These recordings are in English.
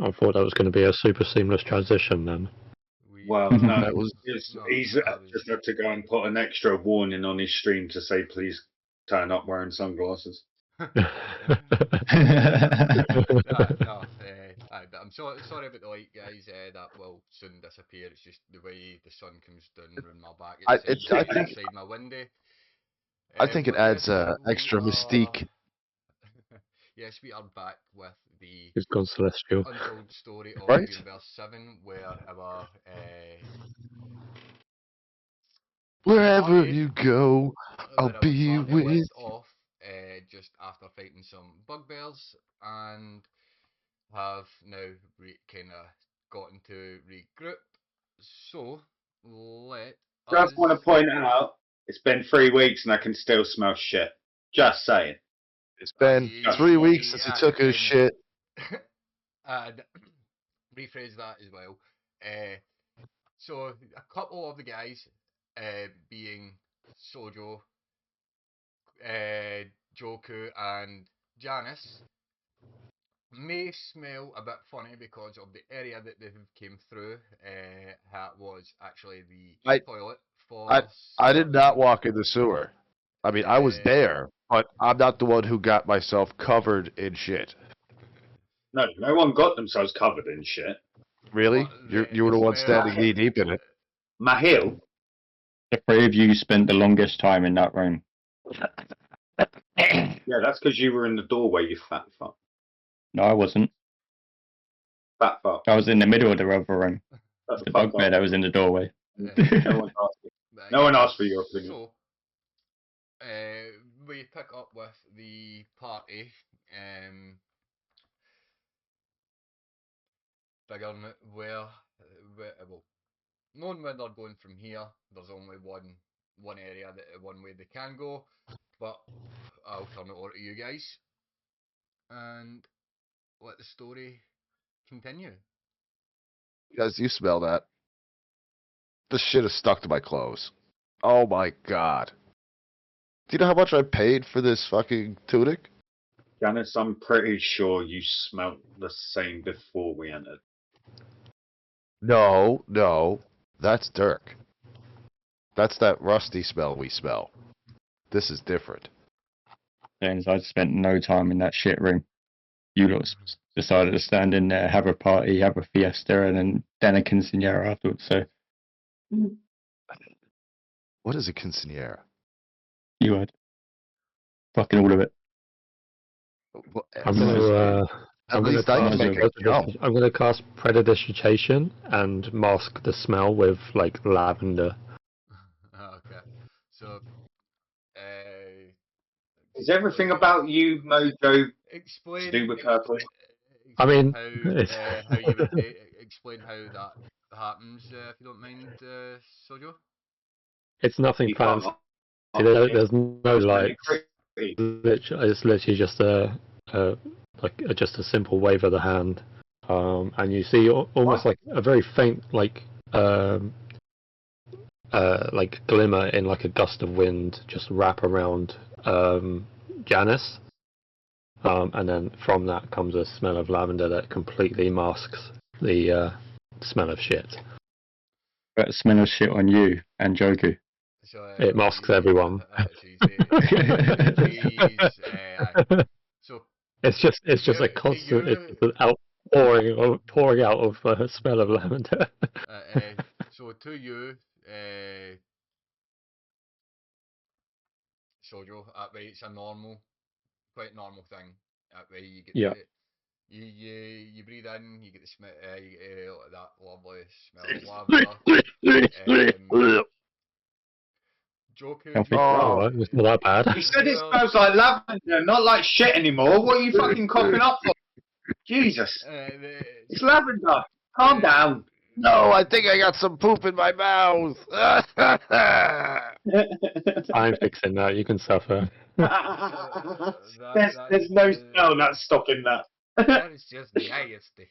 I thought that was going to be a super seamless transition then. Well, no, That was he's just had to go and put an extra warning on his stream to say, please turn up wearing sunglasses. No, I'm sorry about the light, guys. That will soon disappear. It's just the way the sun comes down around my back. I It's think outside my window. I think it But adds yes, we extra are- mystique. Yes, we are back with the He's gone celestial. untold story of Right. Universe 7, where our Wherever party- you go, I'll where our be party with. left off just after fighting some bugbears and have now kind of gotten to regroup. So let Just us. want to point out, it's been 3 weeks and I can still smell shit. Just saying. It's been 3 weeks since he took his shit. And rephrase that as well. So a couple of the guys, being Sojo, Joku, and Janice, may smell a bit funny because of the area that they came through. Was actually the toilet for. I did not walk in the sewer. I mean, I was there, but I'm not the one who got myself covered in shit. No one got themselves covered in shit. Really? But You were the one smell- standing knee deep in it. Mahil. The three of you spent the longest time in that room. Yeah, that's because you were in the doorway, you fat fuck. No, I wasn't. Fat fuck. I was in the middle of the other room. That's The fuck bugbear that was in the doorway. No one asked you. No one asked for your opinion. So, we pick up with the party. Figuring out where, well, knowing where they're going from here, there's only one area, one way they can go. But I'll turn it over to you guys and let the story continue. Guys, you smell that? This shit is stuck to my clothes. Oh my god. Do you know how much I paid for this fucking tunic? Janice, I'm pretty sure you smelt the same before we entered. No. That's Dirk. That's that rusty smell we smell. This is different. James, I spent no time in that shit room. You lot decided to stand in there, have a party, have a fiesta, and then a quinceañera afterwards. So What is a quinceañera? you had fucking all of it. Well, I'm gonna at least I can make it count. I'm gonna cast prestidigitation and mask the smell with like lavender. Okay, so Is everything about you, Mojo, explain. to do with purple? I mean, how it's- how you would explain how that happens, if you don't mind, Sojo. It's nothing You can't- fancy. There's no lights. It's literally just just a simple wave of the hand, and you see almost like a very faint like glimmer in like a gust of wind just wrap around Janice, and then from that comes a smell of lavender that completely masks the smell of shit. But smell of shit on you and Joku. So, It masks everyone. So it's just a constant it's an pouring out of smell of lavender. So to you, Sojo, that way it's a quite normal thing. That way you get you breathe in, you get the smell, you get that lovely smell of lavender. Joku. Oh, it's not that bad. He said it smells like lavender, not like shit anymore. What are you fucking coughing up for? Jesus. It's lavender. Calm down. No, I think I got some poop in my mouth. I'm fixing that. You can suffer. There's no smell that's stopping that. That is just nasty.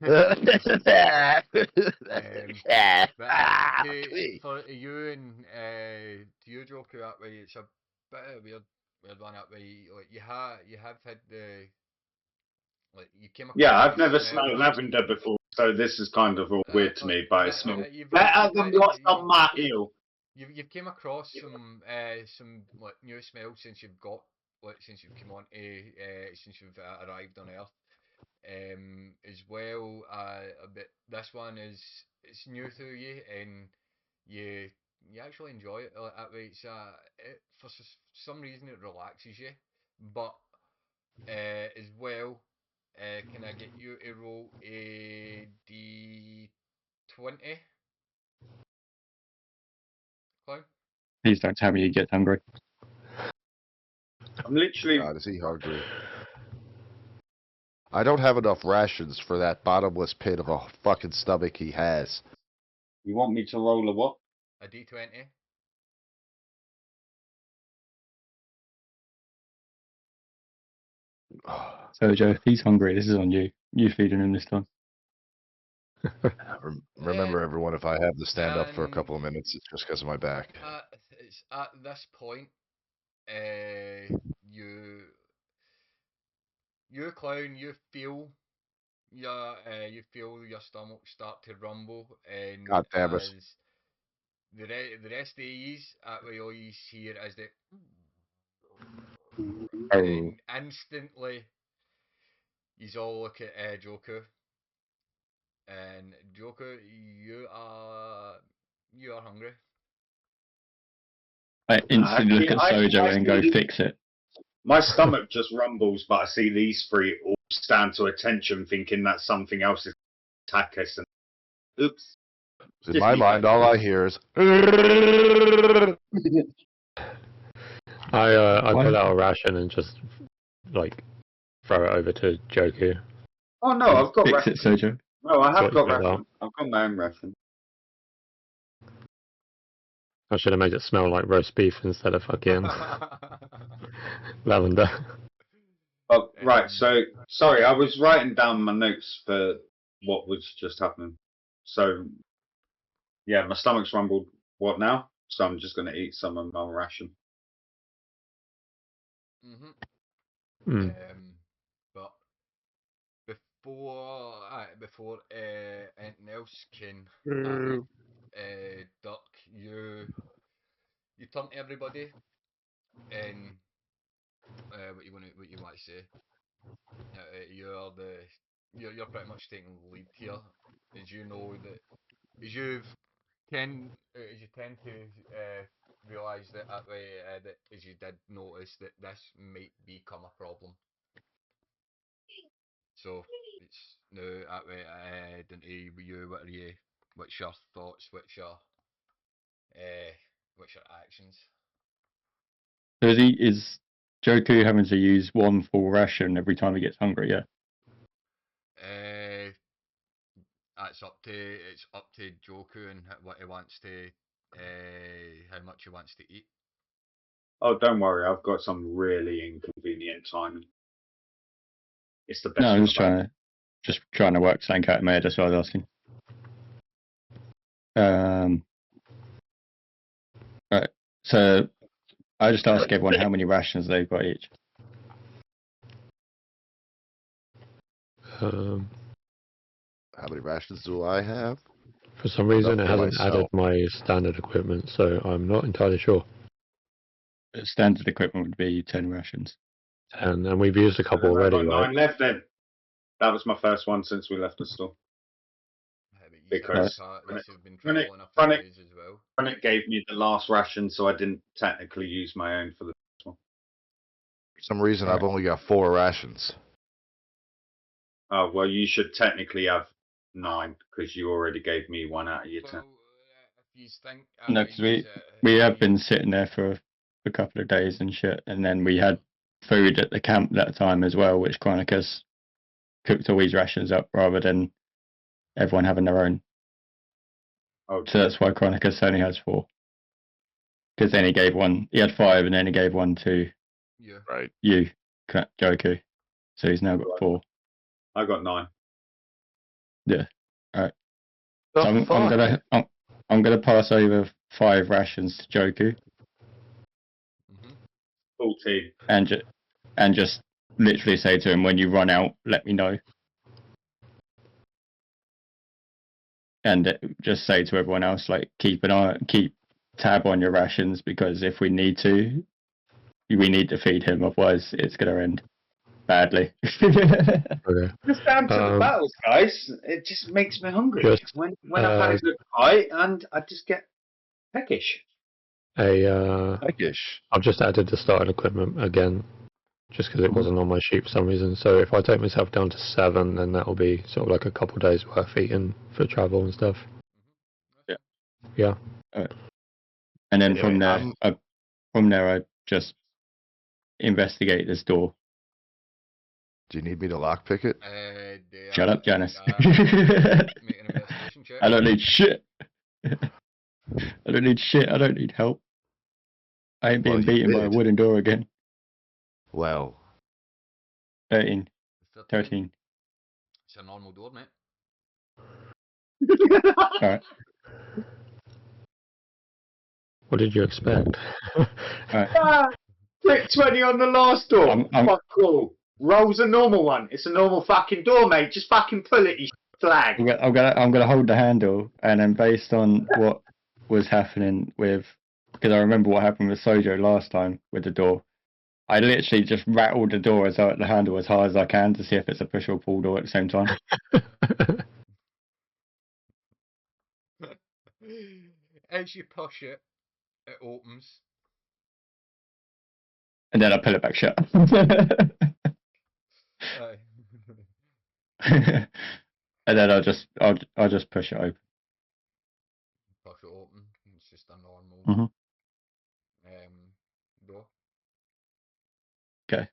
But for you and to you, Joker, that way it's a bit of a weird one. That way, like you have had the Like you came across. Yeah, I've these never smells. smelled lavender before, so this is kind of all weird to me. But it smells You've better than what's on my eel. You've came across some like new smells since you've got since you've come on since you've arrived on Earth. As well, a bit. This one is it's new to you, and you actually enjoy it. That way, it's for some reason it relaxes you, but as well, can I get you to roll a d20, Clown? Please don't tell me you get hungry. I'm literally. God, is he hungry? I don't have enough rations for that bottomless pit of a fucking stomach he has. You want me to roll a what? A d20. Sergio, if he's hungry, this is on you. You feeding him this time. Remember, everyone, if I have to stand up for a And couple of minutes, it's just because of my back. It's at this point, you Clown, you feel your stomach start to rumble, and God damn it. as the rest of these, what all you hear is the and instantly, you all look at Joker, and Joker, you are hungry. I instantly look at Sojo and go see- fix it. My stomach just rumbles, but I see these three all stand to attention, thinking that something else is attack us. And oops. In my mind, all I hear is. I pull out a ration and just like throw it over to Joku. Oh no, I've got Fix ration. it, Sojo. No, I have Sort got it out. ration. I've got my own ration. I should have made it smell like roast beef instead of fucking lavender. Oh, right. So, sorry, I was writing down my notes for what was just happening. So, yeah, my stomach's rumbled. What now? So I'm just going to eat some of my ration. Mm. But before anything else can happen, Duck, you turn to everybody, and what you want to say? You're pretty much taking the lead here, as you know that as you tend to realise that way that as you did notice that this might become a problem. So it's now that way down to you. What's your thoughts? What's your actions? So is Joku having to use one full ration every time he gets hungry? Yeah. It's up to Joku and what he wants to, how much he wants to eat. Oh, don't worry. I've got some really inconvenient timing. It's the best. No, I'm just trying to work something out in my head. That's what I was asking. Right. So I just ask everyone how many rations they've got each. How many rations do I have? For some reason, Enough it for hasn't added myself. my standard equipment, so I'm not entirely sure. Standard equipment would be 10 rations. And we've used a couple I've already, got right? 9 left then. That was my first one since we left the store. Because you've been when it- traveling a when few it- days as well. When it gave me the last ration, so I didn't technically use my own for the first one. For some reason, I've only got 4 rations. Oh, well, you should technically have 9, because you already gave me 1 out of your 10. Well, if you think, No, because we have been sitting there for a couple of days and shit, and then we had food at the camp that time as well, which Chronicus cooked all these rations up rather than everyone having their own. Okay. So that's why Chronicus only has 4. Because then he had 5, and then he gave 1 to Yeah. Right. you, Joku. So he's now got 4. I got 9. Yeah. Alright. The So I'm fuck? gonna pass over 5 rations to Joku 14. and just literally say to him, when you run out, let me know. And just say to everyone else, like, keep tab on your rations, because if we need to feed him, otherwise it's going to end badly. Okay. Just down to the Um, battles, guys. It just makes me hungry. Just, when I've had a good fight, and I just get peckish. Peckish. I've just added the starting equipment again, just because it Mhm. wasn't on my sheet for some reason. So if I take myself down to 7, then that'll be sort of like a couple days worth eating for travel and stuff. Yeah. Yeah. And then Anyway, from there, I just investigate this door. do you need me to lockpick it? Shut up, Janice. Make an investigation check. I don't need shit. I don't need shit. I don't need help. I ain't being Well, you beaten by a did. wooden door again. Well, 13. 13. It's a normal door, mate. Alright. What did you expect? Quick 20 on the last door. I'm- Fuck cool. Roll's a normal one. It's a normal fucking door, mate. Just fucking pull it, you flag. I'm gonna hold the handle, and then based on what was happening with, because I remember what happened with Sojo last time with the door, I literally just rattled the door the handle as hard as I can to see if it's a push or pull door at the same time. As you push it, it opens. And then I pull it back shut. Aye. And then I'll just push it open. Push it open. It's just a normal Mhm. door. Okay.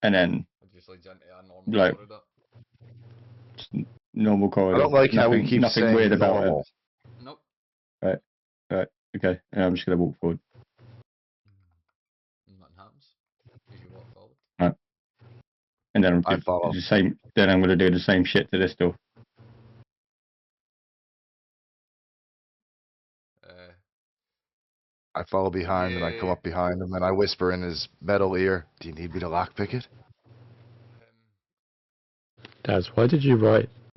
And then It just leads into a normal Like- corridor. just normal corridor. I don't like how we Nothing- keep nothing saying weird about normal. it. Nope. Okay, and I'm just gonna walk forward. Nothing happens as you walk forward. And then I follow. Then I'm gonna do the same shit to this door. I follow behind, and I come Yeah. up behind him, and I whisper in his metal ear, "Do you need me to lockpick it?" Daz, why did you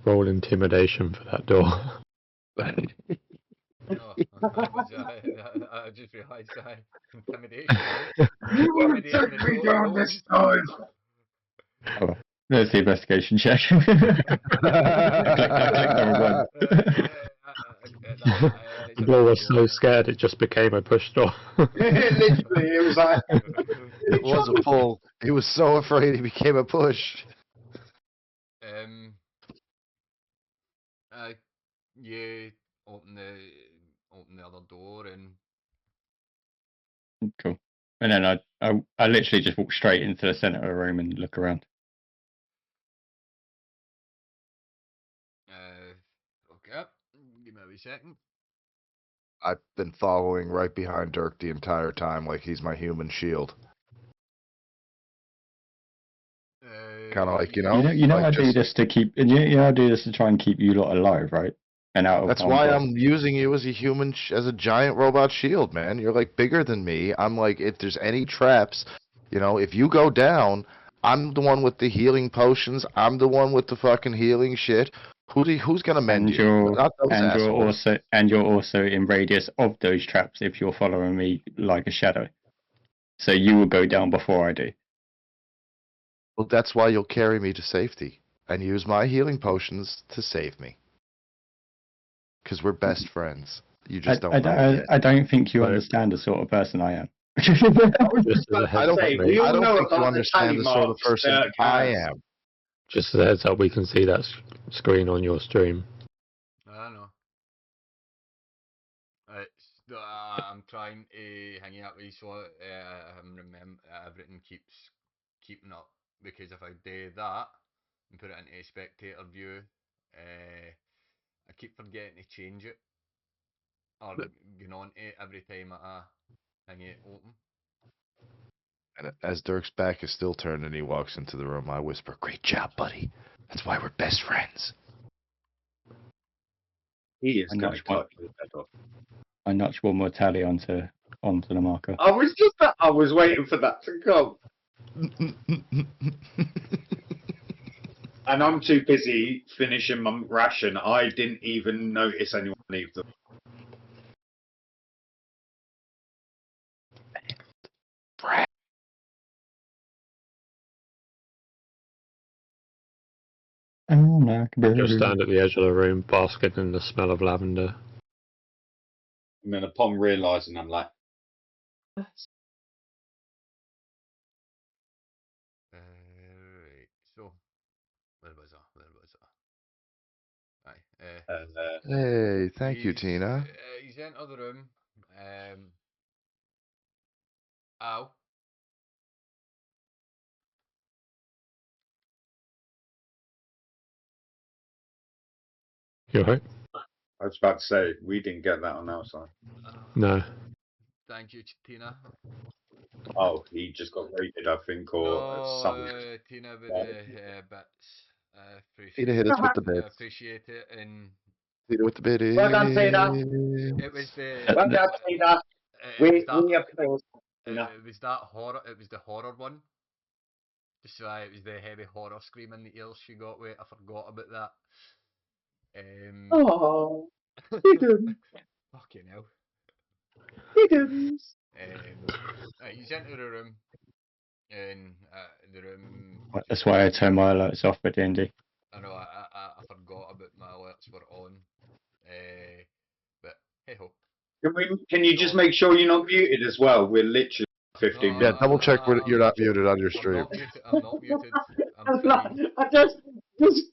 roll intimidation for that door? Oh, I just realised that intimidation. You won't take me down this time. There's the investigation check. Click, number one. The door was so scared it just became a push door. Literally, it was like It was a pull. He was so afraid he became a push. You open the other door and Cool. And then I literally just walk straight into the center of the room and look around. okay. Give me a wee second. I've been following right behind Dirk the entire time, like he's my human shield. Kind of like, you know, You know like I do just- this to keep. You know I do this to try and keep you lot alive, right? And out of. That's harm's why way. I'm using you as a human, as a giant robot shield, man. You're like bigger than me. I'm like, if there's any traps, you know, if you go down, I'm the one with the healing potions. I'm the one with the fucking healing shit. Who's gonna mend And you? Not those assholes. you're also in radius of those traps if you're following me like a shadow. So you will go down before I do. Well, that's why you'll carry me to safety and use my healing potions to save me. Because we're best friends. You just don't know it yet. I don't think you Right. understand the sort of person I am. Just as a I heads don't, up, say, mate. we all I don't know think you about the understand the sort of tally person marks, I guys. am. Just as a heads up, we can see that screen on your stream. I know. I'm trying to hang out with you so everything keeping up, because if I do that and put it into spectator view, I keep forgetting to change it or going on to it every time I hang it open. And as Dirk's back is still turned and he walks into the room, I whisper, "Great job, buddy. That's why we're best friends." he is I'm going not to sure. cut his head off. I notch one more tally onto the marker. I was waiting for that to come. And I'm too busy finishing my ration. I didn't even notice anyone leave the. Oh, Blackbird. Just stand at the edge of the room, basking in the smell of lavender. And then upon realising, I'm like, Right. So, where was I? Where was I? Aye. Hey, thank you, He's, Tina. He's entered the room. Ow. You alright? I was about to say, we didn't get that on our side. No. Thank you, Tina. Oh, he just got rated, I think, or something. No, Tina, with the bits. Tina hit us with the I bits. appreciate it, and Tina with the biddies. Well done, Tina. it was the. Well done, Tina. It We applaud. Tina. it was that horror. It was the horror one. Just why it was the heavy horror screaming the ears she got with. I forgot about that. Oh, he didn't. Fucking hell. He didn't. He's into the room, and the room. That's why I turn my alerts off for D&D. I know I forgot about my alerts were on, but hey ho. Can you just make sure you're not muted as well? We're literally 15 Yeah, minutes. double check I'm you're not muted on your I'm stream. not muted. I'm not muted. I'm fine. I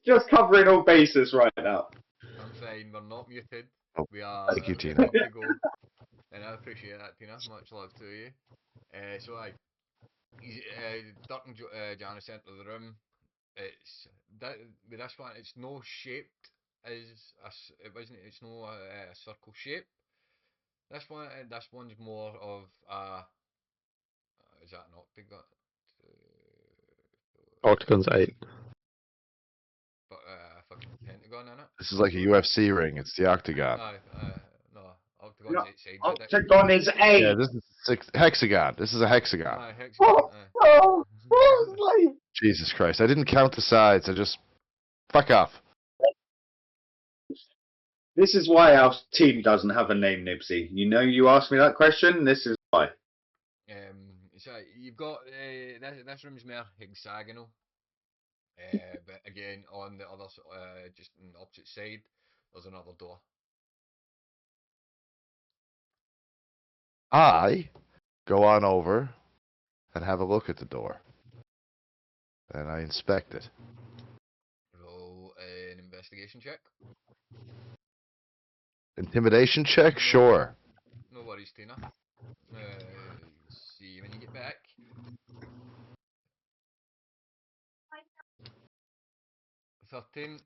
just covering all bases right now. I'm fine. We're not muted. Oh, We are thank you, we're Tina. good to go. And I appreciate that, Tina. Much love to you. So Dirk and Janice entered the room. It's with this one. It's no shaped as it wasn't. It's no a circle shape. This one's more of a. Is that an octagon? Octagon's 8. But fucking pentagon in it. This is like a UFC ring. It's the octagon. No, octagon's No, 8 sides. Octagon is 8. Yeah, this is hexagon. This is a hexagon. Hexagon. Jesus Christ! I didn't count the sides. I just fuck off. This is why our team doesn't have a name, Nibsy. You know, you asked me that question. This is why. So you've got this room's more hexagonal, but again on the other just on the opposite side, there's another door. I go on over and have a look at the door, and I inspect it. Roll an investigation check. Intimidation check, sure. No worries, Tina. See when you get back. $13.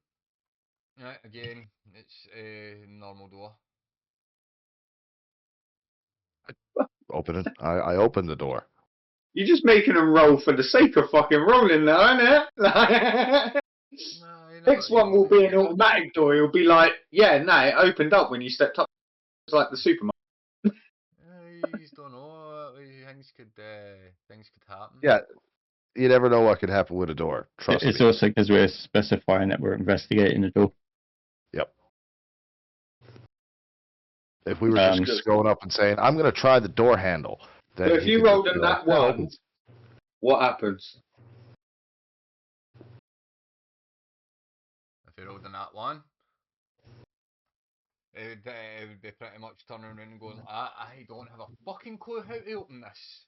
Right, again, it's a normal door. Open it. I open the door. You're just making them roll for the sake of fucking rolling now, aren't it? No, Next one will be an automatic door. It'll be like, yeah, no, it opened up when you stepped up. It's like the supermarket. You just don't know. Things could happen. Yeah, you never know what could happen with a door. Trust It's me. also because we're specifying that we're investigating the door. Yep. If we were just going up and saying, "I'm going to try the door handle," then So if he you could rolled just in be that like, "No, one, what happens? If you rolled in that one, it would be pretty much turning around and going, I don't have a fucking clue how to open this.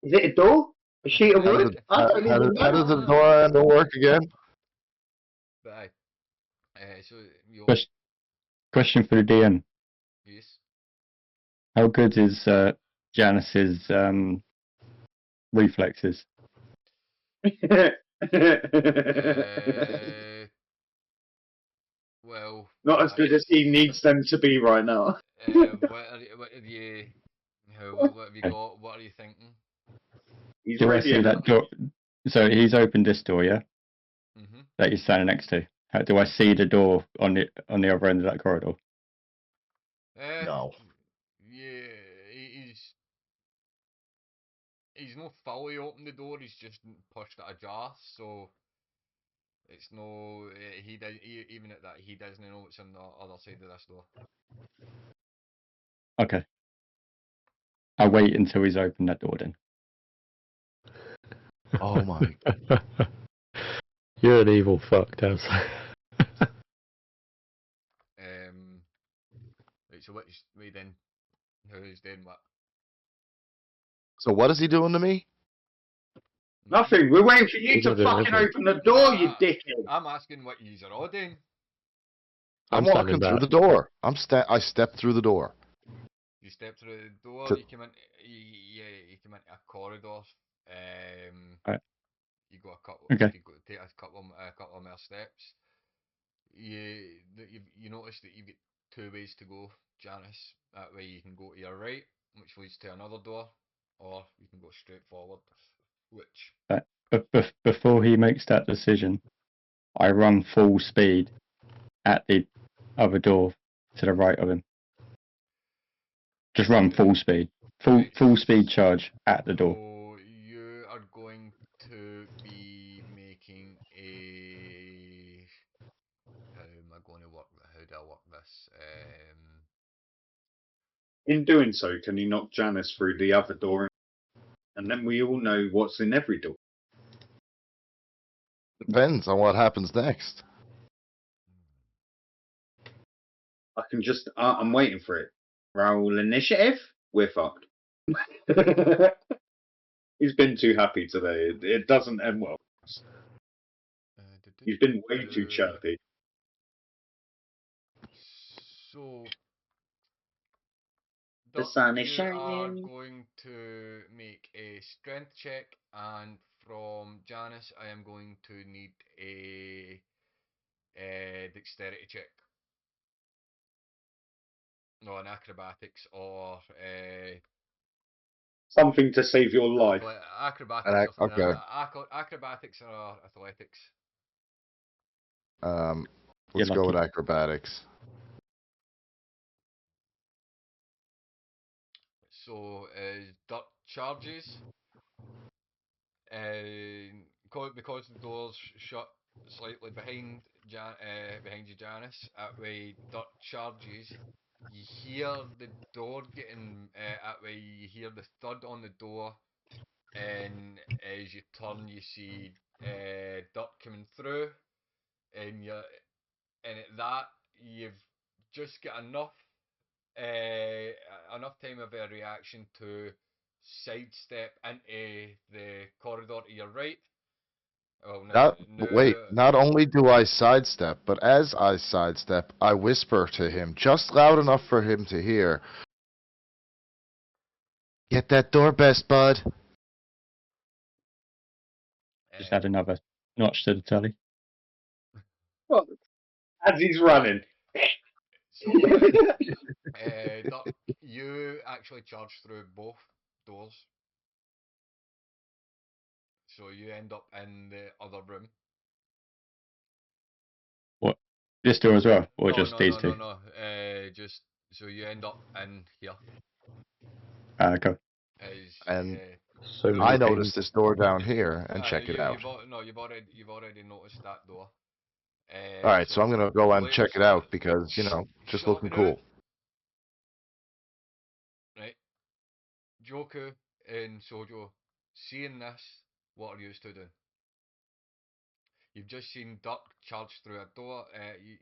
Is it a door? A sheet of How wood? does, I don't even how know. does the door handle work again?" But so you Question for the DM. yes. How good is Janice's reflexes? Well, Not as good as he needs them to be right now. what have you? What have you got? What are you thinking? He's Do I ready. see that door? So he's opened this door, yeah, Mhm. that he's standing next to. How do I see the door on the other end of that corridor? No. Yeah, he's not fully opened the door. He's just pushed it ajar. So it's no. Even at that, he doesn't know what's on the other side of this door. Okay. I'll wait until he's opened that door then. Oh my. You're an evil fuck, Taz. Right, so which way then? Who's doing what? So what is he doing to me? Nothing. We're waiting for you He's to not doing fucking anything. open the door, you dickhead. I'm asking what yous are all doing. I'm standing walking through back. the door. I stepped through the door. You step through the door. To- You come in. You come into a corridor. Right. You go a couple. Okay. You go take a couple more steps. You notice that you've got two ways to go, Janice. That way you can go to your right, which leads to another door, or you can go straight forward. Which? But before he makes that decision, I run full speed at the other door to the right of him. Just run full speed. Full speed charge at the door. So you are going to be making a. How am I going to work? How do I work this? In doing so, can you knock Janice through the other door? And then we all know what's in every door. Depends on what happens next. I can just. I'm waiting for it. Roll initiative. We're fucked. He's been too happy today. It doesn't end well. He's been way too chirpy. So. The sun is You are shining. going to make a strength check, and from Janice, I am going to need a dexterity check. No, an acrobatics or Something to save your life. acrobatics. Okay. Acrobatics or athletics. Let's You're go with lucky. acrobatics. So, dirt charges. Because the door's shut slightly behind you, Janice. That way, dirt charges. You hear the door getting. That way, you hear the thud on the door, and as you turn, you see dirt coming through, and at that you've just got enough time of a reaction to sidestep into the corridor to your right. Oh, Wait, not only do I sidestep, but as I sidestep, I whisper to him, just loud enough for him to hear. Get that door, best bud. Just add another notch to the tally. Well, as he's running. So, you actually charge through both doors. So you end up in the other room. What? This door as well, or no, just no, these no, two? No. Just so you end up in here. Cool. And So many I things. noticed this door down here and check it out. You've already noticed that door. All right, so I'm gonna go and check it out because just Sort looking it cool. out. Right, Joku and Sojo, seeing this, what are you two doing? You've just seen Dirk charge through a door.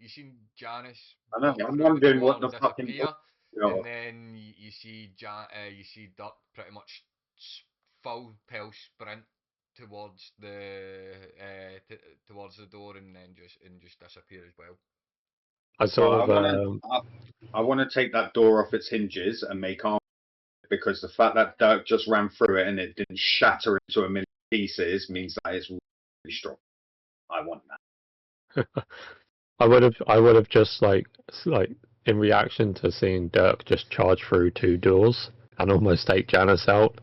You've seen Janice. I know, walk I'm through the wondering door what the and fucking disappear, door- and then you see Dirk pretty much full pelt sprint towards the door, and then just disappear as well. I sort So of I want to take that door off its hinges and make armor, because the fact that Dirk just ran through it and it didn't shatter into a million pieces means that it's really strong. I want that. I would have just like in reaction to seeing Dirk just charge through two doors and almost take Janice out,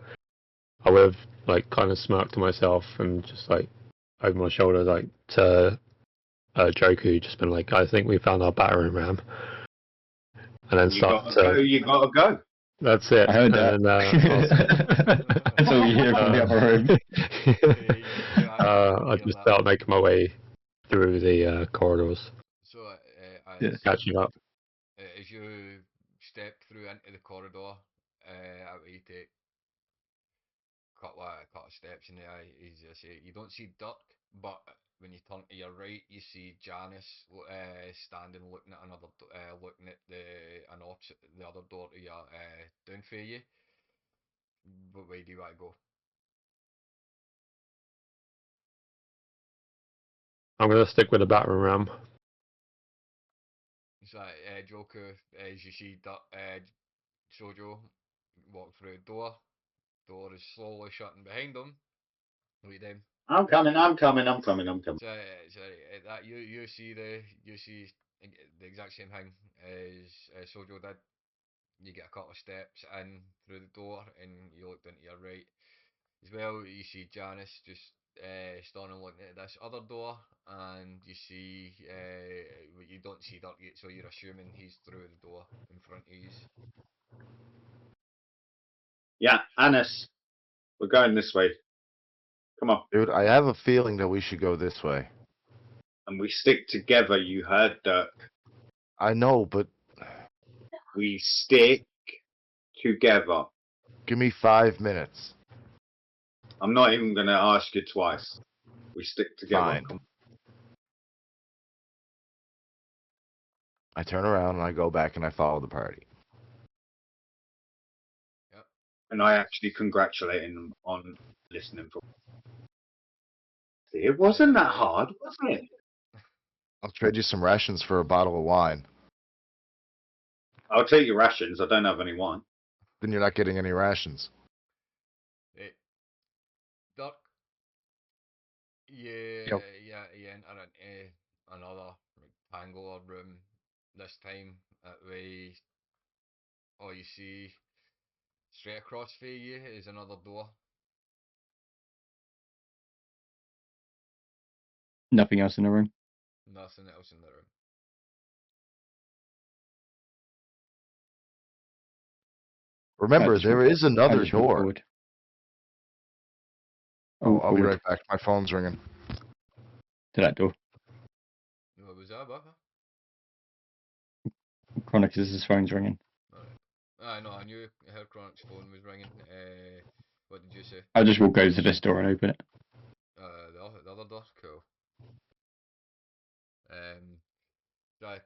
I would have like kind of smirked to myself and just like over my shoulder like to Joku, just been like, I think we found our battering ram, and then You start gotta to go. You gotta go. That's it. I heard And that. That's all you hear from the other room. I just start making my way through the corridors, So, Yeah. catching up. as you step through into the corridor, you take couple of steps in the eye, as I say, you don't see Dirk, but when you turn to your right, you see Janice standing, looking at looking at an opposite the other door to your down for you. But where do you want to go? I'm gonna stick with the battering ram. So, Joker, as you see Sojo walk through the door. Door is slowly shutting behind him. Wait them. I'm coming. So, that you see the exact same thing as Sojo did. You get a couple of steps in through the door, and you look down to your right as well. You see Janice just standing looking at this other door, and you see you don't see Dirk yet, so you're assuming he's through the door in front of you. Yeah, Anis, we're going this way. Come on. Dude, I have a feeling that we should go this way. And we stick together, you heard, Dirk. I know, but We stick together. give me 5 minutes. I'm not even going to ask you twice. We stick together. Fine. I turn around and I go back and I follow the party. And I actually congratulate him on listening. It wasn't that hard, was it? I'll trade you some rations for a bottle of wine. I'll take your rations. I don't have any wine. Then you're not getting any rations. Hey, Dirk. Yeah, Yep. yeah, enter another rectangular room. This time, all you see straight across for you is another door. Nothing else in the room. Nothing else in the room. Remember, just there walk- is I another just walk door. forward. Oh, I'll be Forward right back. My phone's ringing. to that door. What was that, Buffer? Chronicus' phone's ringing. Alright. No, I knew her Chronic's phone was ringing. What did you say? I'll just walk over to this door and open it. The other door? Cool. Right.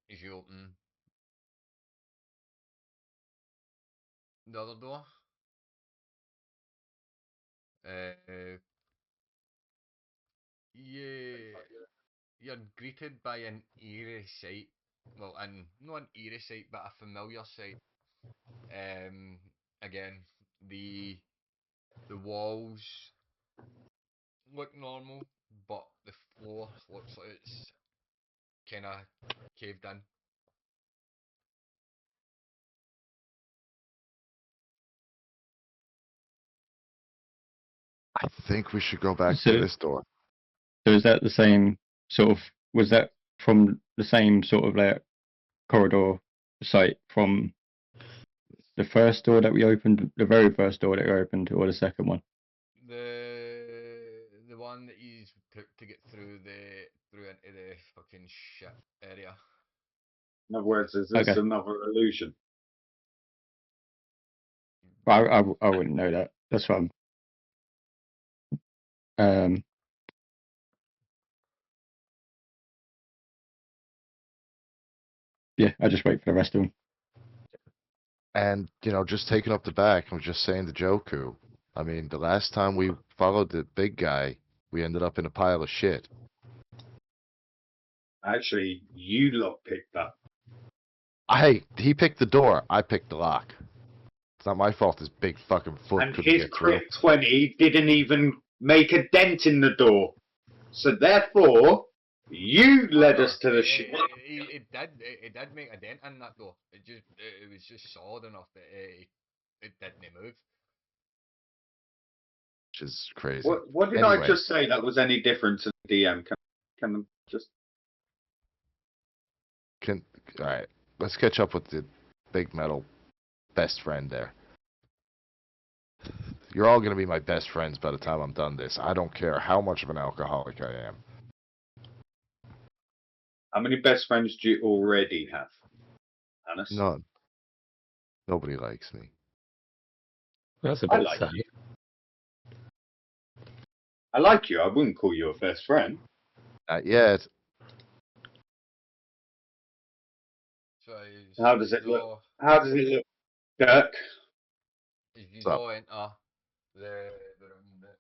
If you open the other door, you're greeted by an eerie sight. Well, not an eerie sight, but a familiar sight. Again, the walls look normal, but the floor looks like it's kind of caved in. I think we should go back So- to this door. So is that the same sort of? Was that from the same sort of like corridor site from the first door that we opened, the very first door that we opened, or the second one? The one that you took to get through into the fucking shit area. In other words, is this Okay. another illusion? I wouldn't know that. That's fine. Yeah, I just wait for the rest of them. And, just taking up the back, I was just saying to Joku, I mean, the last time we followed the big guy, we ended up in a pile of shit. Actually, you lot picked that. He picked the door, I picked the lock. It's not my fault his big fucking foot And couldn't his get through. crit 20 didn't even make a dent in the door. So therefore, you led us to the shit. It did make a dent in that door. It was just solid enough that it didn't move. Which is crazy. What did I Anyway. just say that was any different to the DM? Can just Alright, let's catch up with the big metal best friend there. You're all going to be my best friends by the time I'm done this. I don't care how much of an alcoholic I am. How many best friends do you already have, Hannes? None. Nobody likes me. That's a I bit like sad. you. I like you. I wouldn't call you a best friend. Not yet. So How does it look? How does it look, Dirk? If you What's up? go enter the room that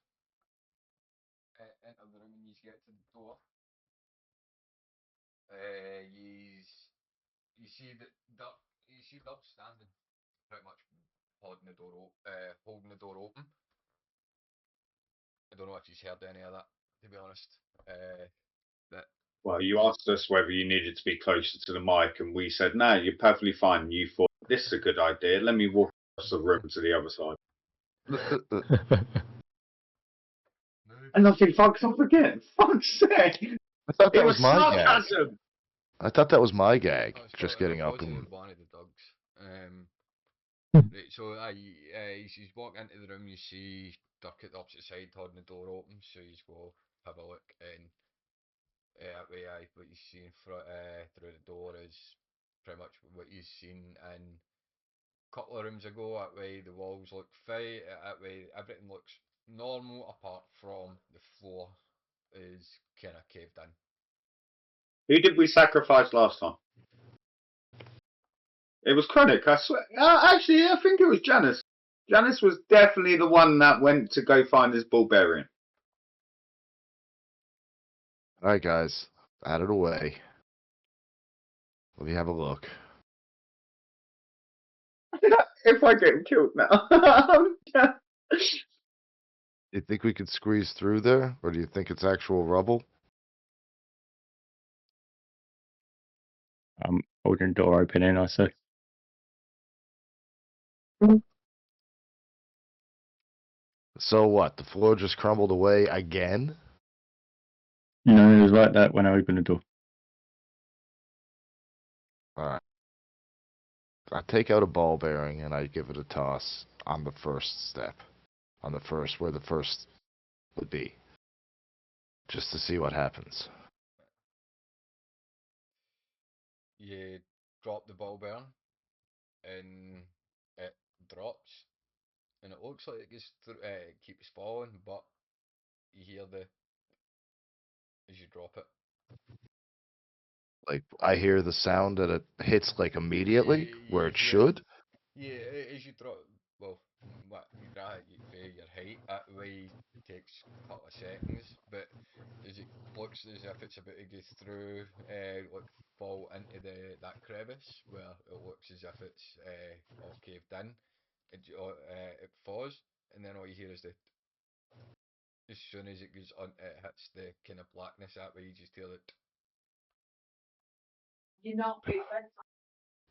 enter the room and you get to the door, you see that you see Doug standing pretty much holding the door holding the door open. I don't know if he's heard any of that, to be honest. Well, you asked us whether you needed to be closer to the mic, and we said, no, you're perfectly fine. You thought, this is a good idea. Let me walk across the room to the other side. And nothing fucks up again. Fuck's sake. I thought It that was was my gag. sarcasm. I thought that was my gag. Oh, it's Just probably- getting up possibly and... one of the dogs. Right, so you walk into the room, you see Duck at the opposite side holding the door open, so you go have a look, and that way, what you see in front through the door is pretty much what you've seen in a couple of rooms ago. That way, the walls look fine. That way, everything looks normal apart from the floor is kind of caved in. Who did we sacrifice last time? It was Krennic, I swear. Actually, I think it was Janice. Janice was definitely the one that went to go find his Bulgarian. Alright, guys. Out of the way. Let me have a look. If I get killed now. You think we could squeeze through there? Or do you think it's actual rubble? I'm holding the door open in, I say. So what? The floor just crumbled away again? No, it was like that when I opened the door. Alright. I take out a ball bearing and I give it a toss on the first step. On the first, where the first would be. Just to see what happens. You drop the ball bearing, and it drops, and it looks like it keeps falling, but you hear as you drop it. Like, I hear the sound that it hits, like, immediately, where it should. Yeah, as you drop, well, you drag your height, that way takes a couple of seconds, but as it looks as if it's about to go through, like fall into that crevice where it looks as if it's all caved in, it falls, and then all you hear is as soon as it goes on, it hits the kind of blackness, that way you just hear it.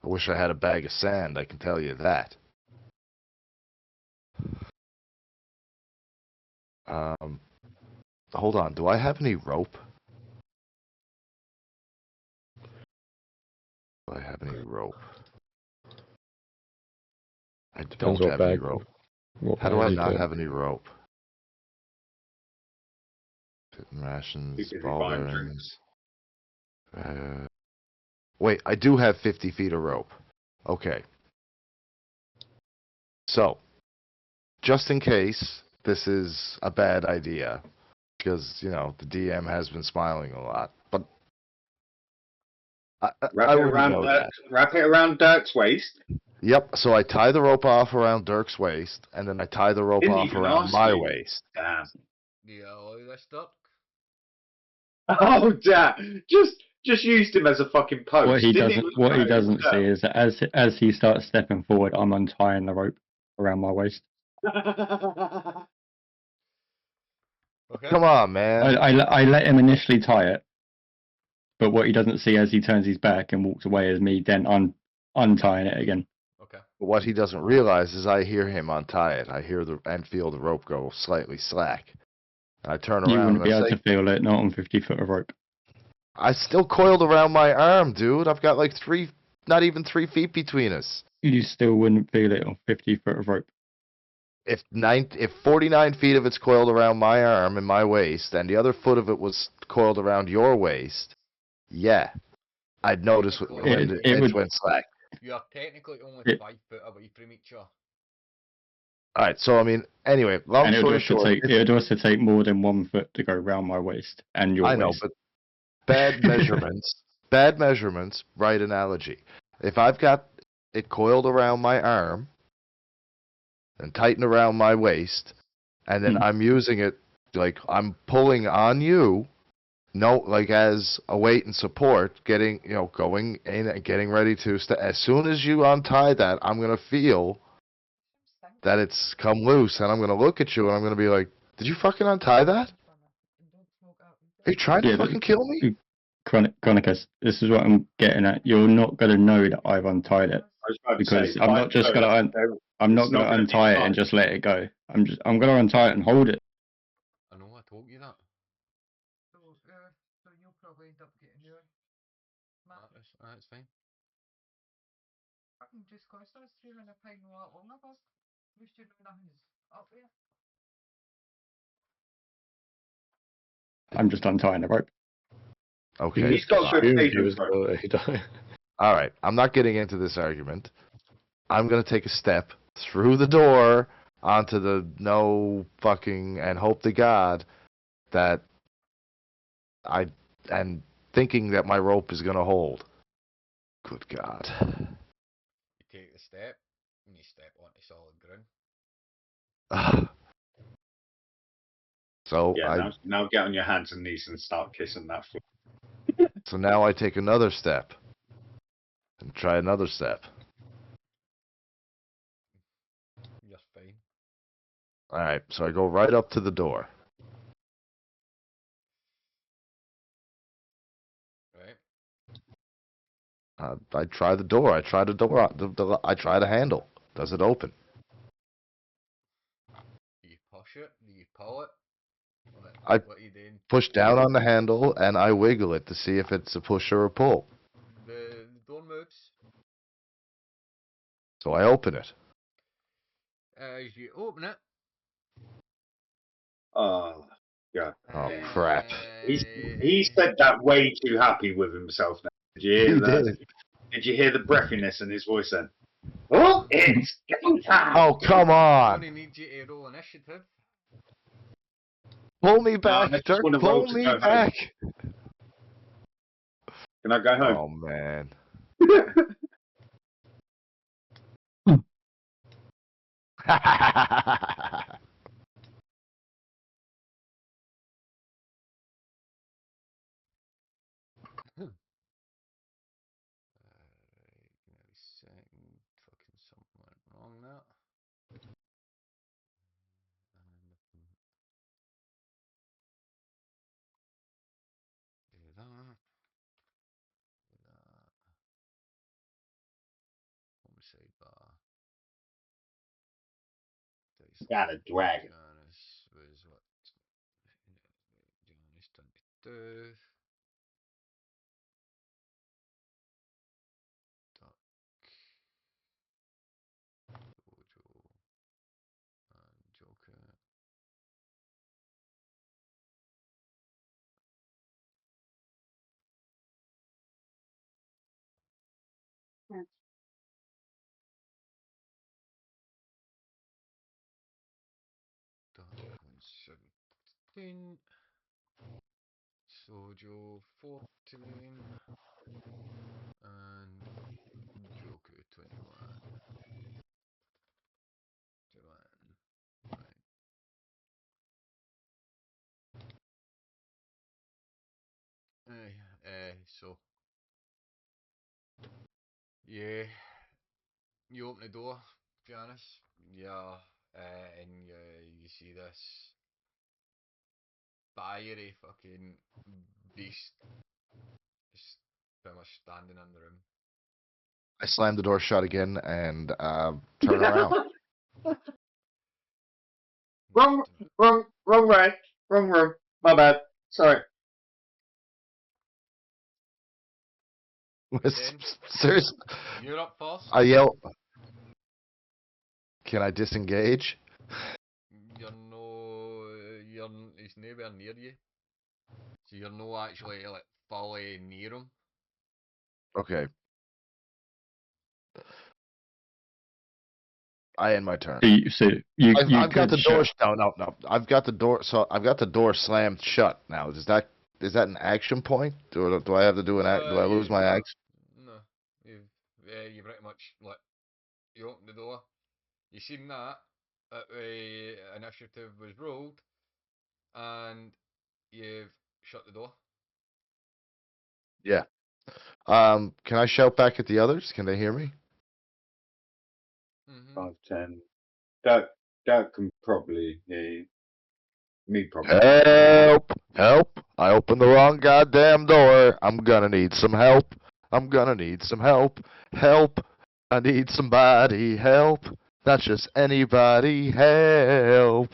I wish I had a bag of sand, I can tell you that. Hold on, do I have any rope? Do I have any rope? I don't Depends what have any bag. rope. What How do bag I you not got? have any rope? Pitten rations, Because ball you're buying bearings. Wait, I do have 50 feet of rope. Okay. So, just in case this is a bad idea, because, you know, the DM has been smiling a lot, but I wouldn't know that. Wrap it around Dirk's waist. Yep, so I tie the rope off around Dirk's waist, and then I tie the rope Didn't off even around ask my you. waist. Damn. Do you allow this, Duck? Oh, damn. Just used him as a fucking post. What he Didn't doesn't, even what he know doesn't himself. see is that as he starts stepping forward, I'm untying the rope around my waist. Okay. Come on, man. I let him initially tie it, but what he doesn't see as he turns his back and walks away is me then untying it again. Okay. What he doesn't realize is I hear him untie it. I hear and feel the rope go slightly slack. I turn You around wouldn't be and I able say, to feel it, not on 50 foot of rope. I still coiled around my arm, dude. I've got like 3 not even 3 feet between us. You still wouldn't feel it on 50 foot of rope. If 49 feet of it's coiled around my arm and my waist, and the other foot of it was coiled around your waist, yeah, I'd notice when the edge went slack. You are technically only It- 5 foot away from each other. All right, so I mean, anyway, long And it story would short, also take more than 1 foot to go around my waist and your I know, waist. but bad measurements, right analogy. If I've got it coiled around my arm and tightened around my waist, and then I'm using it like I'm pulling on you, like as a weight and support, going in and getting ready to. As soon as you untie that, I'm gonna feel that it's come loose, and I'm gonna look at you, and I'm gonna be like, "Did you fucking untie that? Are you trying to fucking kill me?" Chronicus, this is what I'm getting at. You're not going to know that I've untied it I was about to because say, I'm not just going to I'm not it's going not to gonna be untie it fun. and just let it go. I'm going to untie it and hold it. I know, I told you that. So you'll probably end up getting your That's fine. fucking just cost us £200 a lot longer, but we should know nothing's up there. I'm just untying the rope. Okay. He's got good Assumed he patience, was bro. going to die. All right, I'm not getting into this argument. I'm going to take a step through the door onto the and hope to God that and thinking that my rope is going to hold. Good God. You take the step, and you step onto solid ground. So Yeah, now get on your hands and knees and start kissing that foot. so now I take another step and try another step. You're fine. All right, so I go right up to the door. Right? I try the door. I try the door. I try the handle. Does it open? Do you push it? Do you pull it? I What are you doing? push down on the handle and I wiggle it to see if it's a push or a pull. The door moves. So I open it. As you open it, Oh, God. Oh, crap. He said that way too happy with himself now. Did you hear He that? did. Did you hear the breathiness in his voice then? Oh, it's go time! Oh, come I'm on. gonna need you to roll initiative. Pull me I back, just Dirk. wanna roll Pull to me go home. back. Can I go home? Oh, man. Give me a second. Fucking something went wrong there. Do that. Do that. Home sidebar. Got a dragon. Janice was what? Janice 22. Duck. Jojo. And Joker. Duck 117. Sojo 14. And Joker 21. Joanne. Right. So yeah, you open the door, Janice. Yeah, and you see this fiery fucking beast just pretty much standing in the room. I slam the door shut again and turn around. Wrong way. Wrong room. My bad. Sorry. Then Seriously, you're up first. I yell. Can I disengage? You're no, he's nowhere near you, so you're no actually like fully near him. Okay. I end my turn. You I've got could the door. shut. No. I've got the door. So I've got the door slammed shut now. Is that an action point? Do I have to do an act? Do I lose my No, action? no. You pretty much like you open the door. You seen that initiative was rolled, and you've shut the door. Yeah. Can I shout back at the others? Can they hear me? Mm-hmm. 5, 10. That can probably hear you. Me probably. Help! Help! I opened the wrong goddamn door. I'm gonna need some help. I'm gonna need some help. Help! I need somebody. Help! Not just anybody. Help!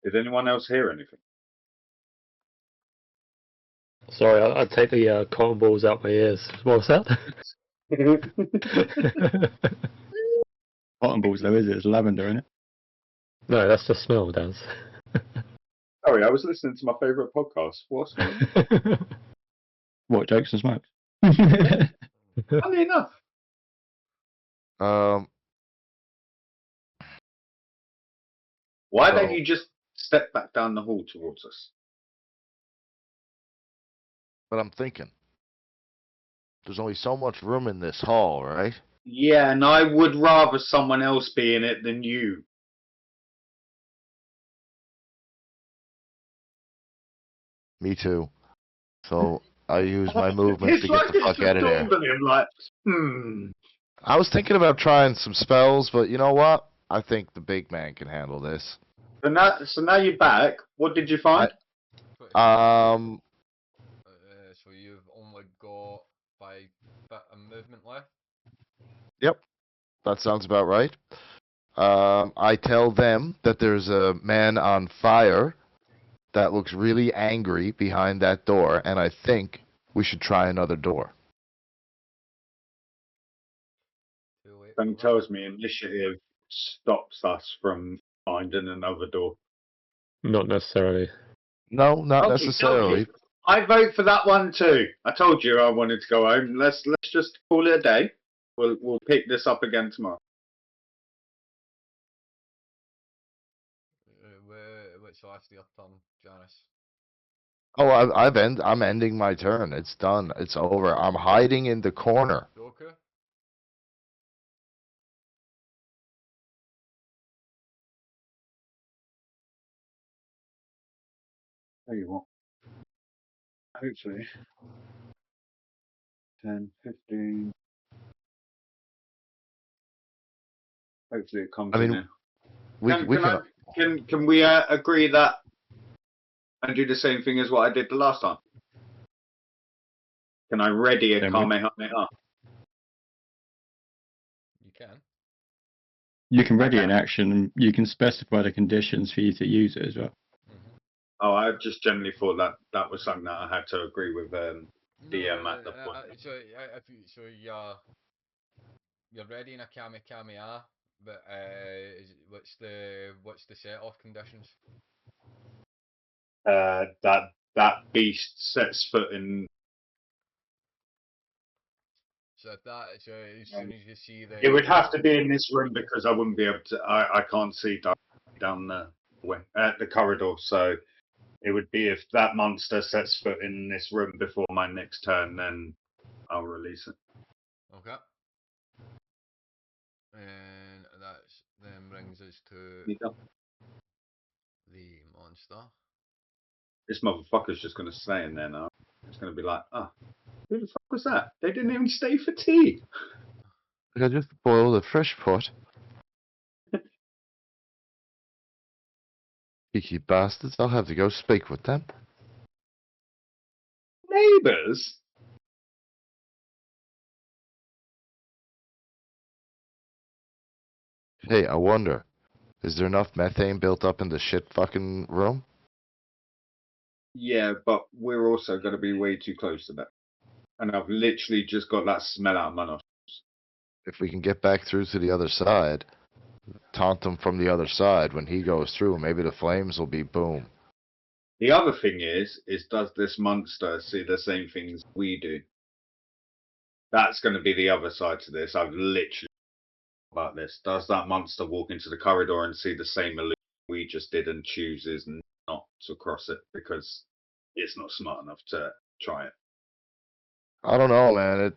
Did anyone else hear anything? Sorry, I take the cotton balls out my ears. What was that? Cotton balls, though, is it? It's lavender, isn't it? No, that's the smell, Daz. Sorry, I was listening to my favourite podcast. What's What, jokes and smokes? funny enough? Um, Why don't So- you just step back down the hall towards us? but I'm thinking. There's only so much room in this hall, right? Yeah, and I would rather someone else be in it than you. Me too. So I use my movements to get the fuck out of there. dawned on him, like, I was thinking about trying some spells, but you know what? I think the big man can handle this. So now you're back. What did you find? Um, So you've only got 5 bit of movement left. Yep, that sounds about right. I tell them that there's a man on fire that looks really angry behind that door, and I think we should try another door. Too late. Then tells me initiative stops us from finding another door. Not necessarily. No, not Okay, necessarily. okay. I vote for that one too. I told you I wanted to go home. Let's just call it a day. We'll pick this up again tomorrow. What's after your turn, Janice? Oh, I'm ending my turn. It's done. It's over. I'm hiding in the corner. Goku? Tell you what. Hopefully. 10, 15. Hopefully it comes I mean, in here. we Can we agree that and do the same thing as what I did the last time? Can I ready a Can we? Kamehameha? You can. You can ready Okay. an action, and you can specify the conditions for you to use it as well. Mm-hmm. Oh, I just generally thought that was something that I had to agree with DM at the point. You're ready in a Kamehameha, but what's the set off conditions? That beast sets foot in. So as soon as you see the, It would have to be in this room because I wouldn't be able to. I can't see down the way the corridor. So it would be if that monster sets foot in this room before my next turn, then I'll release it. Okay. And that then brings us to You go. the monster. This motherfucker's just gonna stay in there now. It's gonna be like, who the fuck was that? They didn't even stay for tea. I just boiled a fresh pot. Cheeky bastards! I'll have to go speak with them. Neighbours. Hey, I wonder, is there enough methane built up in the shit fucking room? Yeah, but we're also going to be way too close to that. And I've literally just got that smell out of my nostrils. If we can get back through to the other side, taunt him from the other side when he goes through, maybe the flames will be boom. The other thing is does this monster see the same things we do? That's going to be the other side to this. I've literally thought about this. Does that monster walk into the corridor and see the same illusion we just did and chooses not to cross it because it's not smart enough to try it? I don't know, man.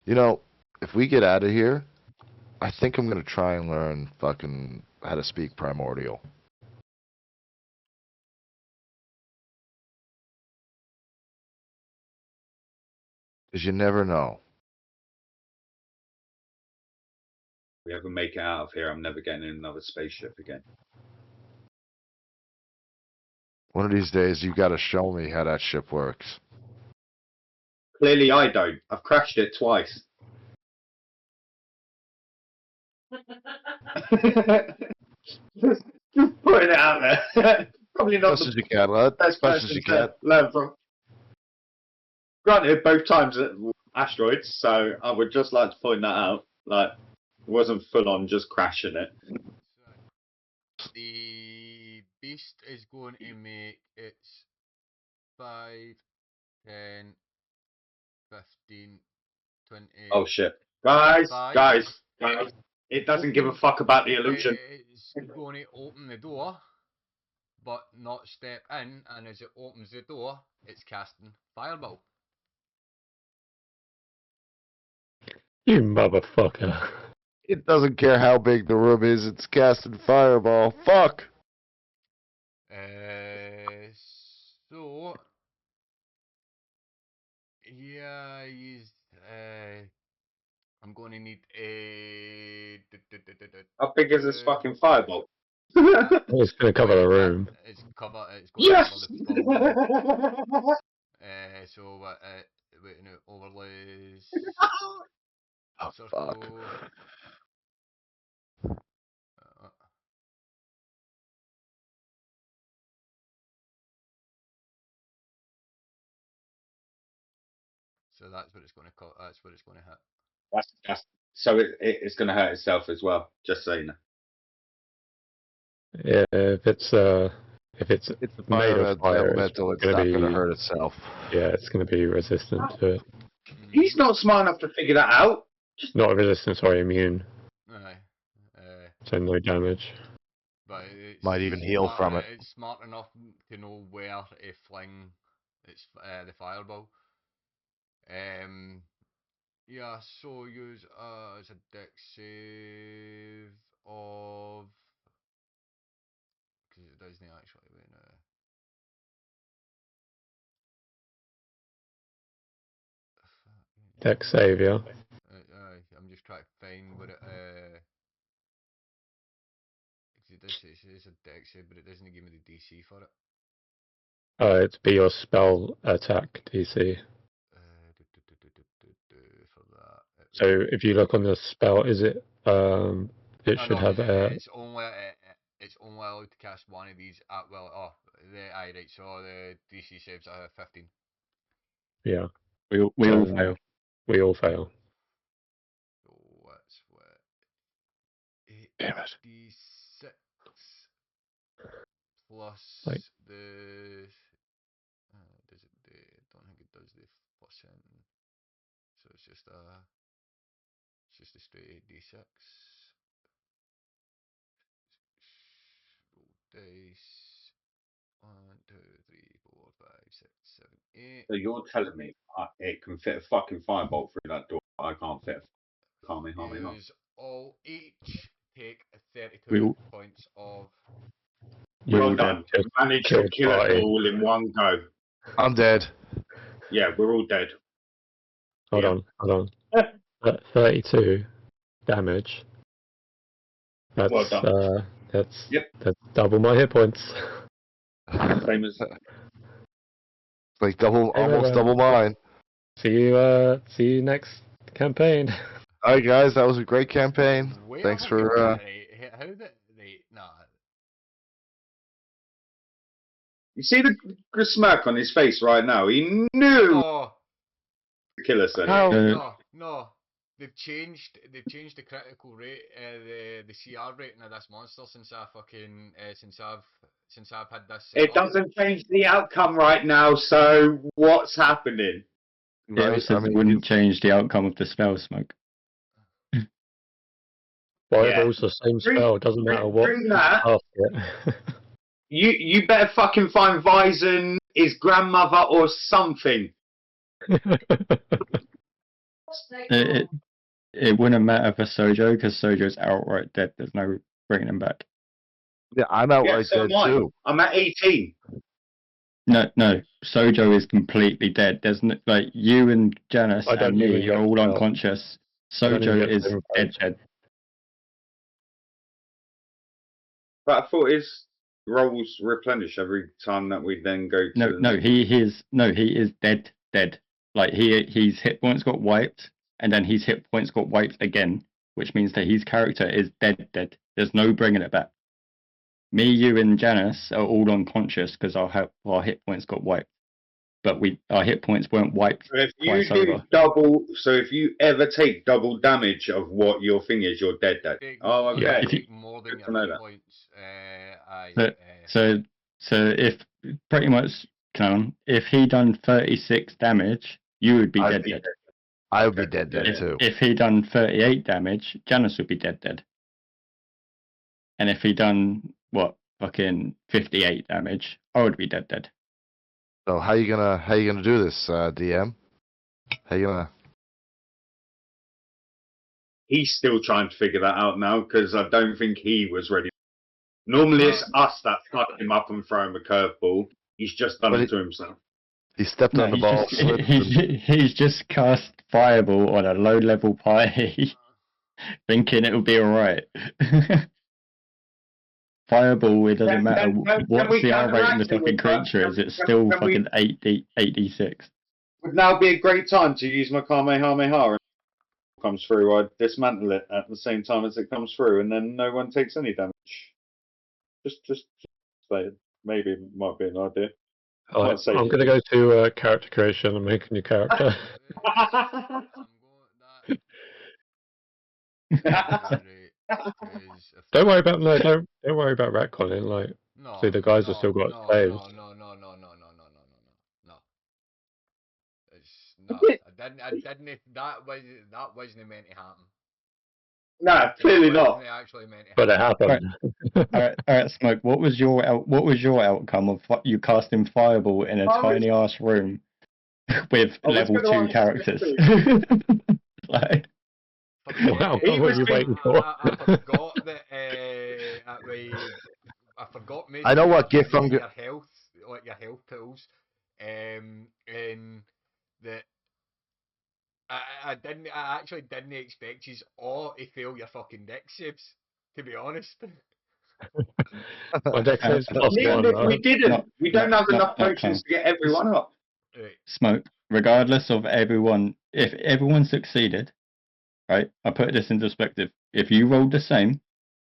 You know, if we get out of here, I think I'm gonna try and learn fucking how to speak primordial. Cause you never know. If we ever make it out of here, I'm never getting in another spaceship again. One of these days, you gotta show me how that ship works. Clearly, I don't. I've crashed it twice. just putting it out there. Probably not Best as you can, lad. best Best as person you can. to learn from. Granted, both times asteroids, so I would just like to point that out. Like, it wasn't full on just crashing it. The beast is going to make its 5, 10, 15, 20. Oh shit. Guys, Five. guys, guys. It doesn't give a fuck about the illusion. It's going to open the door, but not step in, and as it opens the door, it's casting Fireball. You motherfucker. It doesn't care how big the room is. It's casting fireball. Fuck. So yeah, I'm going to need a. How big is this fucking fireball? It's going to cover the room. It's cover. It's going Yes! to cover the full. So wait, no, overlays. Oh, Circle. fuck. So that's what it's going to that's what it's going to hit. So it's going to hurt itself as well. Just so you know. Yeah, if it's It's a made fire of fire, elemental. It's gonna not be, gonna hurt itself. Yeah, it's going to be resistant to it. He's not smart enough to figure that out. Not resistant, sorry, immune. Aye. So no damage. But it's Might even heal from it. It's smart enough to know where to fling its the fireball. Yeah. So use as a dex save of because it doesn't actually win. Dex save, yeah. I'm just trying to find what it. Cause it does say it's a dex save, but it doesn't give me the DC for it. It'd be your spell attack DC. For that. So if you look on the spell, is it it should have a It's only allowed to cast one of these at will. Oh, right. So the DC saves are 15. yeah. We all fail. We all fail. So that's what. Damn it. D6 plus Like- the. Does it? Don't think it does the percent. So it's just a straight D6. Roll dice. 1, 2, 3, 4, 5, 6, 7, 8. So you're telling me it can fit a fucking firebolt through that door? I can't fit. Can't me. Use all each take 32 We all- points of. Well done. Killed- Managed to killed kill by- it all in one go. I'm dead. Yeah, we're all dead. Hold Yeah. on. 32 damage. That's Well done. that's Yep. that's double my hit points. Same as Like double, Hey, almost man. double mine. See you next campaign. All right, guys, that was a great campaign. Where Thanks have you for been, right? How did You see the smirk on his face right now? He knew No, the killer said How? it. no. They've changed the critical rate, the CR rating of this monster since I fucking since I've had this set It up. doesn't change the outcome right now, so what's happening? It Right? also wouldn't change the outcome of the spell, Smoke. Fireball's the same spell. It doesn't matter what. Bring that. Cast it. You better fucking find Vyzen, his grandmother, or something. It wouldn't matter for Sojo because Sojo's outright dead. There's no bringing him back. Yeah, I'm outright so dead am I. too. I'm at 18. No. Sojo is completely dead. There's no, like you and Janice I don't and even me get are all the spell. unconscious. I don't even Sojo get is the dead. info. But I thought his rolls replenish every time that we then go to... No, he is dead. Like his hit points got wiped, and then his hit points got wiped again, which means that his character is dead. There's no bringing it back. Me, you, and Janice are all unconscious because our hit points got wiped, but our hit points weren't wiped So if you twice do over. double... So if you ever take double damage of what your thing is, you're dead. Take Oh, more- okay. take more than Good to your know hit that. points. Aye. So if pretty much, Canon, if he done 36 damage, you would be I'd dead. I would be dead Yeah. too. If he done 38 damage, Janice would be dead. And if he done fucking 58 damage, I would be dead. So how you gonna do this, DM? How you gonna? He's still trying to figure that out now because I don't think he was ready. Normally it's us that fuck him up and throw him a curveball. He's just done But it to himself. He stepped No, on the ball. he's just cast Fireball on a low level party, thinking it'll be alright. Fireball, it doesn't matter what we CR rating the counteract it fucking with that? creature is, it's Can- still can we- fucking 8d6. Would now be a great time to use my Kamehameha and comes through. I dismantle it at the same time as it comes through, and then no one takes any damage. Just say maybe it might be an idea. Alright, I'd say I'm going to go to character creation and make a new character. Don't worry about don't worry about retconning. Like, No. see, the guys have still got saves. No. It's not. I didn't. That wasn't meant to happen. Nah, clearly not. Wasn't actually meant to But happen. it happened. Alright, Smoke, what was your outcome of you casting Fireball in a tiny ass room with I was level gonna 2 ask characters? Like, Wow, He what was were you being- waiting for? I forgot that. I forgot. I know what gift I'm your health, like your health pools, and that. I actually didn't expect you all to fail your fucking dex saves, to be honest. My deck says plus Even one. if Right? we didn't, we don't have enough no, potions to get everyone up. Right. Smoke, regardless of everyone, if everyone succeeded, right? I put this into perspective. If you rolled the same,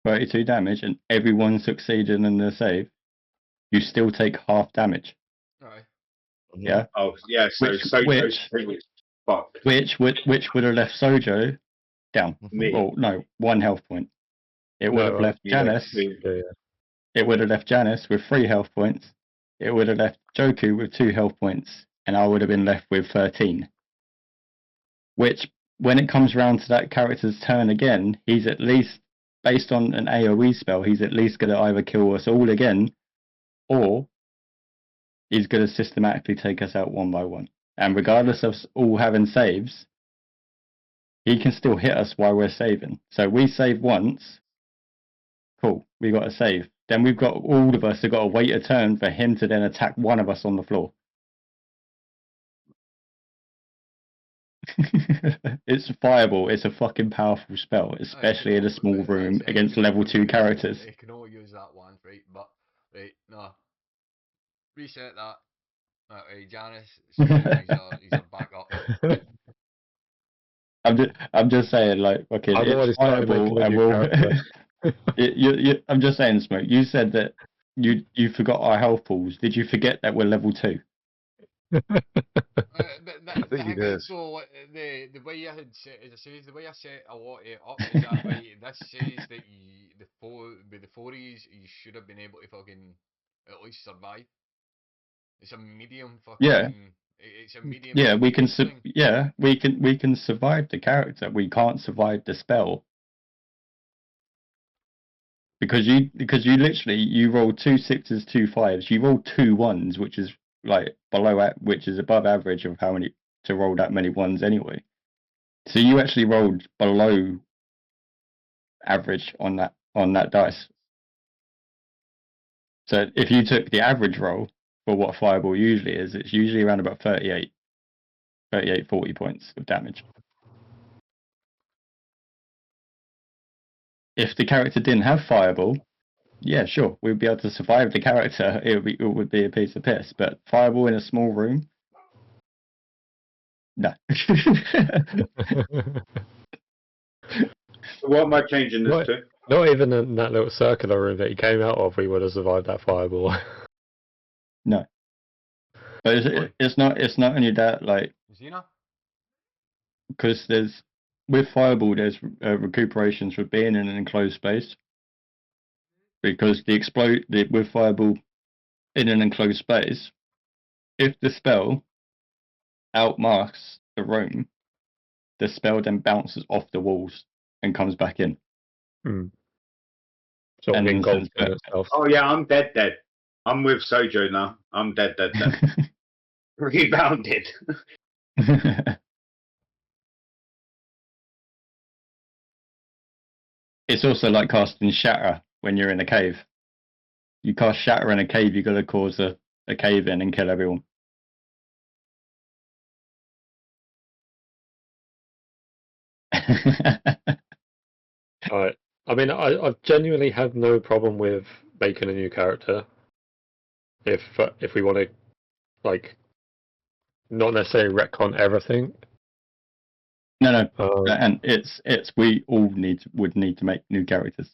32 damage, and everyone succeeded in their save, you still take half damage. Alright. Yeah. Oh yeah, so fuck Which would have left Sojo down. me. Well, no, 1 health point. It would have left Janice. Yeah. It would have left Janice with 3 health points. It would have left Joku with 2 health points, and I would have been left with 13. Which, when it comes round to that character's turn again, he's at least, based on an AoE spell, he's at least going to either kill us all again, or he's going to systematically take us out one by one. And regardless of us all having saves, he can still hit us while we're saving. So we save once, cool, we got a save. Then we've got, all of us have got to wait a turn for him to then attack one of us on the floor. It's Fireball, it's a fucking powerful spell, especially in a small room against level 2 characters. You can only use that once, right? But, right, no. Reset that. Right, Janice, he's a backup. I'm just saying, like, okay, I've already it's started Fireball, making a and new we'll. character. I'm just saying, Smoke. You said that you forgot our health pools. Did you forget that we're level 2? But I think he did. So the way I had set, as I say, the way I set a lot of it up is that right, this says that with the 4s you should have been able to fucking at least survive. It's a medium fucking. Yeah. It's a medium. Yeah, we can. thing. We can survive the character. We can't survive the spell. Because you literally you roll 2 6s, 2 5s. You roll 2 1s, which is like which is above average of how many to roll that many 1s anyway. So you actually rolled below average on that dice. So if you took the average roll for what Fireball usually is, it's usually around about 40 points of damage. If the character didn't have Fireball, yeah, sure, we'd be able to survive the character. It would be a piece of piss. But Fireball in a small room, no. So what am I changing this What? to? Not even in that little circular room that he came out of, we would have survived that fireball. No. But it's not only that, like, Xena? because with Fireball there's recuperations for being in an enclosed space. Because with Fireball in an enclosed space, if the spell outmasks the room, the spell then bounces off the walls and comes back in. Sort of And engulfed then- in itself. Oh yeah, I'm dead. I'm with Sojo now. I'm dead. Rebounded. It's also like casting Shatter when you're in a cave. You cast Shatter in a cave, you got to cause a cave in and kill everyone. Alright. I mean, I genuinely have no problem with making a new character. If we want to, like, not necessarily retcon everything. No, and we all would need to make new characters.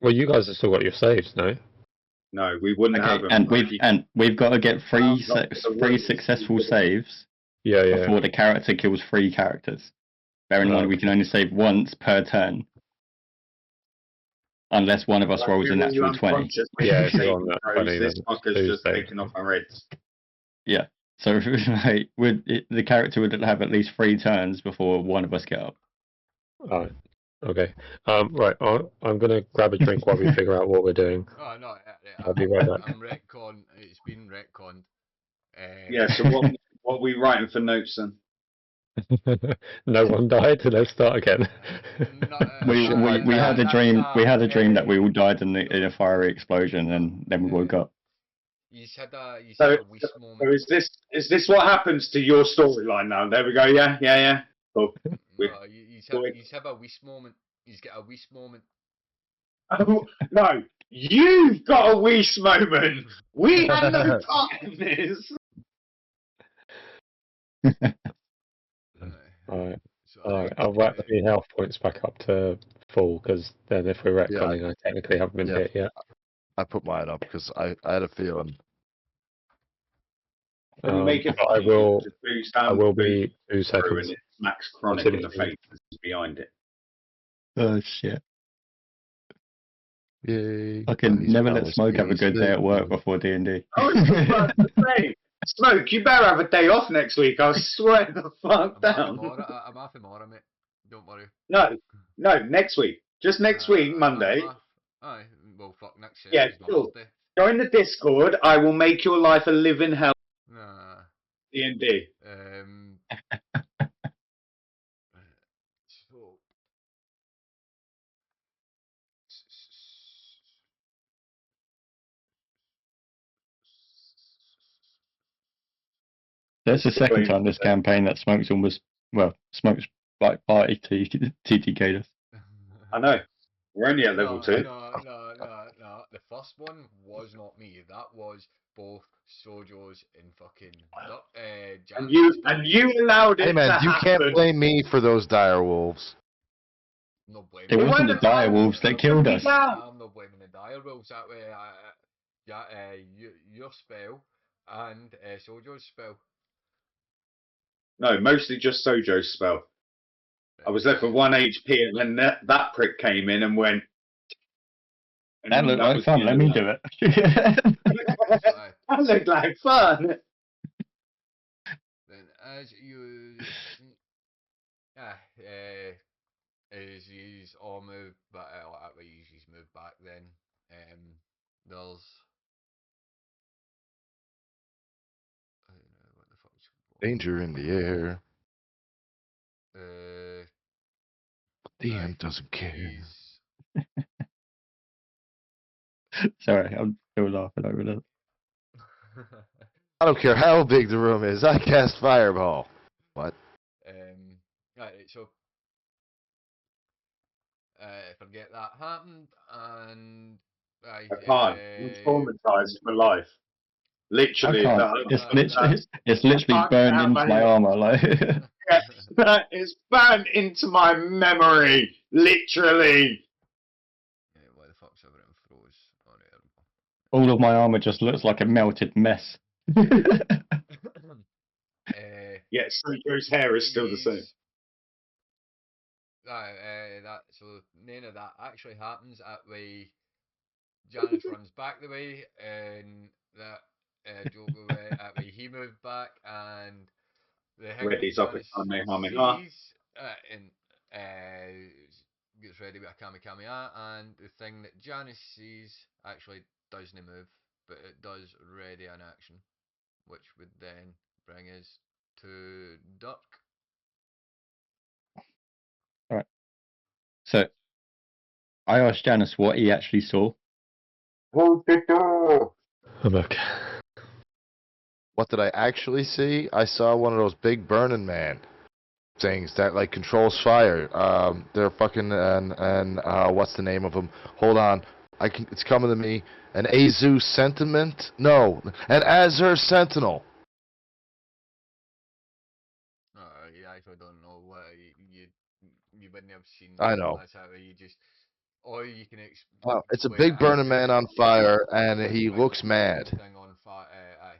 Well, you guys have still got your saves, no? No, we wouldn't have them. And we've got to get three successful saves Yeah. before the character kills 3 characters. Bearing in mind we can only save once per turn. Unless one of us rolls a natural 20. Yeah, if you're on that 20, This then fucker's two just saves. taking off my reds. Yeah. So like, the character would have at least 3 turns before one of us get up. Alright. Okay. Right. I'm gonna grab a drink while we figure out what we're doing. Oh no, I'll be right back. I'm retcon. It's been retconned. Yeah. So what are we writing for notes then? No one died. Let's start again. We had a dream. We had a dream that we all died in a fiery explosion, and then we woke up. You said a So wee moment. is this what happens to your storyline now? There we go. Yeah. Cool. No, he's have a wee moment. He's got a wee moment. Oh, no, you've got a Whis moment. We had no part in this. Alright. So, Alright. I'll wrap the health points back up to full, because then if we're retconning, I technically haven't been hit yet. I put mine up because I had a feeling. Can you make it but I will. to boost I down will the be 2 boost through seconds. and it's Max Chronic in the Absolutely. face behind it. Oh shit! Yay. I can These never let powers Smoke have a is good day at work good. before D&D. I was about to say, Smoke, you better have a day off next week. I swear the fuck down. I'm off tomorrow, mate. Don't worry. No, next week. Just next week, Monday. Aye, well, fuck, next Yeah, Saturday's my cool. birthday. Join the Discord. I will make your life a living hell. Nah. D&D. So. That's the second time this campaign that Smoke's like party TTK'd us. I know. We're only at level 2. No. The first one was not me. That was both Sojo's and fucking And you allowed it Hey man, to you happen. can't blame me for those dire wolves. No blame. It wasn't the dire wolves that killed us. I'm not blaming the dire wolves that way. your spell and Sojo's spell. No, mostly just Sojo's spell. I was left with 1 HP, and then that prick came in and went. And That looked like was fun. the Let end me of do it. that. That looked like fun. Then as you, as you all move, but that way you just move back. Then there's. I don't know what the fuck's Danger in the air. The Aye, end doesn't care. he's Sorry, I'm still laughing over that. I don't care how big the room is. I cast fireball. What? right, so forget that happened, and I can't. I'm traumatized for life. I Literally, can't. It's literally can't burned get out into my my head. armor. Like it's burned into my memory. Literally. why the fuck's everything froze on air? all of my armor just looks like a melted mess. Yeah, Sojo's hair is still the same. So none of that actually happens. That way, Janice runs back the way, and that Joe go away. That way, he moved back, and the thing that Ready's up Janice with Kamehameha. sees, and gets ready with a Kamehameha, and the thing that Janice sees actually doesn't move, but it does ready an action, which would then bring us to Dirk. Alright. So I asked Janice what he actually saw. Hold the door. I'm okay. What did I actually see? I saw one of those big Burning Man things that like controls fire. They're fucking and what's the name of them? Hold on, it's coming to me. An Azu Sentiment? No, an Azure Sentinel. Yeah, I actually don't know what you wouldn't have seen. I know. That's how you just. Or you can It's a explain big it Burning as Man on fire, a and big he thing- looks mad. Thing on fire. Aye.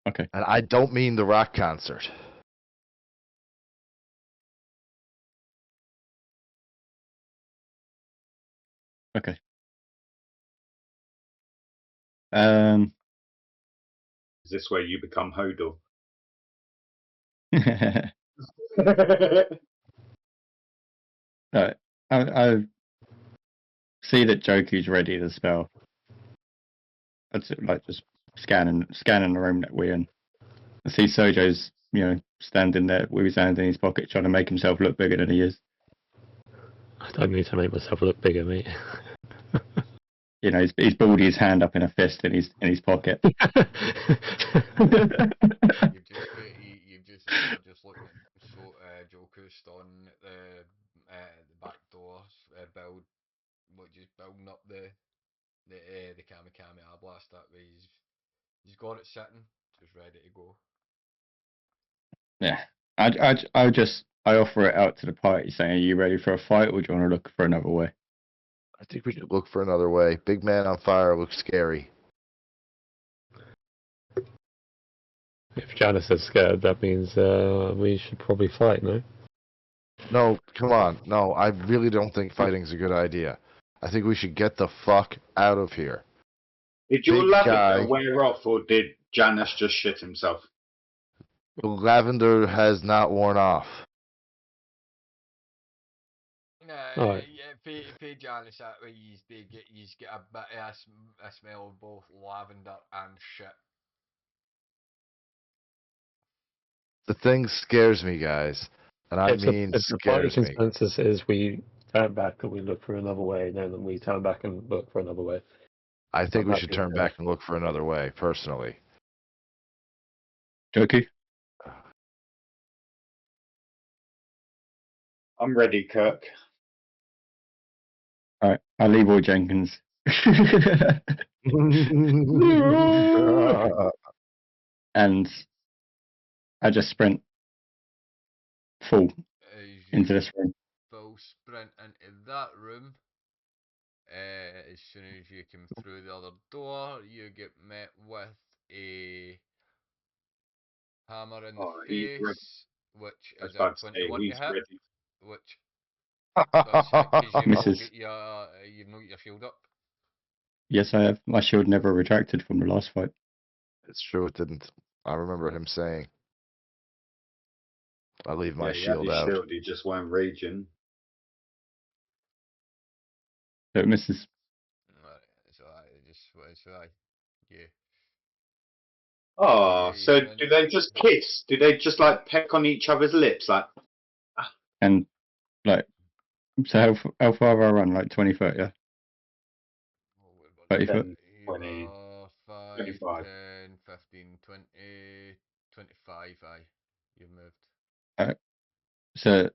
Okay. And I don't mean the rock concert. Okay. Is this where you become Hodor? Alright. I see that Joku's ready to spell. I'd like just scanning the room that we're in. I see Sojo's, standing there with his hand in his pocket trying to make himself look bigger than he is. I don't need to make myself look bigger, mate. He's baldy his hand up in a fist in his pocket. You're just looking at Joker standing at the back door, building up the Kamehameha blast. That way he's got it sitting, just ready to go. Yeah, I offer it out to the party saying, "Are you ready for a fight, or do you want to look for another way?" I think we should look for another way. Big man on fire looks scary. If Janice is scared, that means we should probably fight, no? No, come on. No, I really don't think fighting's a good idea. I think we should get the fuck out of here. Did your Big lavender guy. wear off, or did Janice just shit himself? The lavender has not worn off. Alright. For Janice, that way you get a bit of a smell of both lavender and shit. The thing scares me, guys. And I mean If the party scares me. consensus is we turn back and we look for another way, then we turn back and look for another way. I think I'm we should happy turn with that. back and look for another way, personally. Joku? I'm ready, Kirk. Alright, I Leroy Jenkins. And I just sprint full into this room. Full will sprint into that room. As soon as you come through the other door, you get met with a hammer in the Oh, he's ready. face, which I was is a about to say 21 to he's hit, ready. which does hit because you've not Misses. got you've not got your shield up. Yes, I have. My shield never retracted from the last fight. It's true, it didn't. I remember him saying, I leave my Yeah, you had shield your out. shield, you just weren't raging. So it misses. Yeah. Oh, Yeah, you so come in. do they just kiss? Do they just like peck on each other's lips? Like, And like, so how far have I run? Like 20 foot, yeah? Oh, what 30 foot? 10, you 20, are 5, 25. 10, 15, 20, 25, aye. You've moved. So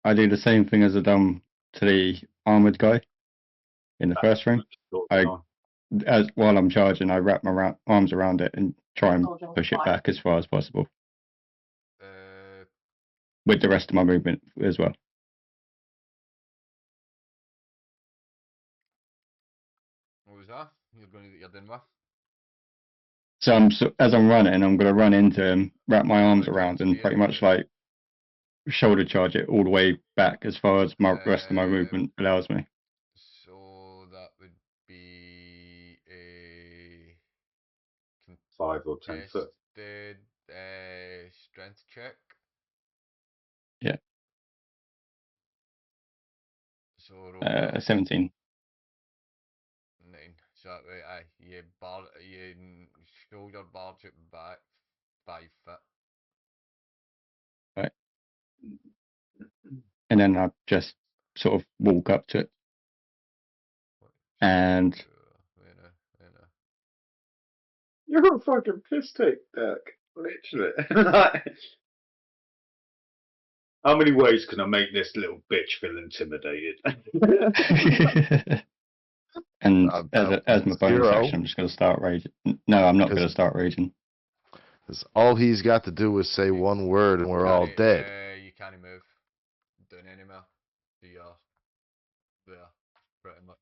I do the same thing as I done to the armored guy in the first ring. I, as while I'm charging, I wrap my arms around it and try and push it back as far as possible with the rest of my movement as well. What was that? You're done with? So as I'm running, I'm going to run into him, wrap my arms around, and pretty much like shoulder charge it all the way back as far as my rest of my movement allows me. So that would be a 5 or 10 foot. contested strength check. Yeah. So roll that. 17. 9. So that way, aye, you shoulder barge it back 5 foot. Right. And then I just sort of walk up to it. And You're a fucking piss take, Dirk. Literally. How many ways can I make this little bitch feel intimidated? and as my bonus 0. action, I'm just going to start raging. No, I'm not going to start raging. 'Cause all he's got to do is say one word and we're all dead. You can't move down anymore. So you're there, pretty much.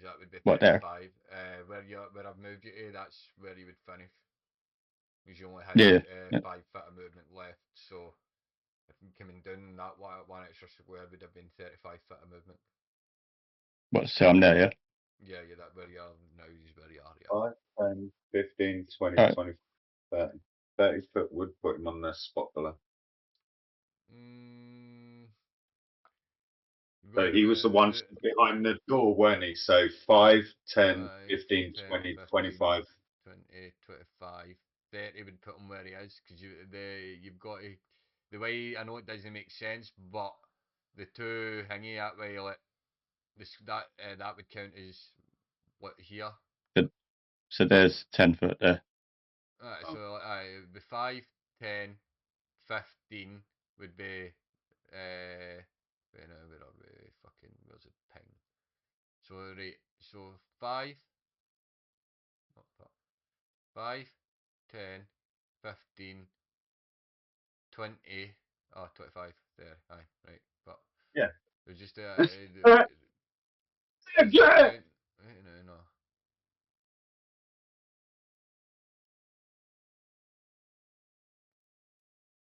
That would be What, there? 35. Where I've moved you to, that's where you would finish. Because you only had Yeah. 5 foot of movement left. So if I'm coming down, that one extra square would have been 35 foot of movement. What? So I'm there, yeah. Yeah, that where you are now is where you are. Yeah. 5, 10, 15, 20, 20, 30. 30 foot would put him on the spot below. So he was the one behind the door, weren't he? So 5, 10, 15, 20, 25. 20, 25, 30 would put him where he is because you've got to. The way I know it doesn't make sense, but the two thingy that way, like that would count as what here. So there's 10 foot there. So the 5, 10, 15 would be where are we? Fucking where's it ping? So right, so 5, not that. 5, 10, 15, 20, 25 there, aye, right, but Yeah. there's just Yeah. no.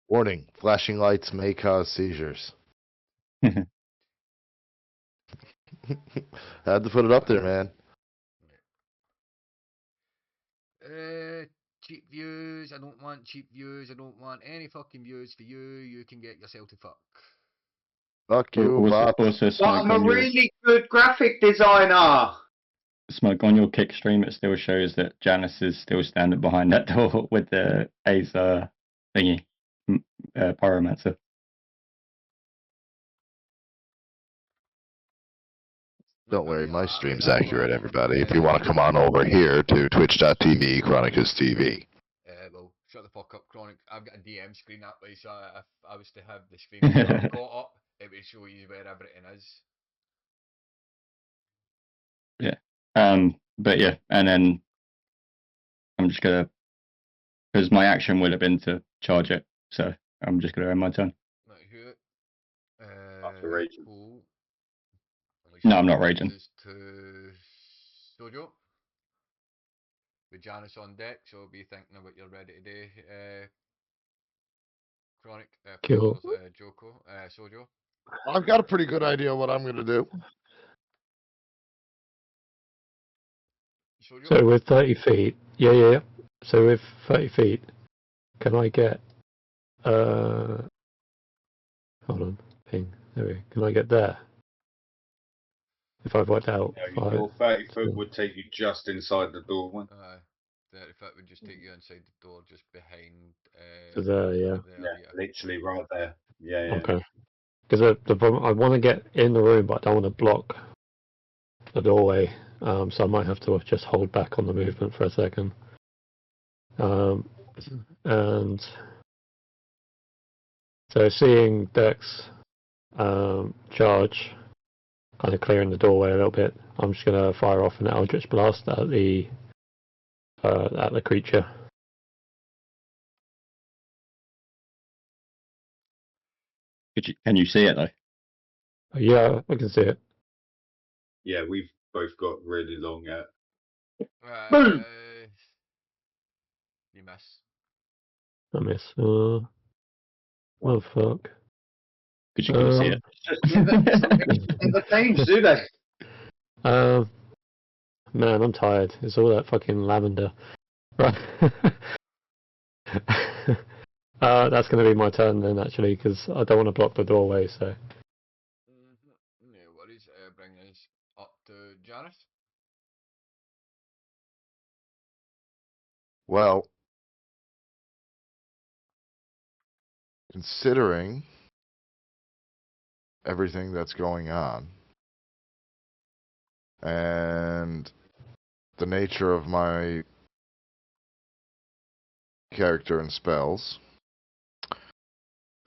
Warning, flashing lights may cause seizures. Had to put it up there, man. Cheap views, I don't want cheap views, I don't want any fucking views for you, you can get yourself to fuck. Fuck you, Bob. Also, But I'm a really good graphic designer. Smoke, on your kick stream, it still shows that Janice is still standing behind that door with the Acer thingy, pyromancer. Don't worry, my stream's accurate, everybody. If you want to come on over here to twitch.tv, Chronicus TV. Well, shut the fuck up, Chronic. I've got a DM screen that way, so if I was to have the screen caught up, it would show you where everything is. Yeah. But yeah, and then I'm just gonna, because my action would have been to charge it, so I'm just gonna end my turn. Like, who? the raging. Cool. No, I'm not raging. This to Sojo. With Janice on deck, so be thinking about you're ready today. Chronic, Cool. Joko, Sojo. I've got a pretty good idea what I'm going to do. Sojo. So with 30 feet, yeah. So with 30 feet, can I get, hold on, ping, there we go. Can I get there? If I've worked out No, 5. your 30 foot would take you just inside the doorway. 30 foot would just take you inside the door, just behind. To there, yeah. Yeah, literally right there. Yeah. Okay. Because the problem, I want to get in the room, but I don't want to block the doorway. So I might have to just hold back on the movement for a second. And so seeing Dex charge, kind of clearing the doorway a little bit, I'm just going to fire off an Eldritch Blast at the creature. Can you see it though? Yeah, I can see it. Yeah, we've both got really long Boom! You miss. I miss. Well, fuck. Because you couldn't see it. in the names, do they? Man, I'm tired. It's all that fucking lavender. Right. That's going to be my turn then, actually, because I don't want to block the doorway, so. No worries. Bring us up to Janice. Well, considering everything that's going on and the nature of my character and spells,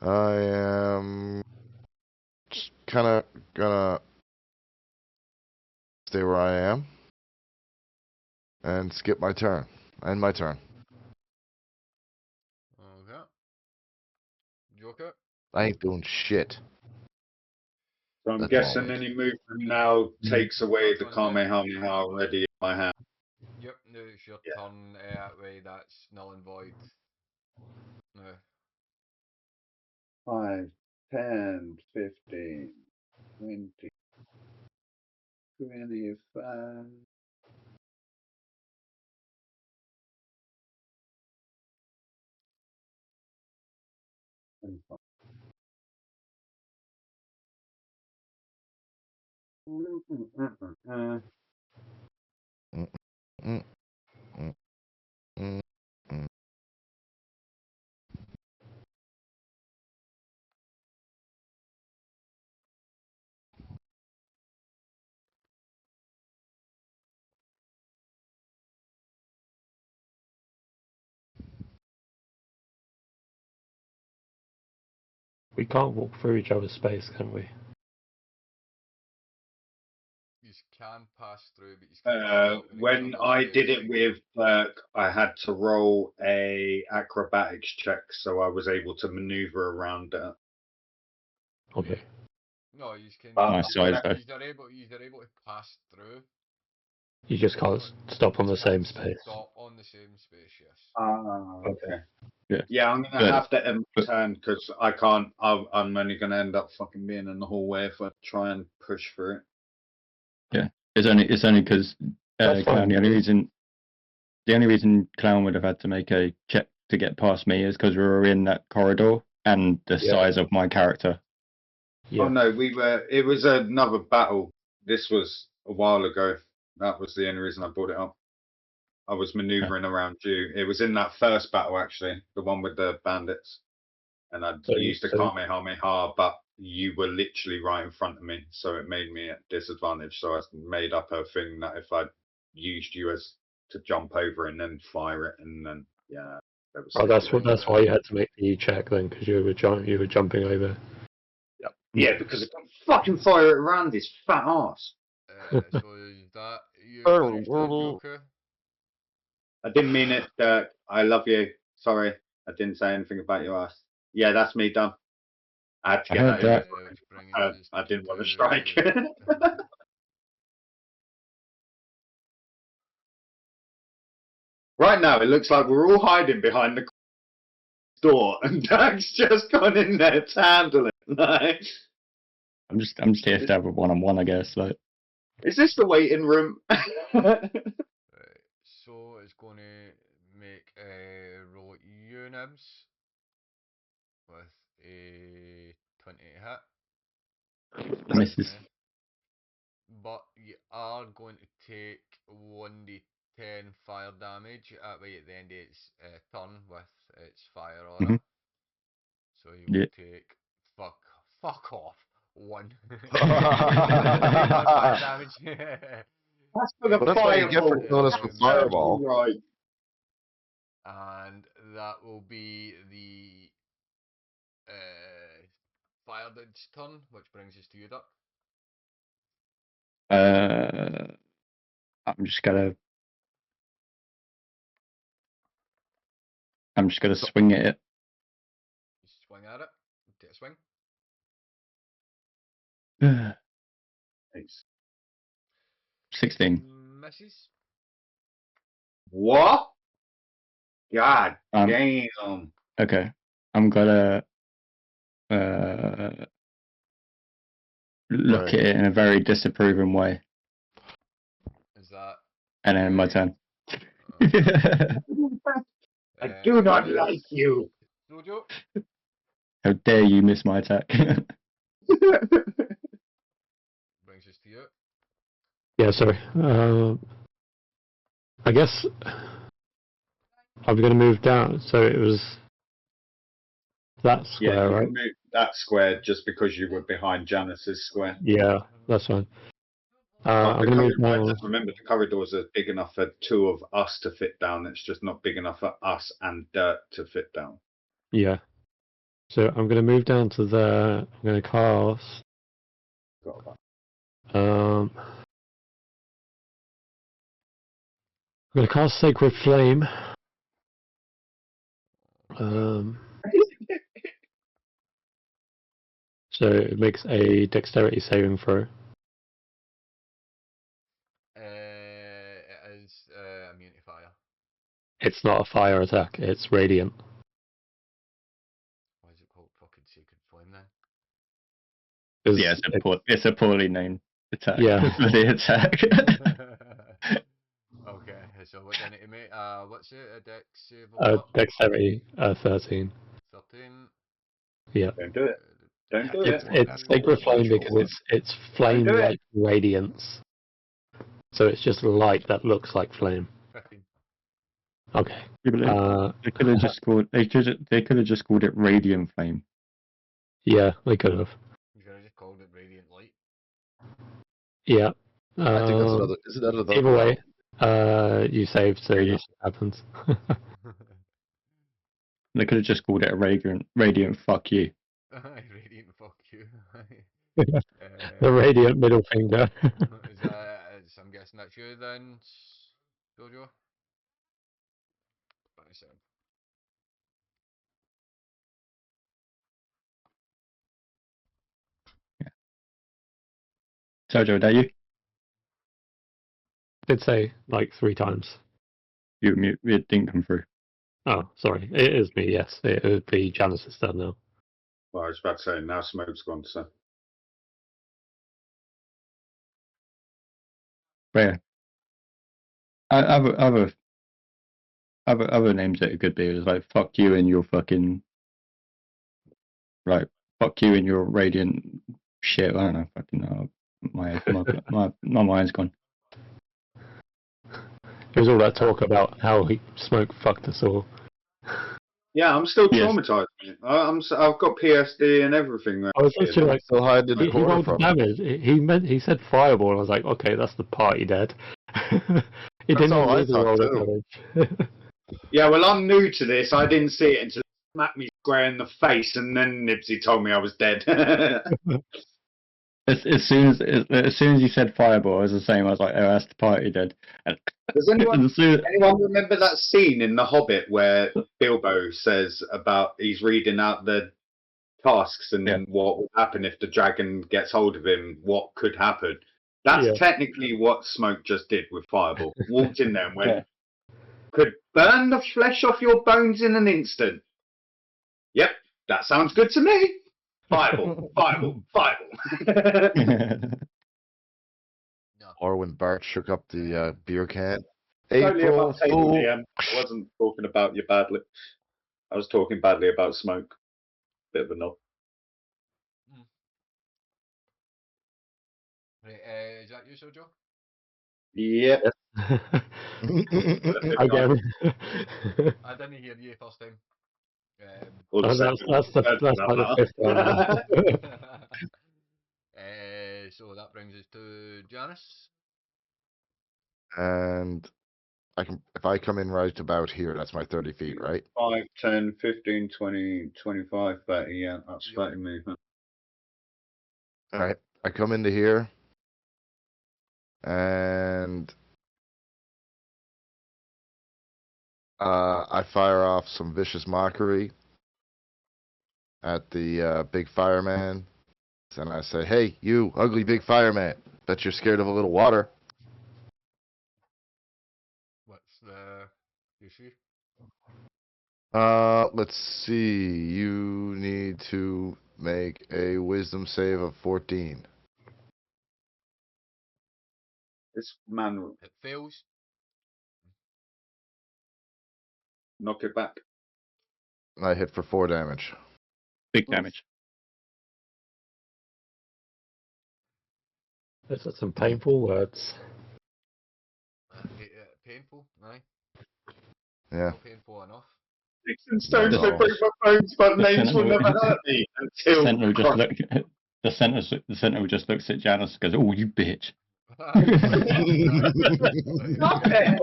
I am just kind of gonna stay where I am and skip my turn. End my turn. Okay. Joker. I ain't doing shit. So I'm That's guessing always. any movement now takes away the Kamehameha already in my hand. Yep, now it's your turn. That way, that's null and void. No. 5, 10, 15, 20, 25. Mm, mm, mm, mm, mm. We can't walk through each other's space, can we? You can pass through, but you can't walk in each When other's I space. did it with Burke, I had to roll a acrobatics check, so I was able to maneuver around it. Okay. No, you can. Nice size though. You're able to pass through. You just can't stop on the Just same can't space. Stop on the same space, yes. Okay. Yeah. Yeah, I'm gonna have to end my turn because I can't. I'm only gonna end up fucking being in the hallway if I try and push through it. Yeah. It's only because That's fine. the only reason Clown would have had to make a check to get past me is because we were in that corridor and the Yeah. size of my character. Yeah. Oh no, we were. It was another battle. This was a while ago. That was the only reason I brought it up. I was maneuvering around you. It was in that first battle actually, the one with the bandits, and I used a Kamehameha, but you were literally right in front of me, so it made me at disadvantage. So I made up a thing that if I used you as to jump over and then fire it, and then yeah, there was. Oh, that's why you had to make the check then, because you were jumping over. Yeah, because I can't fucking fire it around his fat ass. So is that you Oh, finished well, the Joker? I didn't mean it, Dirk. I love you. Sorry, I didn't say anything about your ass. Yeah, that's me done. I had to I get heard that in. that. which brings I, us I didn't want to to- strike. Right now, it looks like we're all hiding behind the door, and Doug's just gone in there to handle it. Like, I'm just here to have a one-on-one, I guess. Like, is this the waiting room? Right, so it's going to make a roll at you, Nibs, with a 20 hit. misses. Okay. But you are going to take 1d10 fire damage at the end of its turn with its fire aura. Mhm. So you will Yeah. take fuck off 1. fire damage. That's for the Well, that's what you get for fireball. killing us with Um, fireball. Right. and that will be the fire damage turn, which brings us to you, Duck. I'm just gonna swing at it. You swing at it. Take a swing. Thanks. 16. Misses. What? God Um, damn. Okay. I'm gonna look Right. at it in a very disapproving way, Is that and then my turn. I do not yes. like you. Jojo? How dare you miss my attack? Brings us to you. Yeah, sorry. I guess I'm going to move down. So it was that Yeah, square, you right? can move that square just because you were behind Janice's square. Yeah, that's fine. But I'm the going to move corridor, down. remember, the corridors are big enough for two of us to fit down. It's just not big enough for us and Dirt to fit down. Yeah. So I'm going to move down to there. I'm going to cast. Got that. I'm going to cast Sacred Flame. So it makes a Dexterity saving throw. It is immune to fire. It's not a fire attack. It's radiant. Why is it called fucking Sacred Flame then? Yeah, it's a poorly named attack. Yeah. For the attack. Okay, so what do I need to make? What's it? A dex save of what? Dexterity 13. 13. Yeah. Don't do it. Don't do It's, it. it's Sacred Flame because it's flame do it. like radiance. So it's just light that looks like flame. 15. Okay. Yeah, but they could have just called they could have just called it Radiant Flame. Yeah, they could have. You could have just called it Radiant Light. Yeah. I think that's another. Is it another? Either way, you saved, so Radiant. nothing happens. They could have just called it a Radiant fuck you. Radiant fuck you. The radiant middle finger. I'm guessing that's you then, Jojo? 27. Jojo, that you? Did say like 3 times. You mute. It didn't come through. Oh, sorry. It is me, yes. It would be Janice's turn now. Well, I was about to say, now Smoke's gone, so. Rare. Other names that it could be is like fuck you and your fucking fuck you and your radiant shit. I don't know. Fucking my mind's gone. It was all that talk about how he Smoke fucked us all. Yeah, I'm still Yes. traumatized. I've got PSD and everything. I was literally like, Still hiding in the he corner rolled the from it. damage. He said fireball, and I was like, okay, that's the party dead. He didn't all I really thought roll too. the damage. Yeah, well, I'm new to this. I didn't see it until it smacked me square in the face, and then Nibsy told me I was dead. As soon as you said fireball, I was the same. I was like, oh, that's the party dead. And Does anyone as soon- remember that scene in The Hobbit where Bilbo says about he's reading out the tasks and what would happen if the dragon gets hold of him, what could happen. That's Yeah. technically what Smoke just did with Fireball. Walked in there and went, Yeah. could burn the flesh off your bones in an instant. Yep, that sounds good to me. Fireball, fireball, fireball. No. Or when Bart shook up the beer can. Only April about table Fool. DM. I wasn't talking about you badly. I was talking badly about Smoke. Bit of a knob. Right, is that you, Sojo? Yep. Again. I didn't hear you first time. Or the Oh, that's second. that's the Third that's for like that the fifth one. So that brings us to Janice. And I can, if I come in right about here, that's my 30 feet, right? 5, 10, 15, 20, 25, 30. Yeah, that's 30 movement. All right. I come into here, and I fire off some vicious mockery at the big fireman. And I say, "Hey, you ugly big fireman! Bet you're scared of a little water." What's the issue? Let's see. You need to make a wisdom save of 14. This man, It fails. knock it back. And I hit for 4 damage. Big damage. Those are some painful words. Painful, aye. Yeah. Not painful enough. Sticks and stones No. may break my bones, but The names will sentinel- never hurt me The until. sentinel just look. The sentinel just looks at Janice and goes, "Oh, you bitch." Stop it!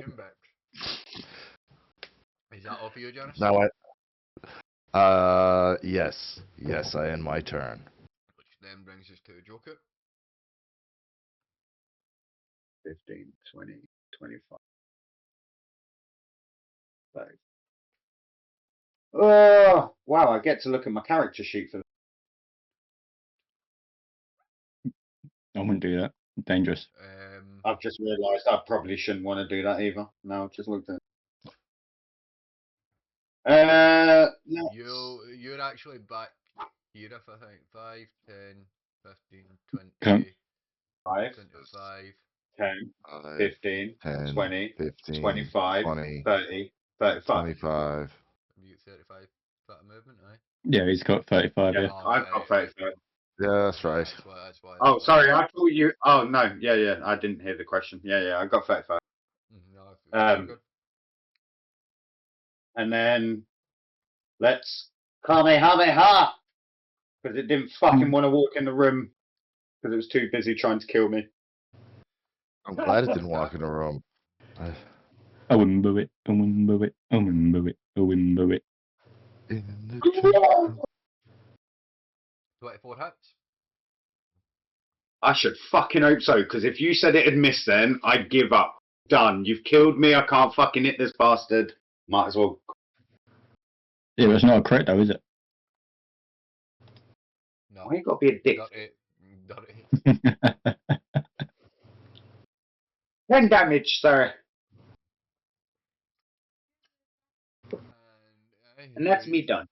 Is that all for you, Janice? Now yes. Yes, I end my turn. Which then brings us to Joker. 15, 20, 25. 30. Oh, wow, I get to look at my character sheet for I wouldn't do that. Dangerous. I've just realised I probably shouldn't want to do that either. No, I've just looked at no. You're actually back here if I think 5, 10, 15, 20, Come. 5, 25. 10, 5, 15, 10, 20, 15, 25, 20, 30, 35. 25. You get 35 foot of movement, aye? Yeah, he's got 35 Yeah, here. Oh, I've got 35. Yeah, that's right. That's why. Oh, sorry, I thought you. Oh, no, yeah, I didn't hear the question. Yeah, I got 35. No, Um, good. And then let's Kamehameha! Because it didn't fucking want to walk in the room because it was too busy trying to kill me. I'm glad it didn't walk in the room. I wouldn't boo it. I wouldn't boo it. I wouldn't boo it. I wouldn't boo it. In the jungle. 24 hits. I should fucking hope so, because if you said it had missed then, I'd give up. Done. You've killed me, I can't fucking hit this bastard. Might as well. Yeah, but it's not a crit though, is it? No. Why you gotta be a dick? Dirty. 10 damage, sir. And that's me done.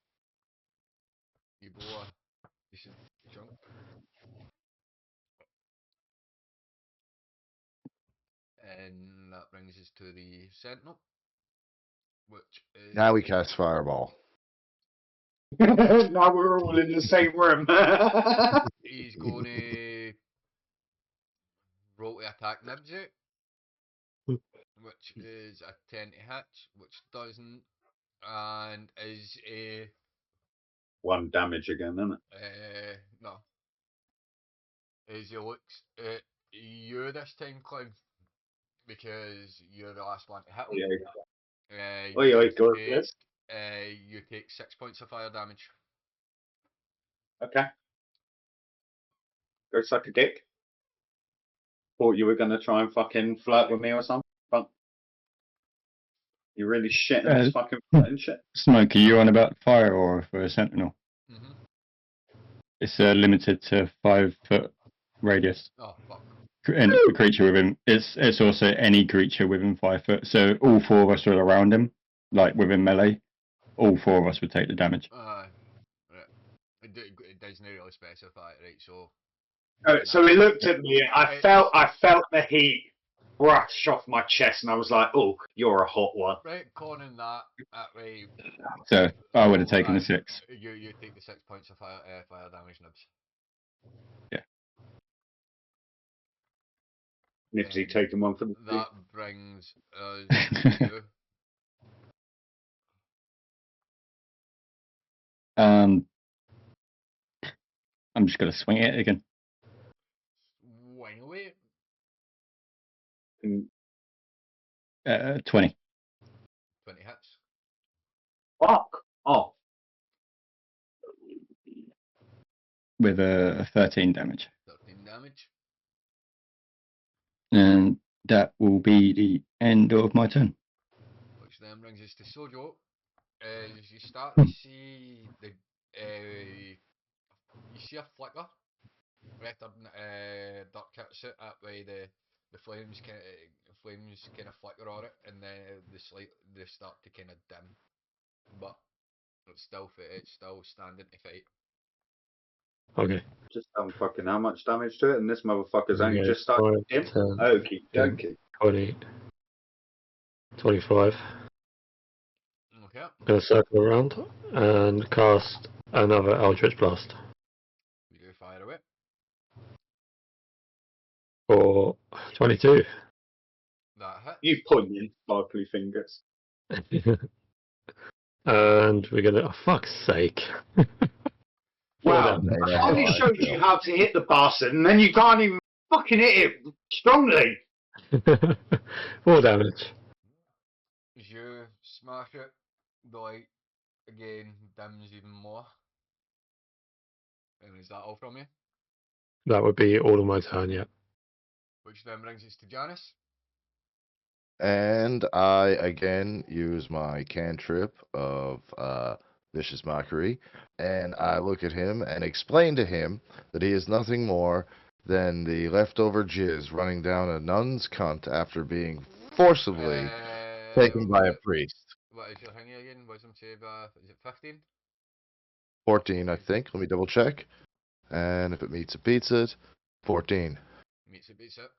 You blow a decent chunk. And that brings us to the Sentinel, which is... Now we cast Fireball. Now we're all in the same room. He's going to roll to attack Nibsy, which is a 10 to hit, which doesn't, and is a... 1 damage again, isn't it? No. As he looks at you this time, Clown, because you're the last one to hit him. You take 6 points of fire damage. Okay. Go suck a dick. Thought you were gonna try and fucking flirt with me or something, but you're really shitting this fucking flirting shit. Smoke, are you on about fire or for a sentinel? Mm-hmm. It's limited to 5 foot radius. Oh fuck. And the creature within it's also any creature within 5 foot. So all 4 of us are around him, like within melee. All 4 of us would take the damage. Right. It doesn't really specify, right? So. So he looked at me. I It's- felt the heat brush off my chest, and I was like, "Oh, you're a hot one." Right, conning that way. So I would have taken the 6. You take the 6 points of fire damage, Nibs. Yeah. Nipsey taking one for the team. That brings us to you. I'm just gonna swing it again. Swing away. 20 20 hits. Fuck off. with a 13 damage, 13 damage. and that will be the end of my turn. Which then brings us to Sojo. As you start to see the you see a flicker right up Dirk hits it that way the flames kind of flicker on it, and then they start to kind of dim, but it's still standing to fight. Okay. Just done fucking how much damage to it, and this motherfucker's only Okay, just started. 5, 10, Okie 10, dokie. 20, 25. Okay. I'm going to circle around and cast another Eldritch Blast You do fire away. for 22. That hits. You poignant sparkly fingers. And we're going to. Oh, fuck's sake. Wow. Yeah, I only I showed feel. you how to hit the bastard, and then you can't even fucking hit it strongly. 4 damage. As you smash it, the light again dims even more. And is that all from you? That would be all of my turn, yeah. Which then brings us to Janice. And I again use my cantrip of Vicious Mockery, and I look at him and explain to him that he is nothing more than the leftover jizz running down a nun's cunt after being forcibly taken by a priest. What is your thingy again? Wisdom save, is it 15? 14, I think. Let me double check. And if it meets, it beats it. 14. Meets it, beats it.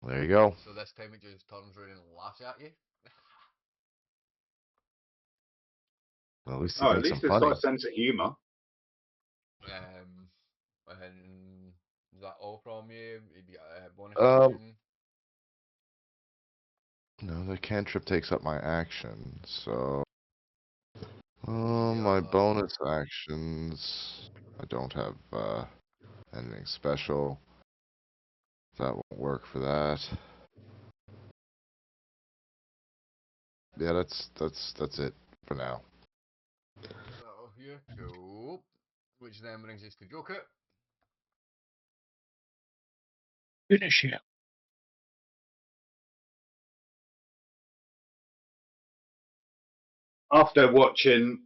There you go. So this time it just turns around and laughs at you. Well, at least he Oh, at thinks least I'm it's funny. got a sense of humour. And is that all from you? Have you got a bonus Um, action? No, the cantrip takes up my action, so... Yeah. my bonus actions... I don't have, anything special. That won't work for that. Yeah, that's it for now. So here, cool. Which then brings us to Joker. Finish it. After watching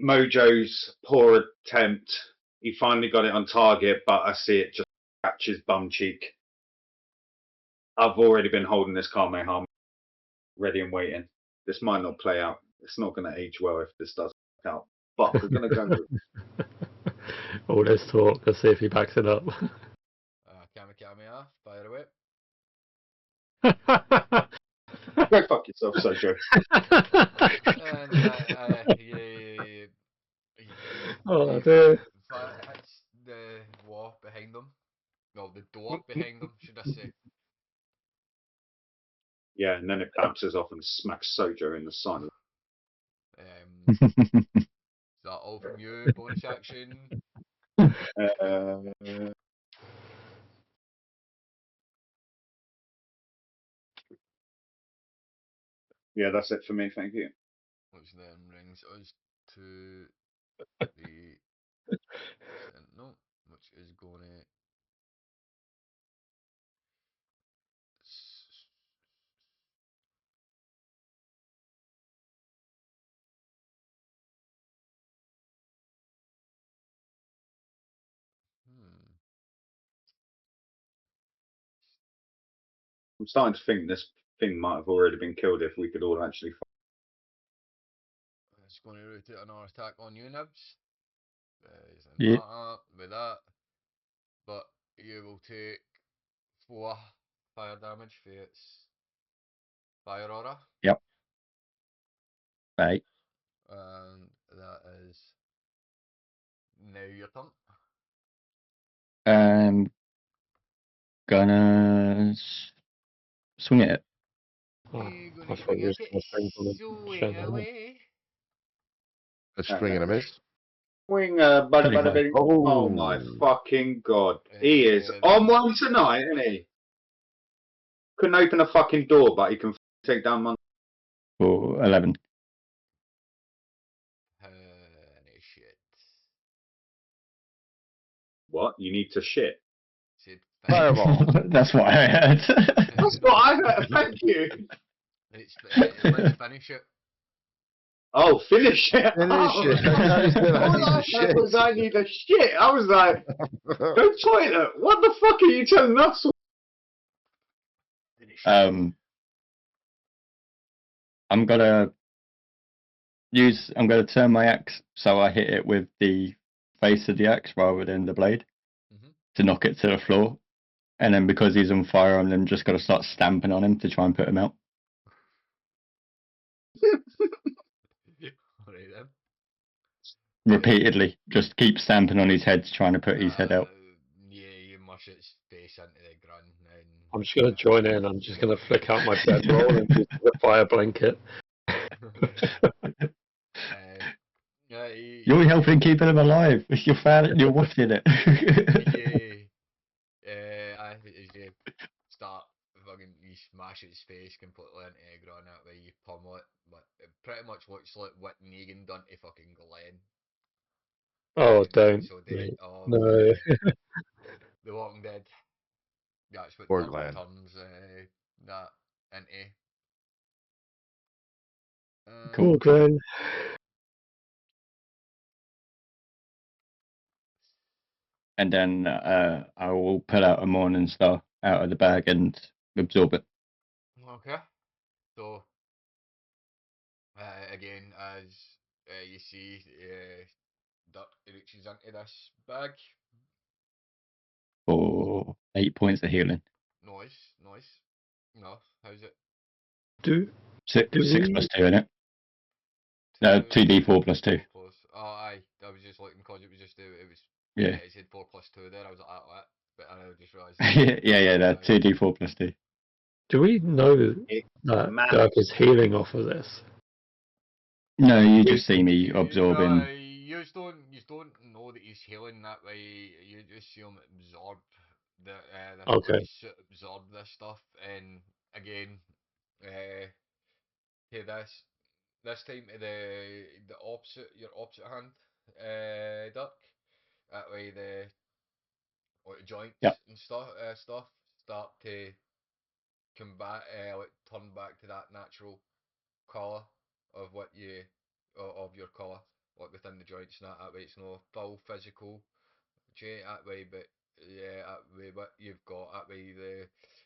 Mojo's poor attempt, he finally got it on target, but I see it just catch his bum cheek. I've already been holding this Kamehameha ready and waiting. This might not play out. It's not going to age well if this doesn't work out. But we're going to go with All this talk, let's see if he backs it up. Kamehameha, fire away. Go fuck yourself, Sojo. And Oh, dear. Fire hits the wall behind them. Well, the door behind them, should I say. Yeah, and then it bounces off and smacks Sojo in the side. Is that all from you? Bonus action? Yeah, that's it for me. Thank you. Which then brings us to the no, which is going to I'm starting to think this thing might have already been killed if we could all actually. It's going to rotate another attack on you, Nibs. Yeah. With that. But you will take 4 fire damage for its fire aura. Yep. Right. And that is now your turn. Gonna swing at it. Oh, You're I gonna thought swing you were at just going to swing for it. the Swing shit. away. A string and a miss. Swing, bada bada 25. bing. Oh my Oh. fucking god. He is on one tonight, isn't he? Couldn't open a fucking door, but he can take down one. For 11. Shit. What? You need to shit. Said Fireball. That's what I heard. That's what I heard. Thank you. Let's finish it. Oh, finish it. Finish Oh. it. I said I All need I to said shit. was I need a shit. I was like, go toilet. What the fuck are you telling us? Finish it. I'm gonna turn my axe so I hit it with the face of the axe rather than the blade to knock it to the floor. And then because he's on fire, I'm then just gonna start stamping on him to try and put him out. Alright then. Repeatedly. Just keep stamping on his head, trying to put his head out. Yeah, you mush its face into the ground. And, I'm just going to join in. I'm just going to flick out my bedroll and use the fire blanket. yeah, You're helping keeping him alive. You're wafting it. I think as you start fucking, you smash its face completely into the ground that way, you pummel it, but it pretty much looks like what Negan done to fucking Glenn. Oh, don't. So dead. Oh, No. The Walking Dead. That's what Poor Dirk Glenn. turns that into. Cool, Glenn. And then I will pull out a Morning Star out of the bag and absorb it. Okay. So, again, as you see, Dirk reaches into this bag. For 8 points of healing. Nice. No, how's it? Six we- plus 2 in it. No, 2d4 plus 2. Plus. Oh, aye. I was just looking because it was just it was. Yeah. It said 4 plus 2 there. I was like, oh, what? But I just realised. yeah, no, 2d4 plus 2. Do we know It that matters. Dirk is healing off of this? No, you just see me absorbing. No, you don't know that he's healing that way. You just see him absorb the Okay. absorb this stuff, and again, to this time to the opposite, your opposite hand, Dirk. That way the joints and stuff start to combat, like turn back to that natural colour of what you of your colour, like within the joints and that way it's no full physical change that way, but yeah, that way what you've got that way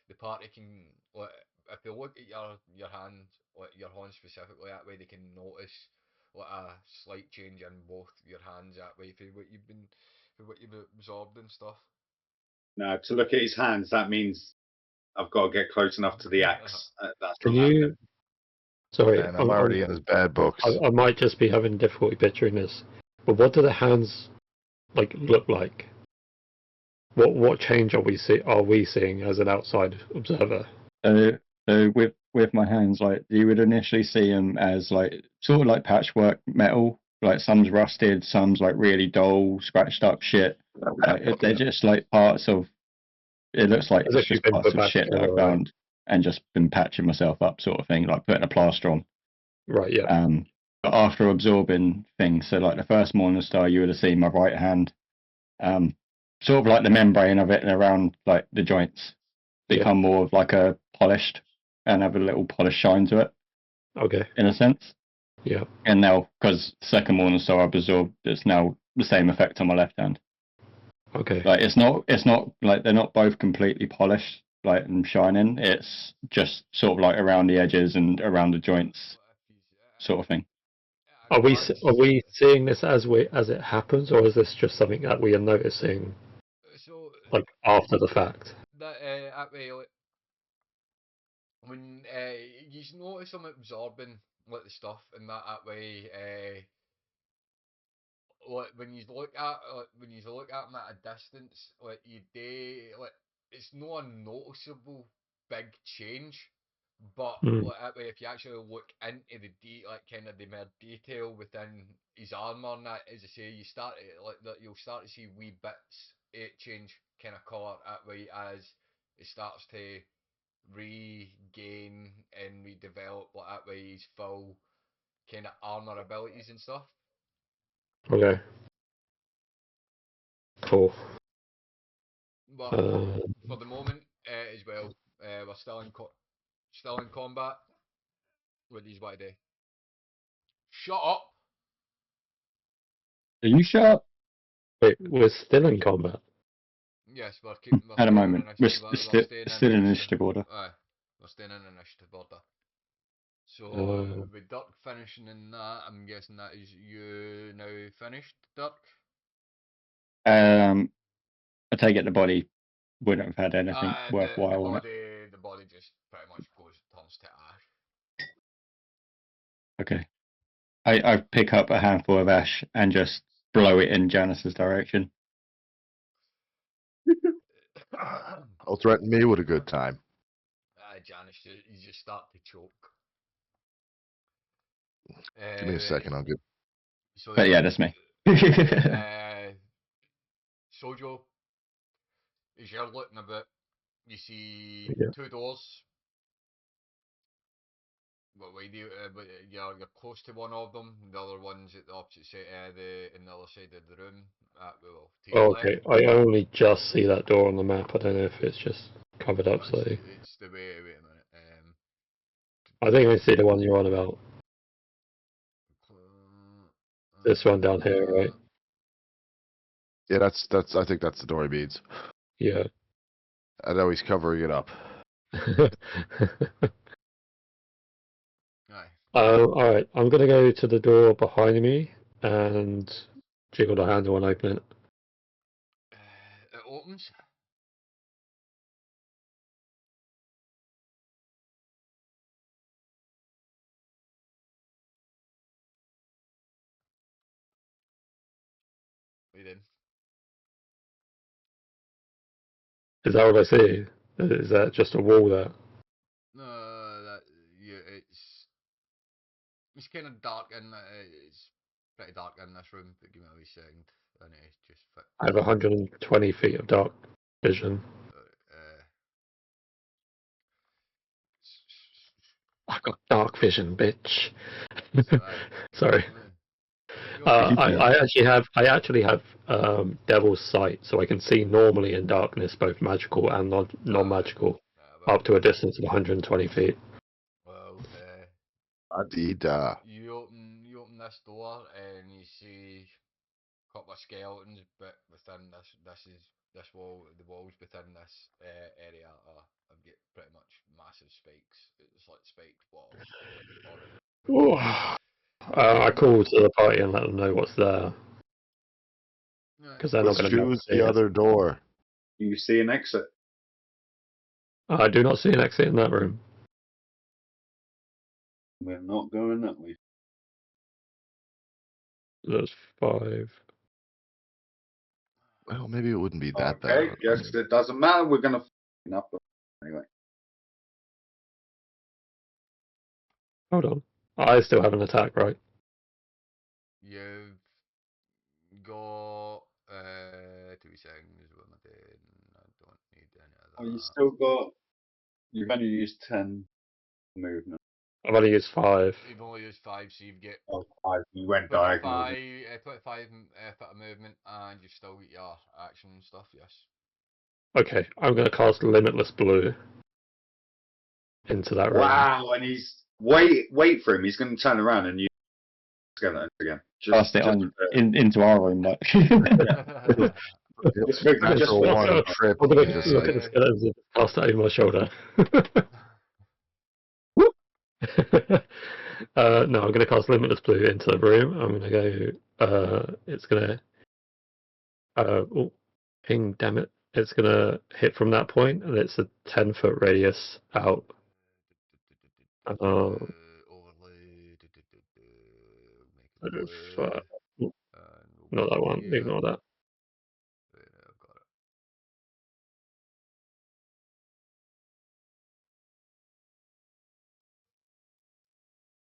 the party can, like, if they look at your hand, like your hand specifically, that way they can notice like a slight change in both your hands that way for what you've absorbed and stuff. Now, to look at his hands, that means I've got to get close enough to the axe. That's Can not you? happening. Sorry, And I'm already in his bad books. I might just be having difficulty picturing this, but what do the hands look like? What change are we seeing as an outside observer? So with my hands, like you would initially see them as like sort of like patchwork metal. Like some's rusted, some's like really dull, scratched up shit. They're just like parts of. It looks like As it's if you've just been parts put of back shit that I together, right? found and just been patching myself up, sort of thing, like putting a plaster on. Right. Yeah. But after absorbing things, so like the first Morning Star, you would have seen my right hand, sort of like the membrane of it and around like the joints become more of like a polished and have a little polished shine to it. Okay. In a sense. Yeah. And now, because second Morning Star I've absorbed, it's now the same effect on my left hand. Okay. Like it's not like they're not both completely polished. like and shining. It's just sort of like around the edges and around the joints, sort of thing. Are we seeing this as it happens, or is this just something that we are noticing So like after the fact? that that way, like, when you notice them absorbing like the stuff and that way, like when you look at them at a distance, like like it's not a noticeable big change, but Mm. like that way, if you actually look into like kind of the more detail within his armor and that, as I say, you start like that, you'll start to see wee bits change kind of colour that way as it starts to regain and redevelop like that way his full kind of armor abilities and stuff. Okay. Cool. But for the moment, as well, we're still in combat. What these what I do? Shut up! Are you shut up? Wait, we're still in combat. Yes, we're At the staying moment, in we're initiative. still in initiative order. Aye, we're staying in initiative order. So Oh. with Dirk finishing in that, I'm guessing that is you now finished, Dirk. I take it the body wouldn't have had anything The worthwhile on it. body just pretty much turns to ash. Okay. I pick up a handful of ash and just blow it in Janice's direction. Don't threaten me with a good time. Janice, you just start to choke. Give me a second, I'll get. So But yeah, that's me. Sojo, as you're looking about, you see Yeah. 2 doors. But you're close to one of them. The other one's at the opposite side, in the other side of the room. Well, to your Okay, left. I only just see that door on the map. I don't know if it's just covered up slightly. It's the way. Wait a minute. I think I see the one you're on about. This one down here, right? Yeah, that's. I think that's the door he means. Yeah. I know he's covering it up. Aye. All right. I'm gonna go to the door behind me and jiggle the handle and open it. It opens. What you did? Is that what I see? Is that just a wall there? No, it's kind of dark and it's pretty dark in this room. But give me a wee second. I need to just fix. I have 120 feet of dark vision. I got dark vision, bitch. Sorry. I actually have devil's sight, so I can see normally in darkness, both magical and non-magical, up to a distance of 120 feet. Well, Adida. you open this door and you see a couple of skeletons, but within this wall, the walls within this area have got pretty much massive spikes. It's like spiked walls. I call to the party and let them know what's there, because they're not Let's going to know. choose the other door. You see an exit. I do not see an exit in that room. We're not going that way. There's 5. Well, maybe it wouldn't be that Okay, bad. yes, it doesn't matter. We're gonna up anyway. Hold on. I still have an attack, right? You've got 2 seconds. What am I doing? I don't need any of that. Oh, you still got. You've only used 10 movement. I've only used 5. You've only used 5, so you've got Oh, 5. You went diagonal. 25 foot of movement, and you've still got your action and stuff. Yes. Okay, I'm going to cast Limitless Blue into that room. Wow, and he's wait for him. He's going to turn around and use skeletons again. Cast it on into our room, like. Just Natural look one at trip. I'm gonna You just look at like the skeletons and cast it over my shoulder. No, I'm gonna cast Limitless Blue into the room. I'm gonna go. It's gonna. Oh, ping! Damn it! It's gonna hit from that point, and it's a 10-foot radius out. Overlay. Make it Fuck. blue. And we'll Not go that one. here. Ignore that. Right, I've got it.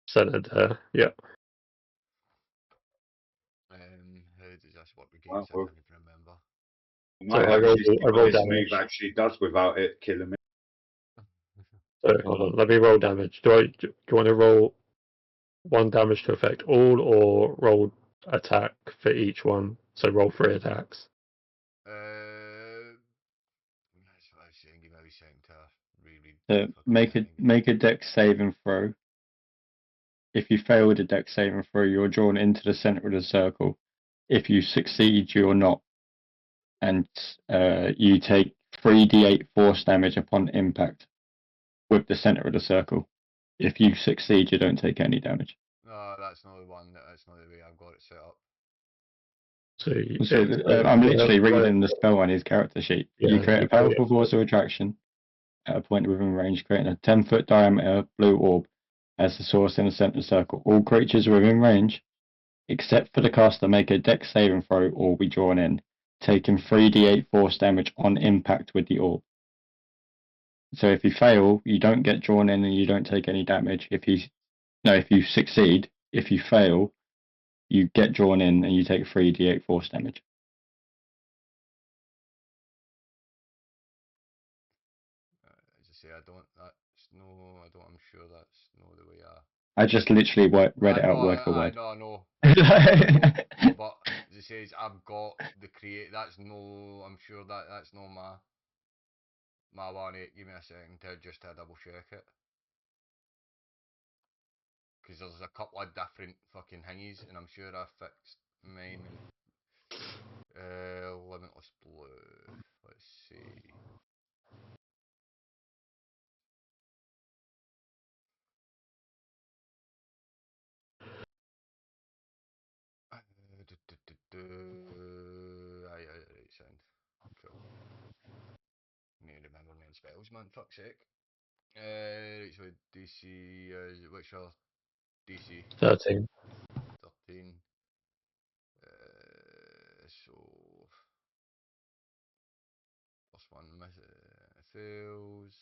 Centered there. Yeah. How does this work again? Wow, I can't even remember. might I rolled- actually see I rolled what this damage. move actually does without it killing me. So hold on. Let me roll damage. Do you want to roll one damage to affect all, or roll attack for each one? So roll 3 attacks. That's what I was saying. Give me a second to reread. Make a dex saving throw. If you fail with a dex saving throw, you're drawn into the center of the circle. If you succeed, you're not, and you take 3d8 force damage upon impact with the center of the circle. If you succeed, you don't take any damage. No, that's not the one. That's not the way I've got it set up. So I'm literally reading the spell on his character sheet. Yeah, You create you a powerful force of attraction at a point within range, creating a 10-foot diameter blue orb as the source in the center circle. All creatures within range, except for the caster, make a dex saving throw or be drawn in, taking 3d8 force damage on impact with the orb. So if you fail, you don't get drawn in and you don't take any damage. If you succeed, if you fail, you get drawn in and you take 3d8 force damage. As I say, I don't. I'm sure that's no the way I just literally read it out word for word. I know. But as it says, I've got the create. That's no. I'm sure that's no my one. Give me a second to just to double check it. Because there's a couple of different fucking thingies, and I'm sure I fixed mine. Limitless blue. Let's see. Right, sound. Cool. Need to remember my own spells, man. Fuck's sake. Right, so DC what's your DC? 13. 13. So plus one fails.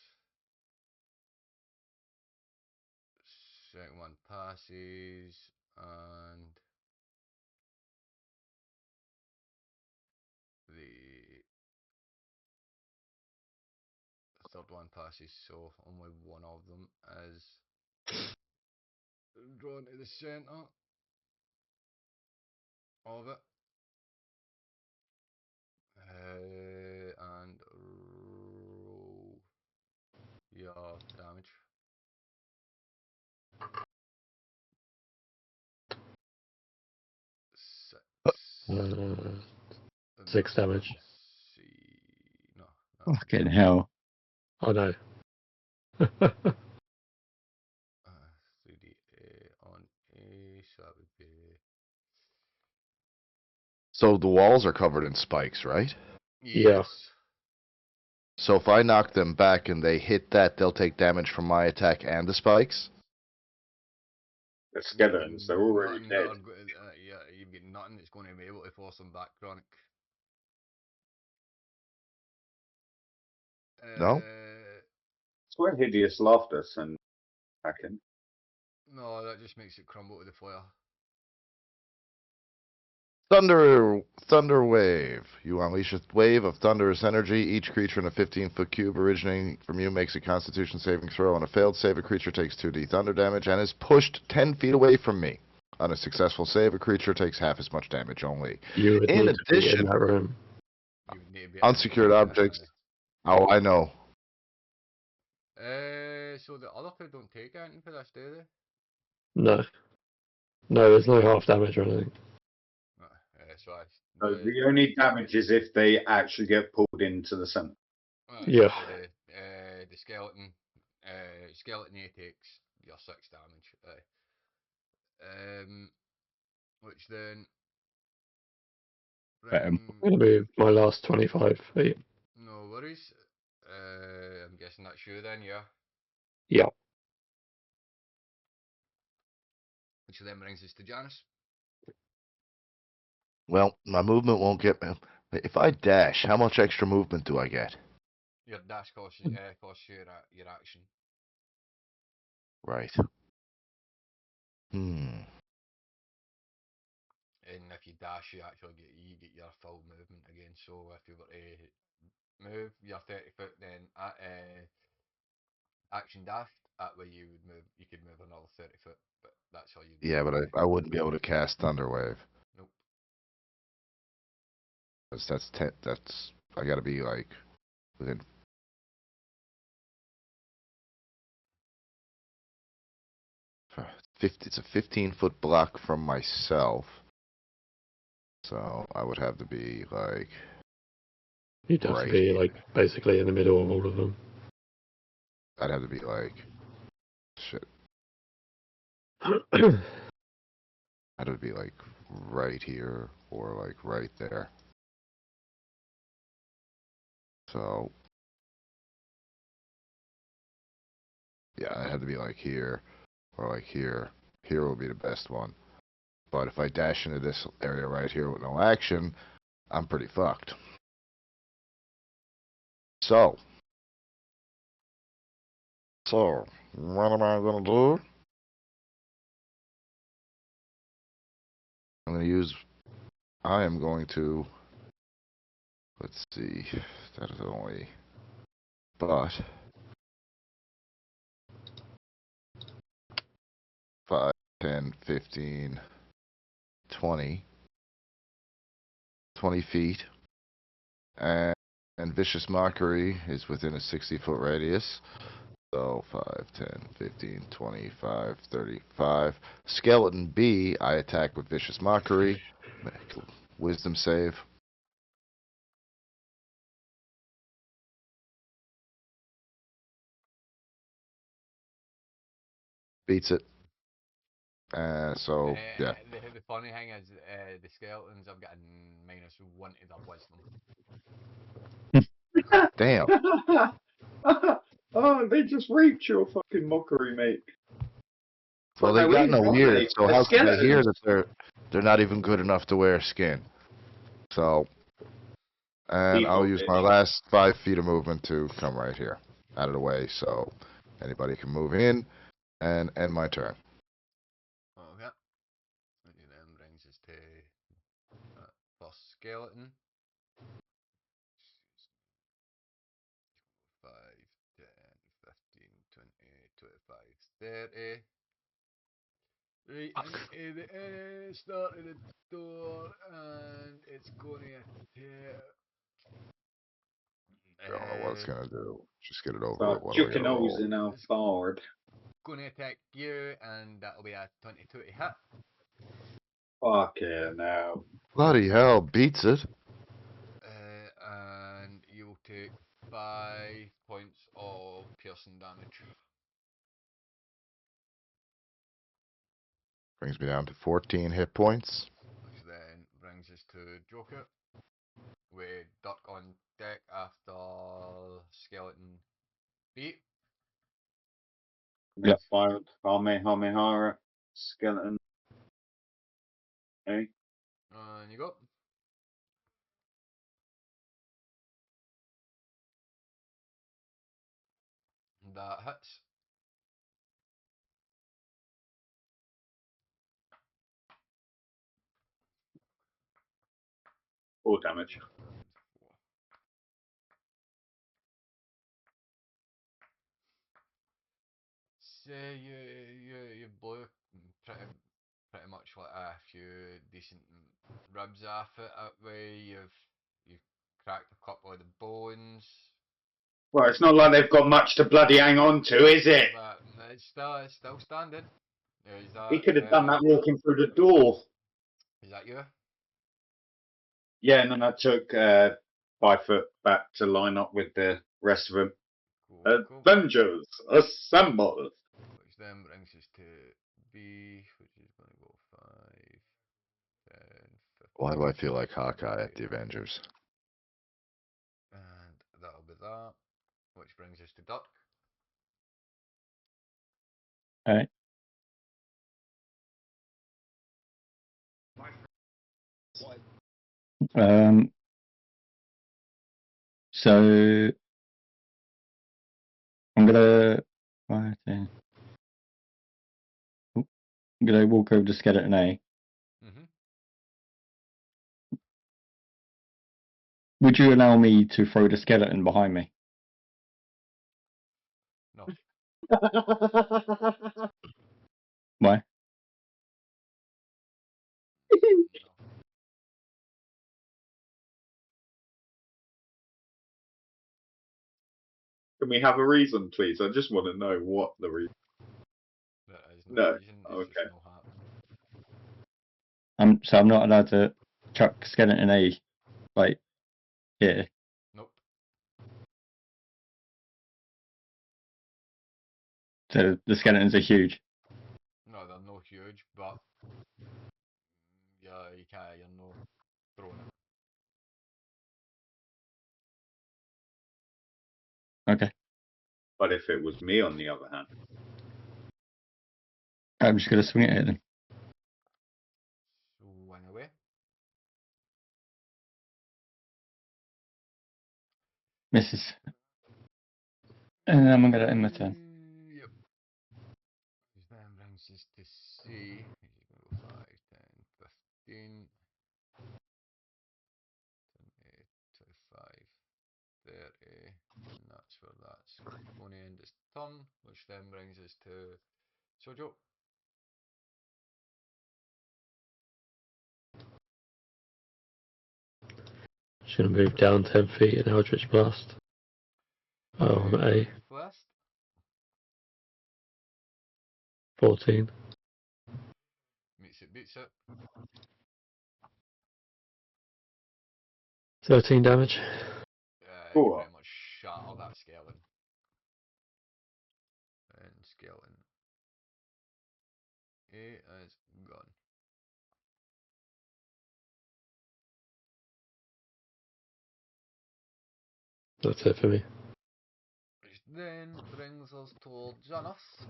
Second one passes, and the third one passes. So only one of them is drawn to the center of it. And roll your damage. Uh, 6 damage. No. Fucking hell. Oh no. 3d8 on A, so that would be. So the walls are covered in spikes, right? Yeah. Yes. So if I knock them back and they hit that, they'll take damage from my attack and the spikes? The skeletons, they're already dead. Yeah, you've got nothing that's going to be able to force them back, Chronic. No? It's where hideous laughter and hacking. No, that just makes it crumble to the fire. Thunder wave. You unleash a wave of thunderous energy. Each creature in a 15-foot cube originating from you makes a Constitution saving throw. On a failed save, a creature takes 2d thunder damage and is pushed 10 feet away from me. On a successful save, a creature takes half as much damage only. You would In need to be in addition, that room. You would need to be unsecured objects. Oh, I know. So the other two don't take anything for this, do they? No. No, there's no half damage or anything. So So the only damage is if they actually get pulled into the center. Yeah. So the skeleton A takes your 6 damage. Which then Gonna be my last 25 feet. no worries. I'm guessing that's you then, yeah. Yeah. Which then brings us to Janice. Well, my movement won't get me. If I dash, how much extra movement do I get? Your dash costs costs your action. Right. And if you dash, you actually get your full movement again. So if you were to move your 30 foot, then action dash, that way you could move another 30 foot, but that's all you do. Yeah, but I wouldn't be able to cast Thunderwave. Nope. That's I gotta be like within. It's a 15-foot block from myself, so I would have to be like. You'd have Right to be here. like basically in the middle of all of them. I'd have to be like. Shit. Yeah. I'd have to be like right here or like right there. So. Yeah, I had to be like here or like here. Here will be the best one. But if I dash into this area right here with no action, I'm pretty fucked. So, what am I gonna do? I'm gonna use. I am going to. Let's see. That is only. But 5, 10, 15, 20, 20 feet, and Vicious Mockery is within a 60-foot radius. So 5, 10, 15, 25, 35. Skeleton B, I attack with Vicious Mockery. Wisdom save. Beats it. So, yeah. The funny thing is, the skeletons have got -1 to their wisdom. Damn. Oh, they just raped your fucking mockery, mate. Well, But they no, got we no wrong, ears, mate. so The how can they hear skeletons. that they're not even good enough to wear skin? So, and I'll Default use my bitch. last 5 feet of movement to come right here, out of the way, so anybody can move in and end my turn. Okay. Which then brings us to first skeleton. 5, 10, 15, 20, 25, 30. Right into the start of the door, and it's going to attack. I don't know what it's gonna do. Just get it over Start with. What do I chucking gotta holes roll? in our board. Going to attack you, and that'll be a 22 to hit. Fuck yeah, now. Bloody hell, beats it. And you will take 5 points of piercing damage. Brings me down to 14 hit points. Which then brings us to Joker. With Duck on deck after Skeleton beat. Yep. Fired. Hamehara. Skeleton. Hey. And you go. That hits. All damage. So you blew pretty much like a few decent ribs off it that way. You've cracked a couple of the bones. Well, it's not like they've got much to bloody hang on to, is it? But it's still standing. Is He that could have done that walking through the door. is that you? Yeah, and then I took 5 foot back to line up with the rest of them. Cool. Avengers, assemble! Which then brings us to B, which is going to go 5, 10, 15. Why do I feel like Hawkeye at the Avengers? And that'll be that. Which brings us to Duck. Alright. So I'm gonna walk over to skeleton A. Mm-hmm. Would you allow me to throw the skeleton behind me? No. Why? Can we have a reason, please? I just want to know what the reason. There is no, No. reason. It's Okay. just no happening. So I'm not allowed to chuck skeleton A like here. Nope. So the skeletons are huge. No, they're no huge, but yeah, you're no throwing it. Okay. But if it was me, on the other hand, I'm just gonna swing it at them. Swing away. Misses. And I'm gonna end my turn. Yep. Which then brings us to C. Which is going to go 5, 10, 15, 28, 25, 30. And that's where that's going to end its turn. Which then brings us to Sojo. Just gonna move down 10 feet in Eldritch Blast. Oh, I'm at A. Blast. 14. Beats it. 13 damage. You Cool. pretty much shatter that skeleton. And skeleton A is gone. That's it for me. Which then brings us to Janus.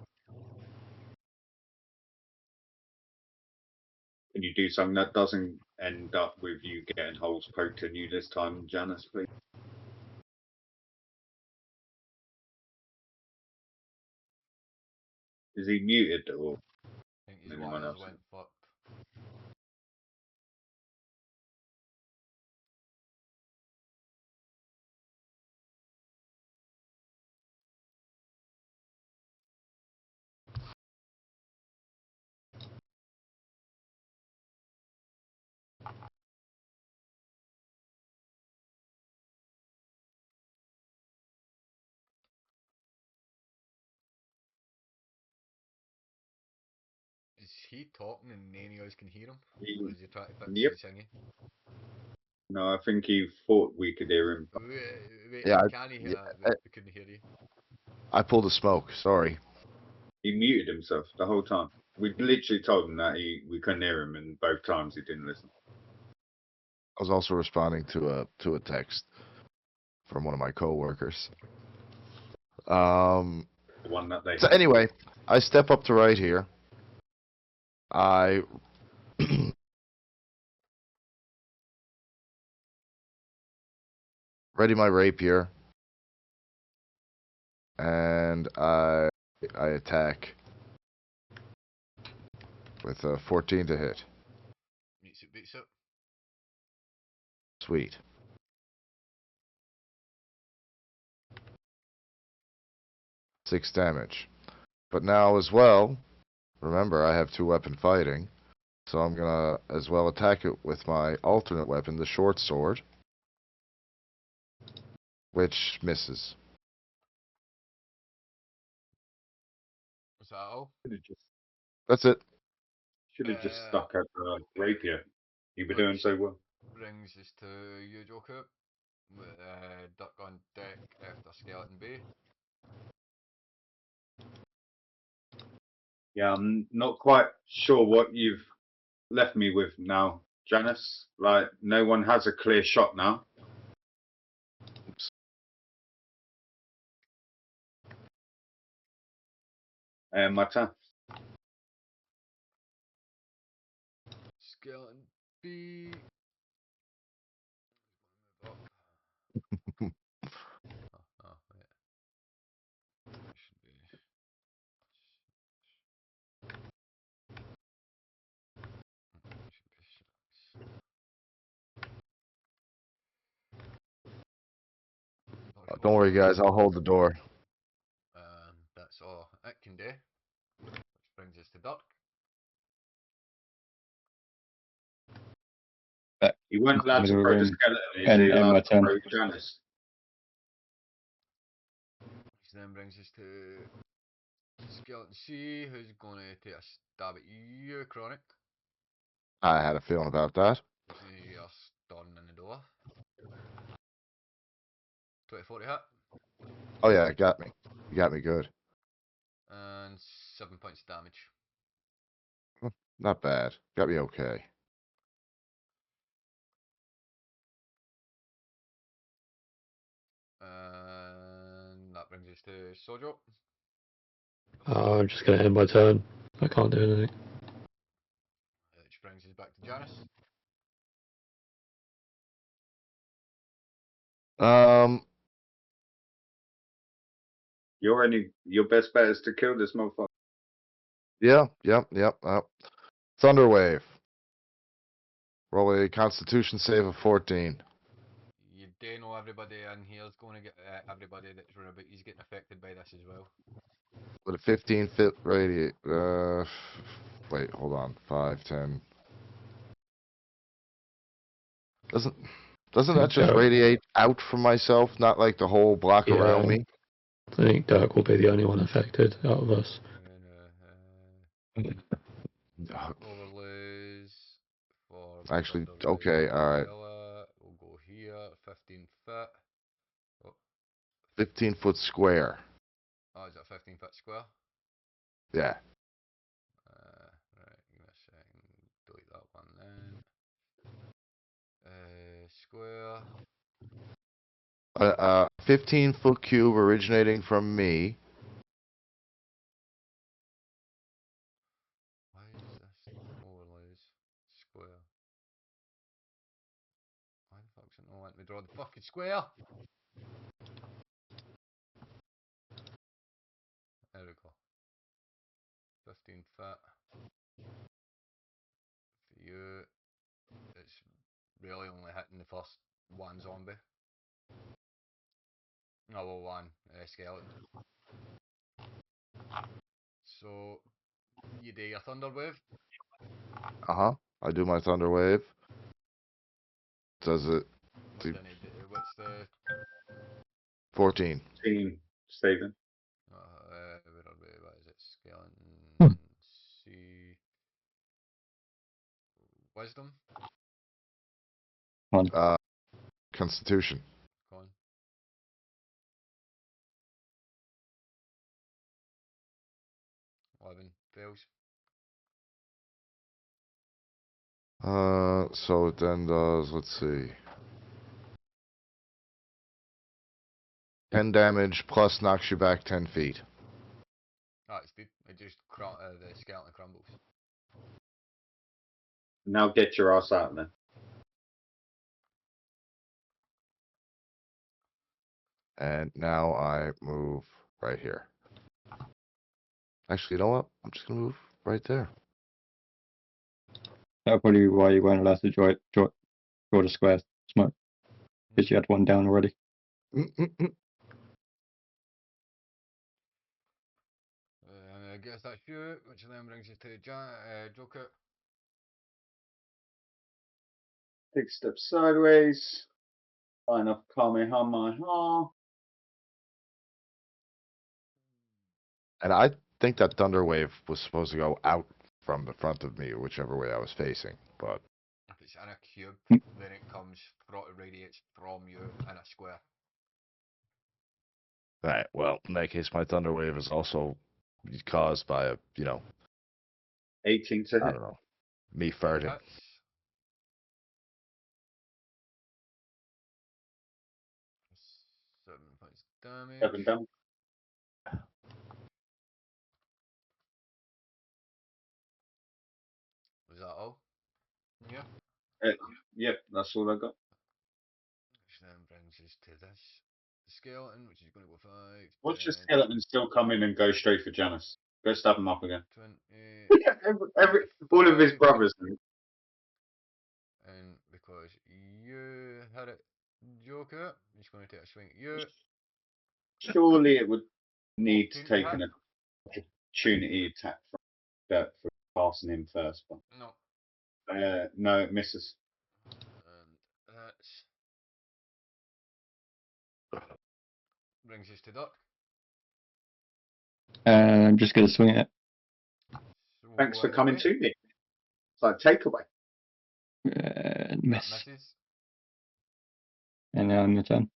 can you do something that doesn't end up with you getting holes poked in you this time, Janice, please? Is he muted or I think his anyone wires else? went fucked. Is he talking and none of us can hear him? Or is he trying to fix Yep. his thingy? No, I think he thought we could hear him. Wait, Yeah, can he yeah, hear? We couldn't hear you. I pulled a smoke. Sorry. He muted himself the whole time. We literally told him that we couldn't hear him, and both times he didn't listen. I was also responding to a text from one of my coworkers. The one that they So anyway, I step up to right here. I ready my rapier, and I attack with a 14 to hit. Beats it. Sweet. 6 damage. But now as well, remember I have 2-weapon fighting, so I'm gonna as well attack it with my alternate weapon, the short sword, which misses. Was that all? That's it. should have just stuck at the rapier. You were doing so well. brings us to you, Joker. With duck on deck after Skeleton Bay. Yeah, I'm not quite sure what you've left me with now, Janice. Like, no one has a clear shot now. My turn. Skeleton B. Move up. Oh, wait. It should be. It should be 6. Don't worry, guys. I'll hold the door. That's all it can do. Which brings us to Duck. You weren't allowed to Middle throw the room. skeleton, is And you allowed my to turn. throw Janice? Which then brings us to Skeleton C, who's going to take a stab at you, Chronic. I had a feeling about that. As soon as you're standing in the door. 20-40 hit. Oh yeah, it got me. You got me good. And 7 points damage. Not bad. Got me okay. And that brings us to Sojo. I'm just gonna end my turn. I can't do anything. Which brings us back to Janice. Um, Your best bet is to kill this motherfucker. yeah, yep. Thunderwave. Roll a Constitution save of 14. You do know everybody in here is going to get everybody that's run about. He's getting affected by this as well. With a 15-foot radius. Wait, hold on. 5, 10. Doesn't that just Yeah. radiate out from myself, not like the whole block Yeah. around me? I think Dirk will be the only one affected out of us. And, overlays for Actually, Thunder okay, Wave, all right. Vanilla. We'll go here, 15 foot. 15-foot square. Oh, is that 15-foot square? Yeah. Right, give me a second. Delete that one then. Square. 15-foot cube originating from me. Why is this overlays square? Why the fuck's it not letting me draw the fucking square? There we go. 15 foot. For you, it's really only hitting the first one zombie. No, well, one skeleton. So, you do your Thunder Wave. Uh-huh. I do my Thunder Wave. Does it... What's the 14. Team saving. what is it? Skeleton C. Wisdom? Constitution. Con. Fails. So it then does, let's see. 10 damage plus knocks you back 10 feet. Oh, it's good. It just the skeleton crumbles. Now get your ass out there. And now I move right here. Actually, you know what? I'm just going to move right there. That's probably why you weren't allowed to draw the square smoke. Because you had one down already. I guess that's you, which then brings you to Joker. Take a step sideways. Line up Kamehameha. And I think that Thunder Wave was supposed to go out from the front of me, whichever way I was facing. But If it's in a cube, Mm. then it radiates from you in a square. Right. Well, in that case, my thunder wave is also caused by a, 18 to I hit. don't know, me farting. Hits. 7 points damage. 7 down. Was that all? Yeah. Yep, that's all I got. Which then brings us to this skeleton, which is going to go 5, Watch the 10, skeleton still come in and go straight for Janice. Go stab him up again. 20, All of his 5, brothers. and because you had it, Joker, he's going to take a swing at you. Surely it would need to 14 take to an hit. opportunity attack from that for passing him first. But No. no, it misses. And that's brings us to Duck. I'm just going to swing it. Thanks for Swing coming away. to me. It's like takeaway. That Miss. misses. And now I'm your turn.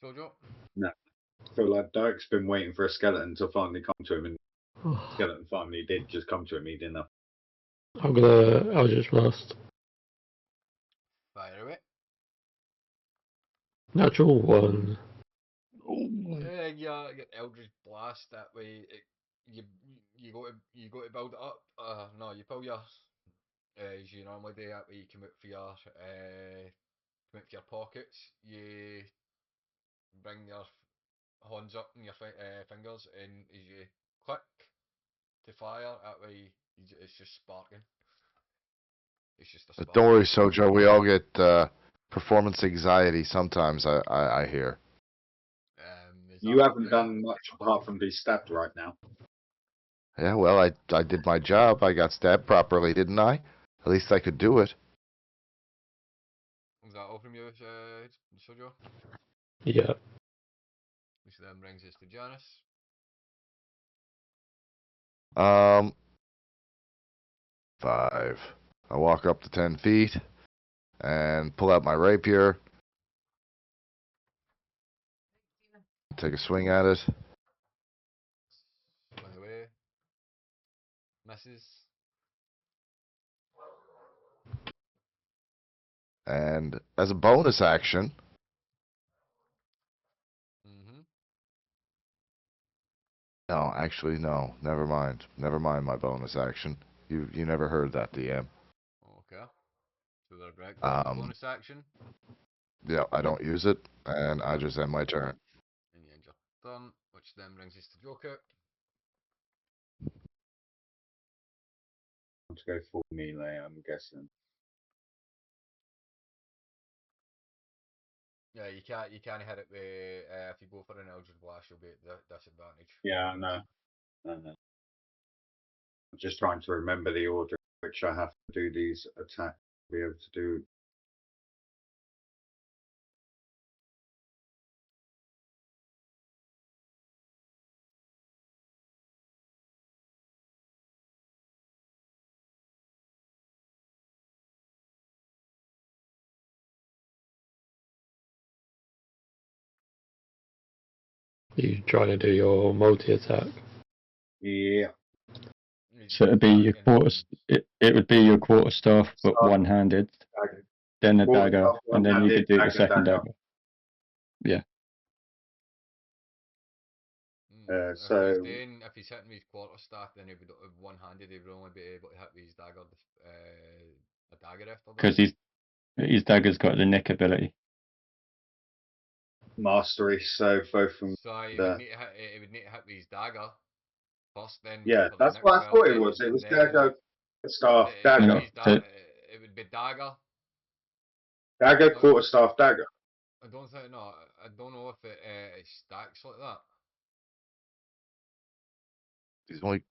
Sojo. No. I feel like Dirk's been waiting for a skeleton to finally come to him, and the skeleton finally did just come to him. He didn't know. I'm gonna Eldritch Blast. Fire away. Natural 1. Yeah, get Eldritch Blast that way. You go to build it up. No, you pull your as you normally do. That way you come out for your pockets. You bring your hands up and your fingers, and as you click to fire, that way it's just sparking. It's just a spark. Don't worry, Sojo. We all get performance anxiety sometimes. I hear. You haven't done much apart from be stabbed right now. Yeah. Well, I did my job. I got stabbed properly, didn't I? At least I could do it. Was that all from you, Sojo? Yeah. Which then brings us to Janice. 5. I walk up to 10 feet and pull out my rapier. Take a swing at it. Swing away. Misses. And as a bonus action, no, actually, no. Never mind. Never mind my bonus action. You never heard that, DM. Okay. So they're great. Bonus action. Yeah, I don't use it, and I just end my turn. And you end your turn, which then brings us to Joker. To go full melee, I'm guessing. Yeah, you can't hit it with if you go for an Eldritch Blast, you'll be at the disadvantage. Yeah, I know. I'm just trying to remember the order in which I have to do these attacks to be able to do. You trying to do your multi attack? Yeah. So it'd be your it would be your quarterstaff, but one-handed, Dagger. then a Quarterstaff, dagger, and then you one-handed, could do the dagger, second dagger. dagger. Yeah. If he's hitting with his quarterstaff, then he would one-handed. He would only be able to hit with his dagger, a dagger after that. Because his dagger's got the nick ability. Mastery, so both from So he the. would need to hit with his dagger first, then. Yeah, for the that's next what I thought it spell, was. It and was then dagger, staff, it dagger. would be it would be dagger. Dagger, quarterstaff, dagger. I don't think I don't know if it stacks like that. He's only.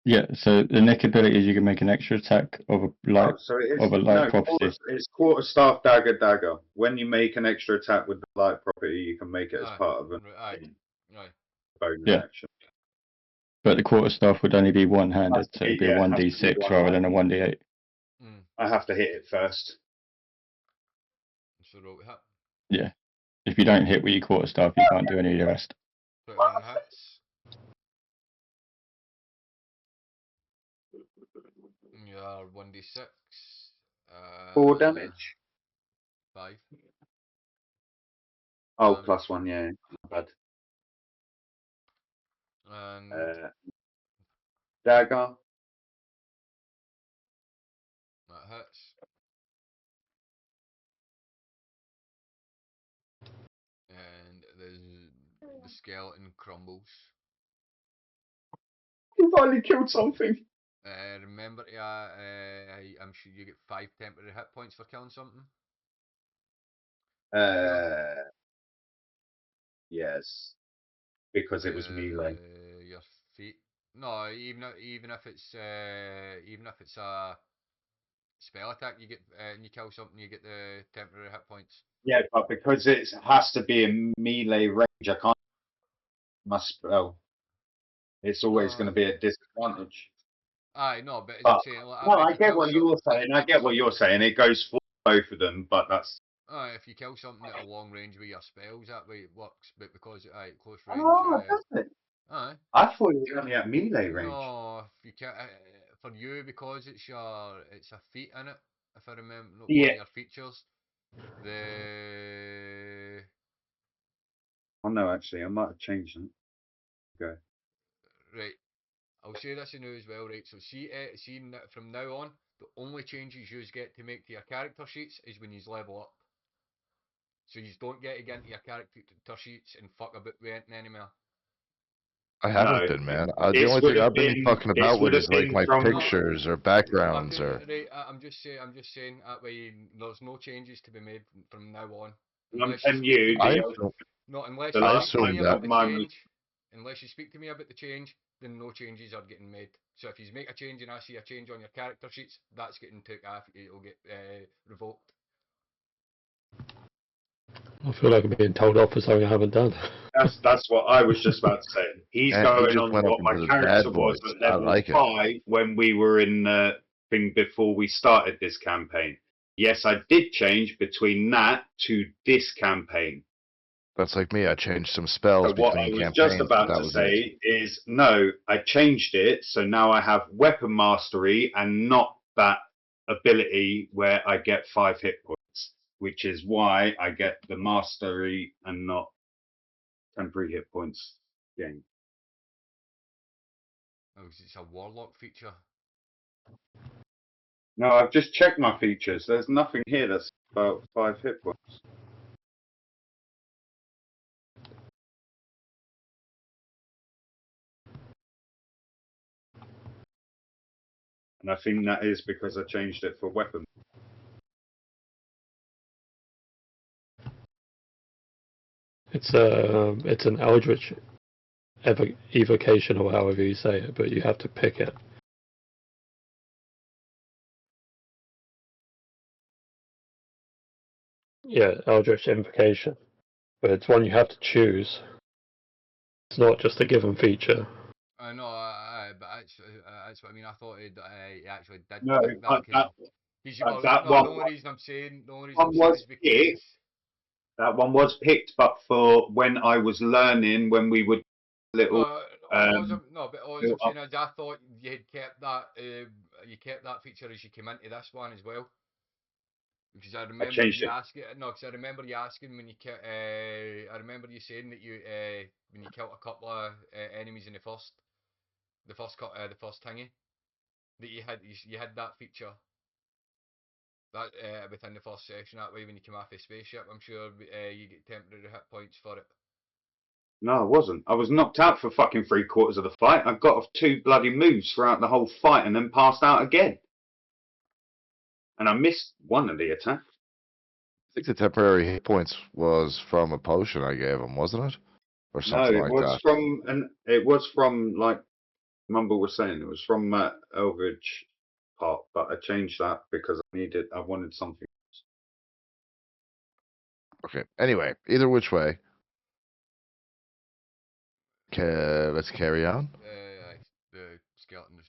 Yeah, so the nick ability is you can make an extra attack of a light So it is, of a light property. It's quarterstaff, dagger, dagger. When you make an extra attack with the light property, you can make it as part of a Right. bonus Yeah. action. But the quarterstaff would only be one-handed, so it'd be a Yeah, it has to be 1d6 rather than a one-handed. 1d8. I have to hit it first. So roll to hit. Yeah. If you don't hit with your quarterstaff, you can't do any of the rest. 21 hits. Your 1d6. 4 damage. 5. Oh, Damage. +1, yeah. Not bad. And Dagger. that hits. And the skeleton crumbles. You finally killed something. Remember, I'm sure you get 5 temporary hit points for killing something. Yes. Because it was melee. Your feet. No, even if it's a spell attack, you get and you kill something, you get the temporary hit points. Yeah, but because it has to be a melee range, I can't. My spell. It's always going to be a disadvantage. Aye, no, but as I'm But saying, like, no, if I you get kill what you're saying. I get what you're saying. It goes for both of them, but that's. If you kill something at a long range with your spells, that way it works. But because close range. Oh, does it? Aye. I thought it was only at melee range. No, if you can, for you because it's a feat in it. If I remember, one Yeah. of your features. The Oh no, actually, I might have changed it. Okay. right. I'll say this now as well, right? So see, from now on, the only changes you get to make to your character sheets is when you level up. So you don't get to get into your character sheets and fuck about with anything anymore. I haven't No, been, man. The this only would thing have I've been been- fucking this about with would have is like been my from- pictures or backgrounds or. Right, I'm just saying that way. There's no changes to be made from now on. I'm telling you, I the- assume, No, unless The you last speak to me assume about that the mine was- change. Unless you speak to me about the change, then no changes are getting made. So if you make a change and I see a change on your character sheets, that's getting took off. It'll get revoked. I feel like I'm being told off for something I haven't done. That's what I was just about to say. He's Man, he going just on went up what my into the character bad was voice. at I level like it. 5 when we were in the thing before we started this campaign. Yes, I did change between that to this campaign. That's like me. I changed some spells So what I between was campaigns. just but about that to was it. say is no, I changed it, so now I have weapon mastery and not that ability where I get 5 hit points, which is why I get the mastery and not temporary hit points gain. Oh, 'cause it's a warlock feature. No, I've just checked my features. There's nothing here that's about 5 hit points. And I think that is because I changed it for weapon. It's an eldritch evocation or however you say it, but you have to pick it. Yeah, eldritch invocation, but it's one you have to choose. It's not just a given feature. I know, but that's what I mean. I thought it actually did No, pick that. that The only reason I'm saying, is because picked. That one was picked, but for when I was learning, when we would little. but all I'm saying is I thought you had kept that. You kept that feature as you came into this one as well. Because I remember changed you it. asking. No, because I remember you asking when you. I remember you saying that you when you killed a couple of enemies in the first thingy, that you had that feature. That within the first section, that way when you come off the spaceship, I'm sure you get temporary hit points for it. No, I wasn't. I was knocked out for fucking 3/4 of the fight. I got off 2 bloody moves throughout the whole fight and then passed out again. And I missed one of the attacks. I think the temporary hit points was from a potion I gave him, wasn't it? Or No, something like that. it was from like Mumble was saying, it was from that Eldridge part, but I changed that because I wanted something. Okay. Anyway, either which way. Let's carry on.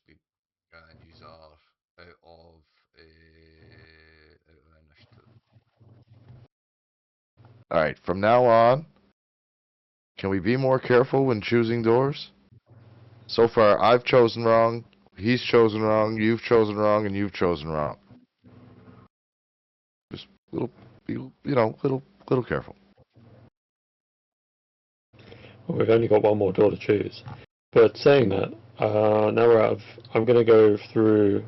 speed, and these are out of initiative. All right, from now on, can we be more careful when choosing doors? So far, I've chosen wrong, he's chosen wrong, you've chosen wrong, and you've chosen wrong. Just little careful. Well, we've only got one more door to choose. But saying that, now we're out of. I'm going to go through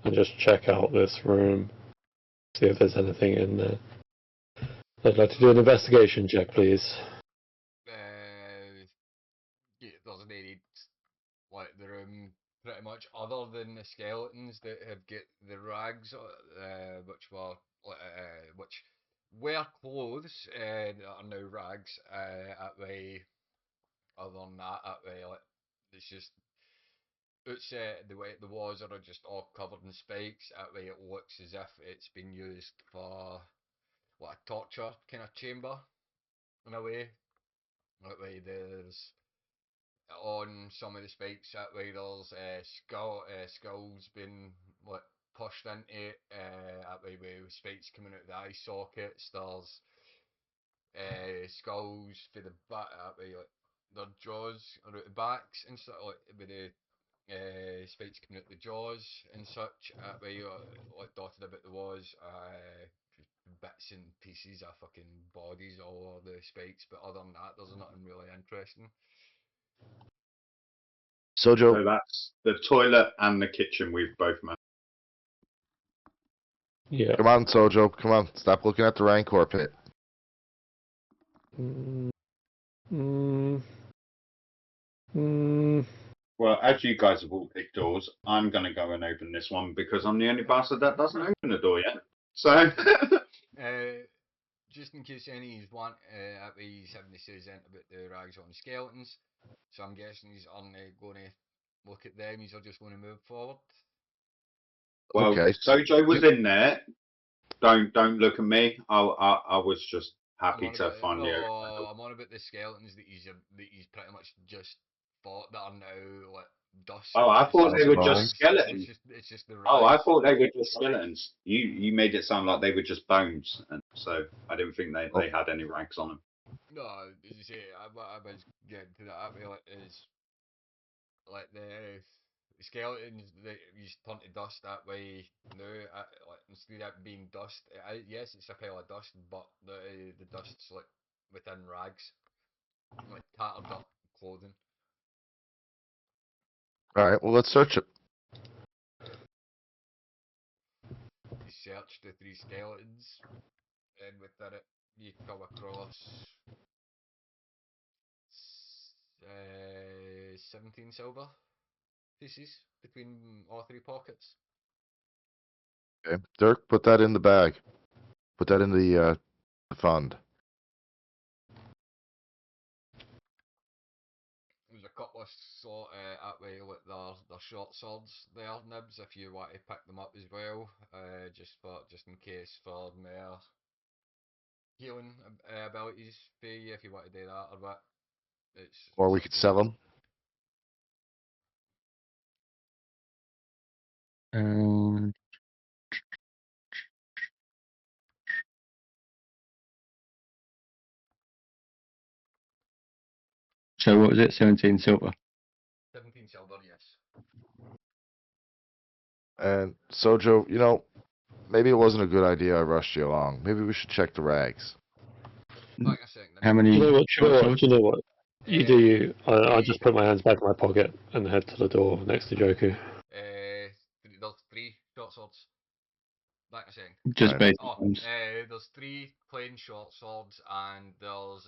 and just check out this room, see if there's anything in there. I'd like to do an investigation check, please. Yeah, there's any like the room pretty much other than the skeletons that have got the rags, which wear clothes that are now rags. That way, other than that, like it's just it's the way the walls are just all covered in spikes. That way, it looks as if it's been used for what a torture kind of chamber in a way. That way, there's on some of the spikes that way there's skulls been like pushed into it, that way with spikes coming out of the eye sockets. There's skulls for the back, that way like their jaws are out the backs and stuff, like with the spikes coming out the jaws and such. That way like dotted about the walls, bits and pieces of fucking bodies all over the spikes, but other than that there's nothing really interesting. Sojo, So that's the toilet and the kitchen we've both met. Yeah. come on, Sojo, come on. Stop looking at the Rancor pit. Mm, mm, mm. Well, as you guys have all picked doors, I'm going to go and open this one because I'm the only bastard that doesn't open the door yet. So, Just in case any want, he's having to say anything about the rags on the skeletons, so I'm guessing he's on going to look at them. He's just going to move forward. well, Okay. Sojo was in there. Don't look at me. I was just happy to finally open the door. I'm on about the skeletons that he's pretty much just fought that are now like dust. Oh, I thought they were just bones. skeletons. It's just the rags. Oh, I thought they were just skeletons. You made it sound like they were just bones, and so I didn't think they had any rags on them. No, as you say, I was getting to that. Like is like the skeletons that used to turn to dust that way now. Like instead of being dust, yes, it's a pile of dust, but the dust's like within rags, like tattered up clothing. All right, well, let's search it. You search the three skeletons, and within it you come across 17 silver pieces between all three pockets. Okay, Dirk, put that in the bag. Put that in the fund. There's a couple of sort that way with their short swords there, Nibs, if you want to pick them up as well, just in case for more healing abilities for you if you want to do that or what. Or we could sell them. So what was it? 17 silver. 17 silver, yes. And Sojo, maybe it wasn't a good idea I rushed you along. Maybe we should check the rags. Back in a second. How many? You know what? swords? You know what? You do you. I just put my hands back in my pocket and head to the door next to Joku. There's three short swords. Back in a second. Just Right. basic Oh, ones. there's three plain short swords, and there's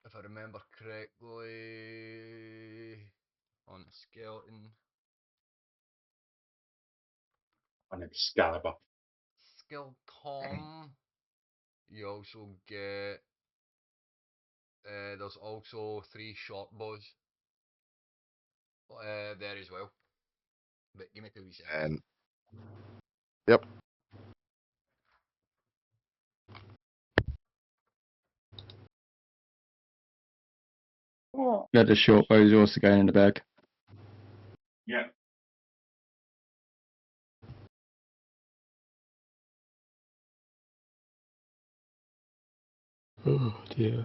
if I remember correctly, on skeleton, An Excalibur. skeleton. You also get there's also three short bows there as well. But give me 2 seconds. And yep. Yeah, the short bows also going in the bag. Yeah. Oh dear.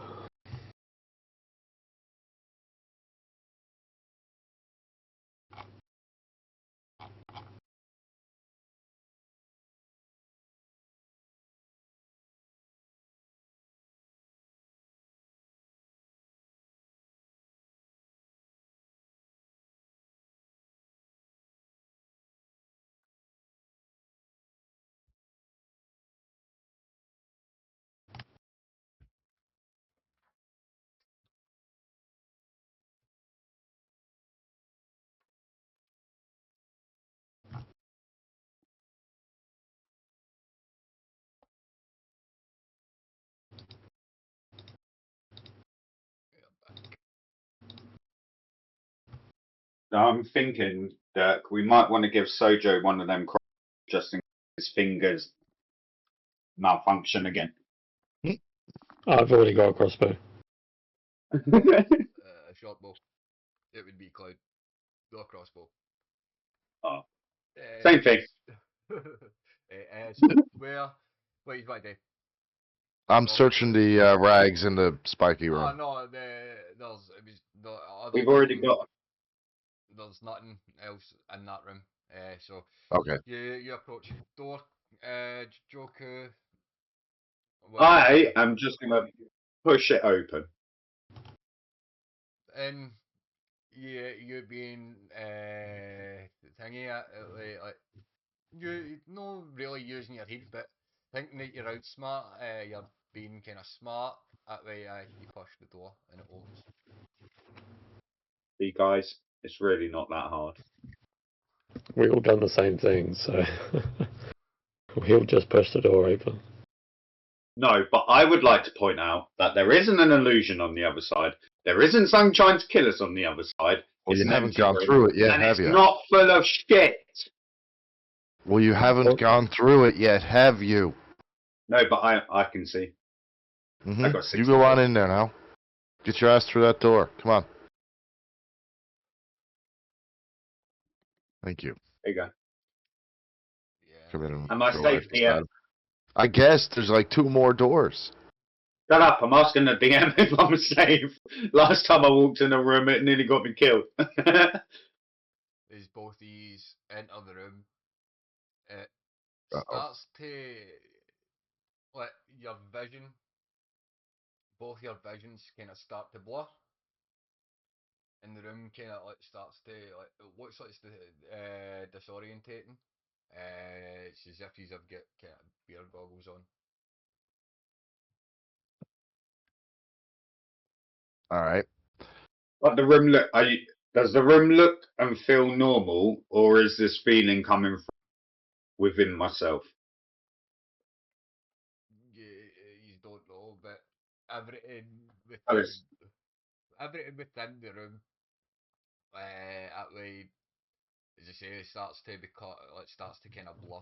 I'm thinking, Dirk, we might want to give Sojo one of them just in case his fingers malfunction again. I've already got a crossbow. A short bow. It would be Cloud. Or crossbow. Oh, same thing. So where? What you want to do? I'm Oh, searching the rags in the spiky Oh room. no, there's it was the other We've already room, got. there's nothing else in that room. So Okay. you approach the door, Joker. I am just gonna push it open. And you being thingy like you no really using your head, but thinking that you're outsmart, you're being kind of smart. That way, you push the door and it opens. See, guys, it's really not that hard. We all done the same thing, so we all just pushed the door open. No, but I would like to point out that there isn't an illusion on the other side. There isn't something trying to kill us on the other side. Well, It's you an haven't empty gone room, through it yet, and have it's you? not full of shit. Well, you haven't gone through it yet, have you? No, but I can see. I got 60 You go on kills. in there now. Get your ass through that door. Come on. Thank you. There you go. Yeah. Come in and Am I go safe right here? beside him. I guess there's like 2 more doors. Shut up, I'm asking the DM if I'm safe. Last time I walked in a room, it nearly got me killed. As both these enter the room, it Uh-oh. starts to like your vision. Both your visions kind of start to blur, and the room kind of like starts to like it looks like it's disorientating. It's as if you've got kind of beer goggles on. All right. But the room look, does the room look and feel normal, or is this feeling coming from within myself? You don't know, but everything Oh, within everything within the room, that way, as I say, it starts to become like starts to kind of blur.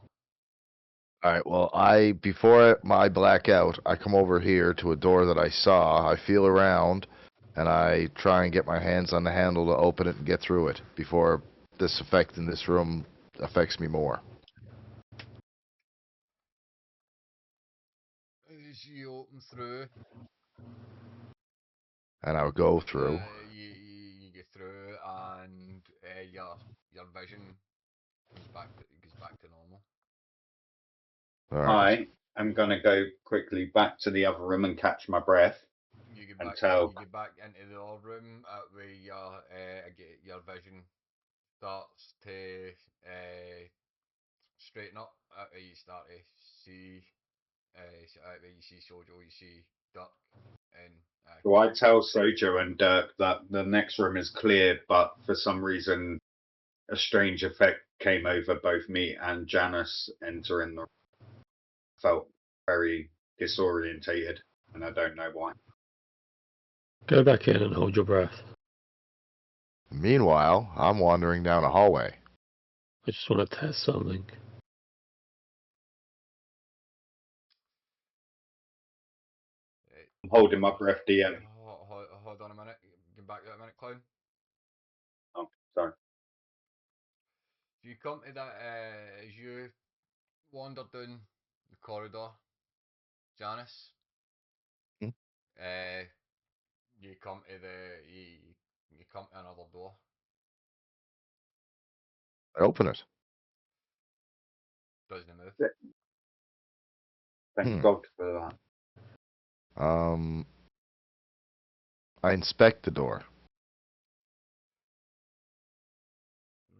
All right. Well, before I black out, I come over here to a door that I saw. I feel around, and I try and get my hands on the handle to open it and get through it before this effect in this room affects me more. As you open through, And I'll go through. you get through, and your vision goes back to normal. All right. I am gonna go quickly back to the other room and catch my breath. You get And back. tell- You get back into the old room, where your vision starts to straighten up. You start to see. You see Sojo, you see Duck, and So I tell Sojo and Dirk that the next room is clear, but for some reason a strange effect came over both me and Janice entering the room. Felt very disorientated, and I don't know why. Go back in and hold your breath. Meanwhile, I'm wandering down a hallway. I just want to test something. I'm holding my breath, DM. hold on a minute. Get back to a minute, Clown. Oh, sorry. So you come to that as you wander down the corridor, Janice. Hmm? You come to you come to another door. I open it. Doesn't move. Thank Hmm. God for that. I inspect the door.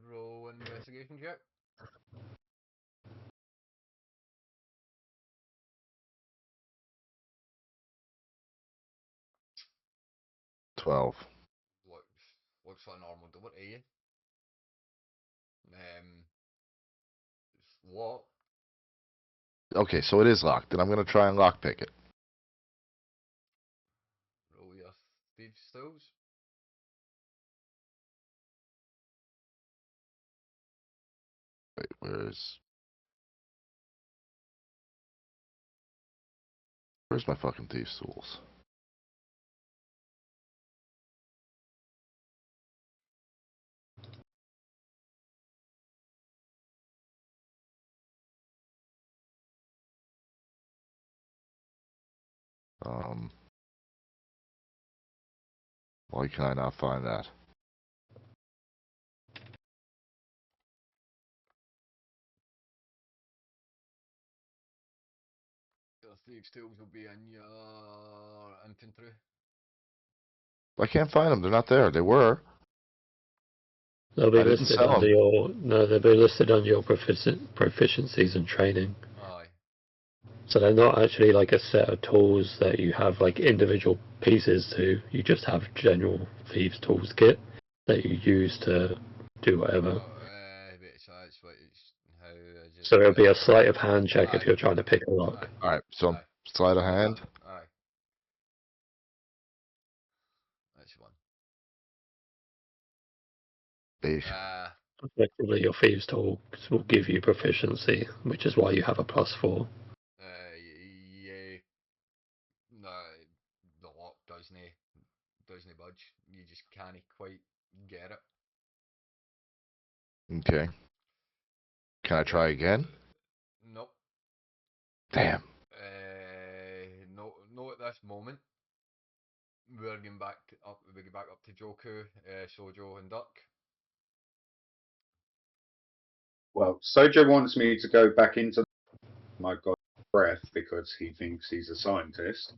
Roll investigation check. $12. Looks like a normal door to you. It's locked. Okay, so it is locked. Then I'm gonna try and lockpick it. Roll your thieves' tools. Wait, where's my fucking thieves' tools? Why can I not find that? Your thieves' tools will be in your infantry. I can't find them. They're not there. They were. They'll be I didn't listed sell under 'em. your no. They'll be listed under your proficiencies and training. Aye. So they're not actually like a set of tools that you have like individual pieces to. You just have general thieves' tools kit that you use to do whatever. Wait, so it's what it's how is it? So it'll be a sleight of hand check if Aye. you're trying to pick a lock. All right, so Aye. sleight of hand. Aye. That's one. Eesh. Effectively, your thieves' tools will give you proficiency, which is why you have a +4. Yeah. No, the lock doesn't budge. You just can't quite get it. Okay. Can I try again? Nope. Damn. No, at this moment. We're getting back up. We get back up to Joku, Sojo, and Duck. Well, Sojo wants me to go back into my God breath because he thinks he's a scientist.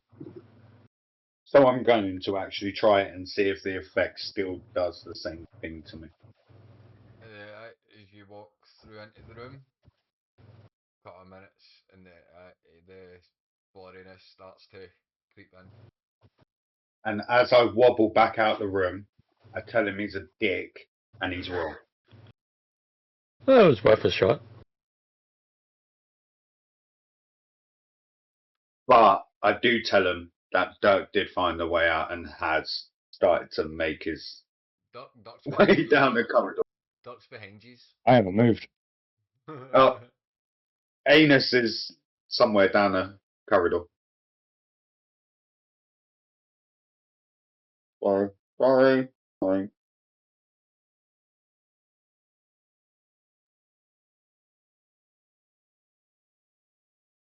So I'm going to actually try it and see if the effect still does the same thing to me. As you walk through into the room, couple of minutes, and the blurriness starts to creep in. And as I wobble back out the room, I tell him he's a dick and he's wrong. Oh, it was worth a shot. But I do tell him that Dirk did find a way out and has started to make his Duck's way down the corridor. Duck's behind you. I haven't moved. Oh, Anus is somewhere down the corridor. Sorry. Sorry. Sorry.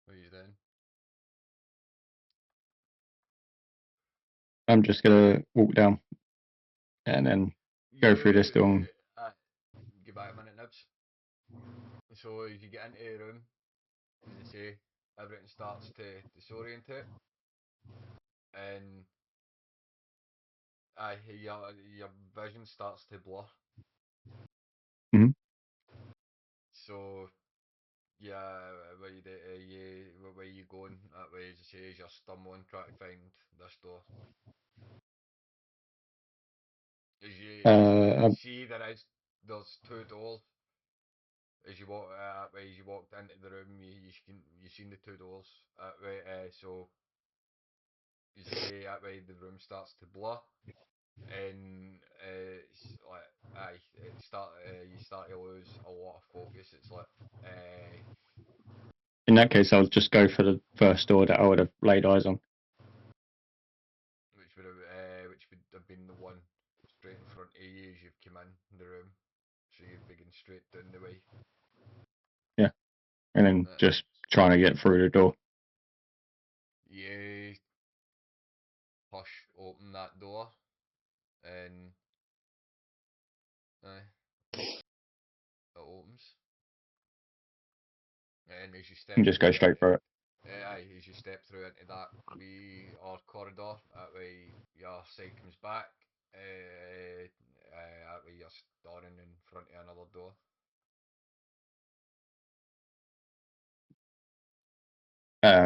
What are you doing? I'm just gonna walk down and then go through this door. Give back a minute, Nibs. So as you get into the room, as I say, everything starts to disorientate, and your vision starts to blur. Mhm. So yeah, where you going? That way, as I say, as you're stumbling trying to find this door. As you see, there's two doors. As you walk that way, as you walked into the room, you seen the two doors that way. So as you say, that way the room starts to blur, and it's like you start to lose a lot of focus. It's like In that case, I'll just go for the first door that I would have laid eyes on. which would have been the one straight in front of you as you've come in the room. So you're beginning straight down the way. And then just trying to get through the door. You push open that door, and it opens. And as you step And just go through straight it, through it. as you step through into that wee or corridor, that way your side comes back. That way you're standing in front of another door.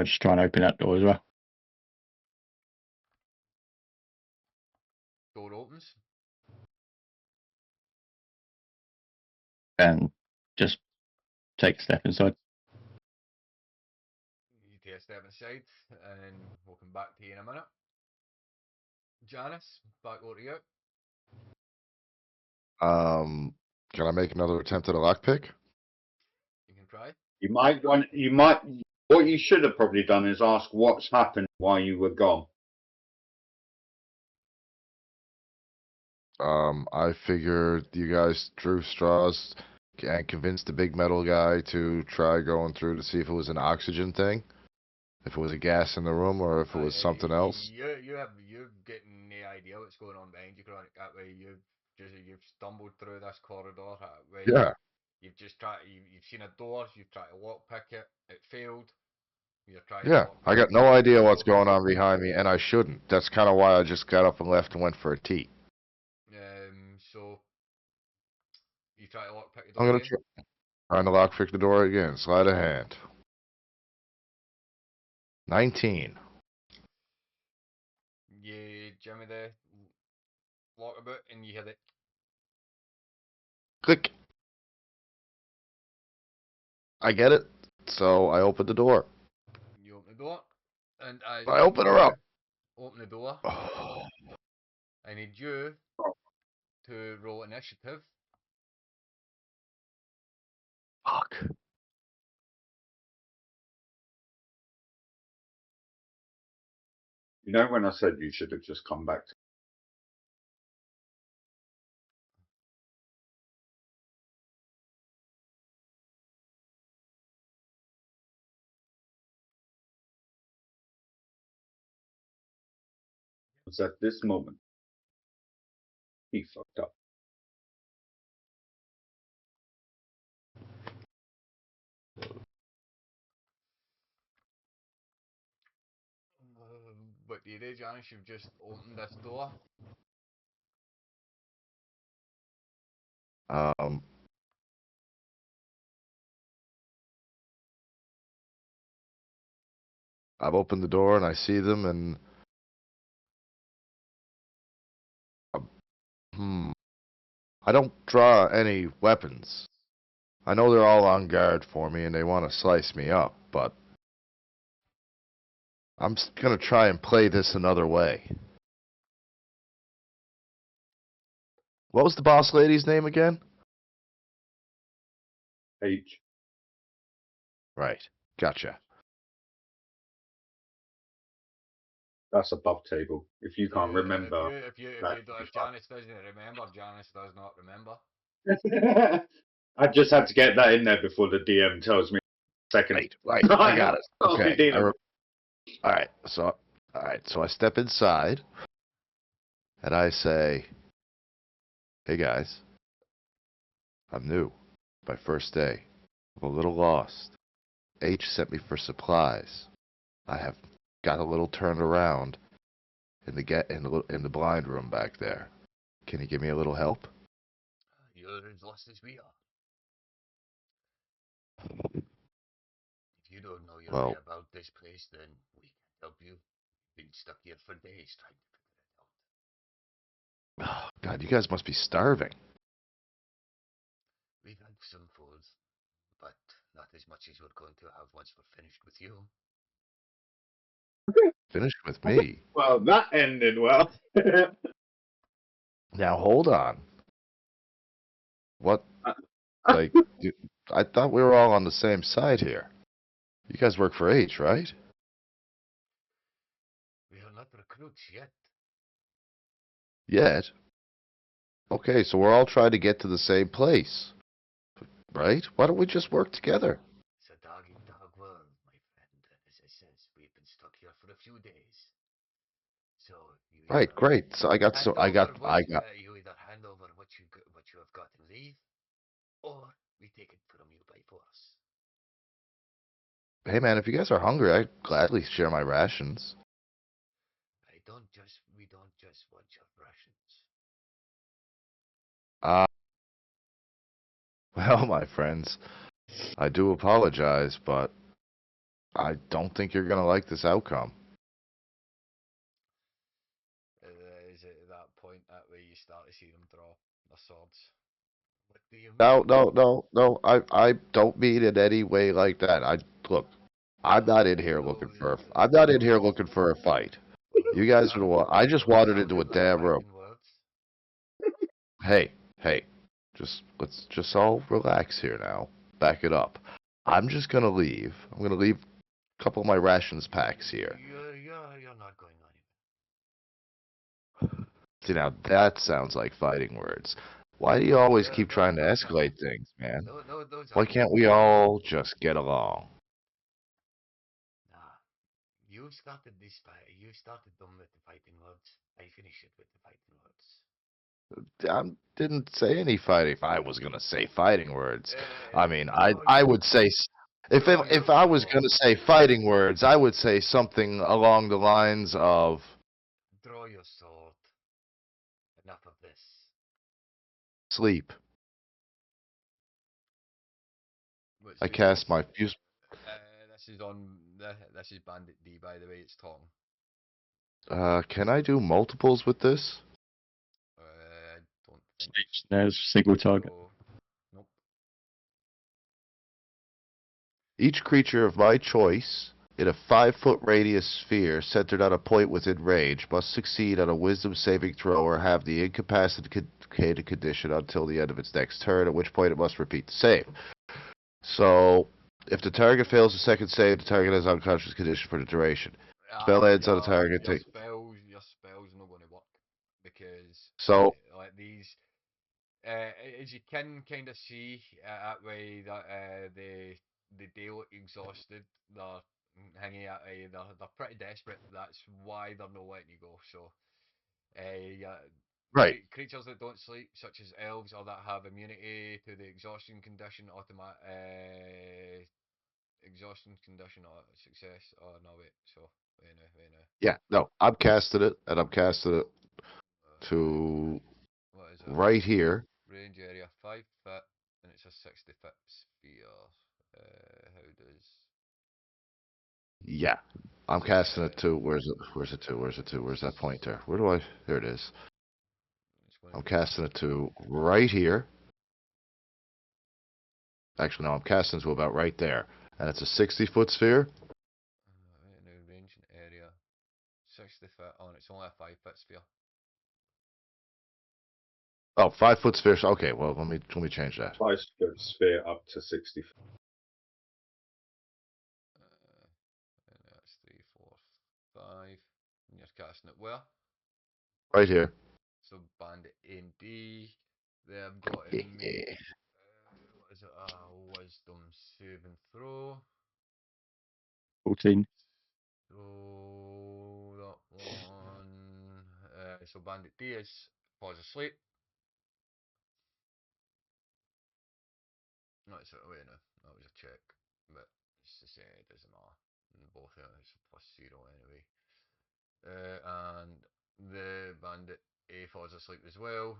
Just try and open that door as well. Door opens. And just take a step inside. You take a step inside, and we'll come back to you in a minute. Janice, back over to you. Can I make another attempt at a lockpick? You can try. What you should have probably done is ask what's happened while you were gone. I figured you guys drew straws and convinced the big metal guy to try going through to see if it was an oxygen thing, if it was a gas in the room, or if it was something else. You're getting no idea what's going on behind you, Chronic. That way you've stumbled through this corridor. That way Yeah, you've just tried. You've seen a door. You've tried to lockpick it. It failed. You're trying yeah. to I lockpick got the no door. idea what's going on behind me, and I shouldn't. That's kind of why I just got up and left and went for a tea. So you try to lockpick the I'm door gonna again. try to lockpick the door again. Sleight of hand. 19. You jimmy the lock about, and you hear it. Click. I get it. So I open the door. You open the door, and as I you open her up. open the door, Oh, I need you to roll initiative. fuck. You know when I said you should have just come back to was at this moment he fucked up. But you did, Janice. You've just opened this door. Um, I've opened the door and I see them and I don't draw any weapons. I know they're all on guard for me and they want to slice me up, but I'm gonna try and play this another way. What was the boss lady's name again? H. Right. Gotcha. That's above table. If you can't remember, If Janice doesn't remember, Janice does not remember. I just had to get that in there before the DM tells me second. Right. I got it. Oh, Okay. DM. All right. So I step inside and I say, "Hey guys, I'm new. My first day. I'm a little lost. H sent me for supplies. I have got a little turned around in the blind room back there. Can you give me a little help?" You're as lost as we are. If you don't know your way Well, about this place, then we can't help you. Been stuck here for days trying to figure it out. oh, God, you guys must be starving. We've had some food, but not as much as we're going to have once we're finished with you. Finished with me. Well, that ended well. Now hold on. What? Like, I thought we were all on the same side here. You guys work for H, right? We are not recruits yet. Yet. Okay, so we're all trying to get to the same place, right? Why don't we just work together? It's a dog-eat-dog world, my friend. And as I says, we've been stuck here for a few days. So you Right, either great. So I got, hand so I got, over what I got. you either hand over what you have got and leave, or we take it from you by force. Hey, man, if you guys are hungry, I'd gladly share my rations. We don't just want your rations. Uh, well, my friends, I do apologize, but I don't think you're gonna like this outcome. Is it at that point that way you start to see them draw their swords? What do you mean? No. I don't mean in any way like that. Look. I'm not in here looking for. I'm not in here looking for a fight. You guys would want. I just wandered into a damn room. Hey, let's just all relax here now. Back it up. I'm just gonna leave. I'm gonna leave a couple of my rations packs here. You're not going anywhere. See, now that sounds like fighting words. Why do you always keep trying to escalate things, man? No, those Why are can't we all just get along? Nah, you started this fight. You started them with the fighting words. I finish it with the fighting words. I didn't say any fighting. If I was gonna say fighting words, I mean, Draw I your would say draw your if I was sword. gonna say fighting words, I would say something along the lines of Draw your sword. Enough of this. sleep. What's I this? cast my fuse. This is on. This is Bandit D, by the way. It's talking. Can I do multiples with this? I don't think Each there's single target. so. Nope. Each creature of my choice in a 5-foot radius sphere centered on a point within range must succeed on a Wisdom saving throw or have the incapacitated condition until the end of its next turn, at which point it must repeat the save. So, if the target fails the second save, the target has unconscious condition for the duration. Spell ends on a target. Your spells not going to work because So, like these. As you can kind of see that way that they do look exhausted. They're hanging out. They're pretty desperate. That's why they're not letting you go. So, yeah, right. creatures that don't sleep, such as elves or that have immunity to the exhaustion condition, exhaustion condition or success. Oh no, wait. So wait now. Yeah, no, I'm casting it, and I'm casting it to What is it? right here. Range area 5 foot, and it's a 60 foot sphere. How does Yeah, I'm casting it to. Where's it? Where's it to? Where's it to? Where's that pointer? Where do I? There it is. it's going I'm to be casting it to right here. Actually, no, I'm casting it to about right there, and it's a 60-foot sphere. right now range and area 60 foot. Oh, and it's only a 5 foot sphere. Oh, 5-foot sphere. Okay, well, let me change that. 5-foot sphere up to 60. And that's 3, 4, 5. And you're casting it where? Right here. So bandit A and D. They've got to make what is it? Wisdom saving throw. 14. So that one. So Bandit D is falls asleep. No, it's wait no, that was a check, but it's the same. It doesn't matter. Both of them is +0 anyway. And the Bandit A falls asleep as well.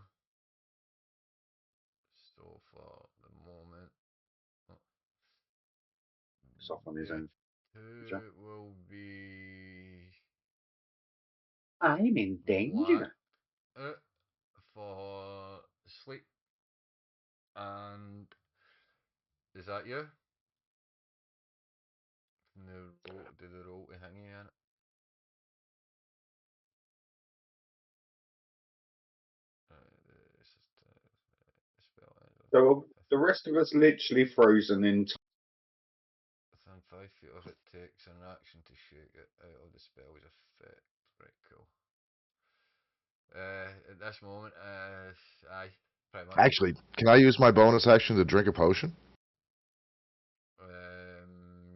So for the moment, oh, It's off on his own. two will be I'm in danger. one for sleep. And is that you? From the roll, do the roll to hanging in it. This is the spell end of So the rest of us literally frozen in time. within 5 feet of it takes an action to shake it out of the spell's effect. Right, cool. At this moment, aye, pretty much. Actually, can I use my bonus action to drink a potion?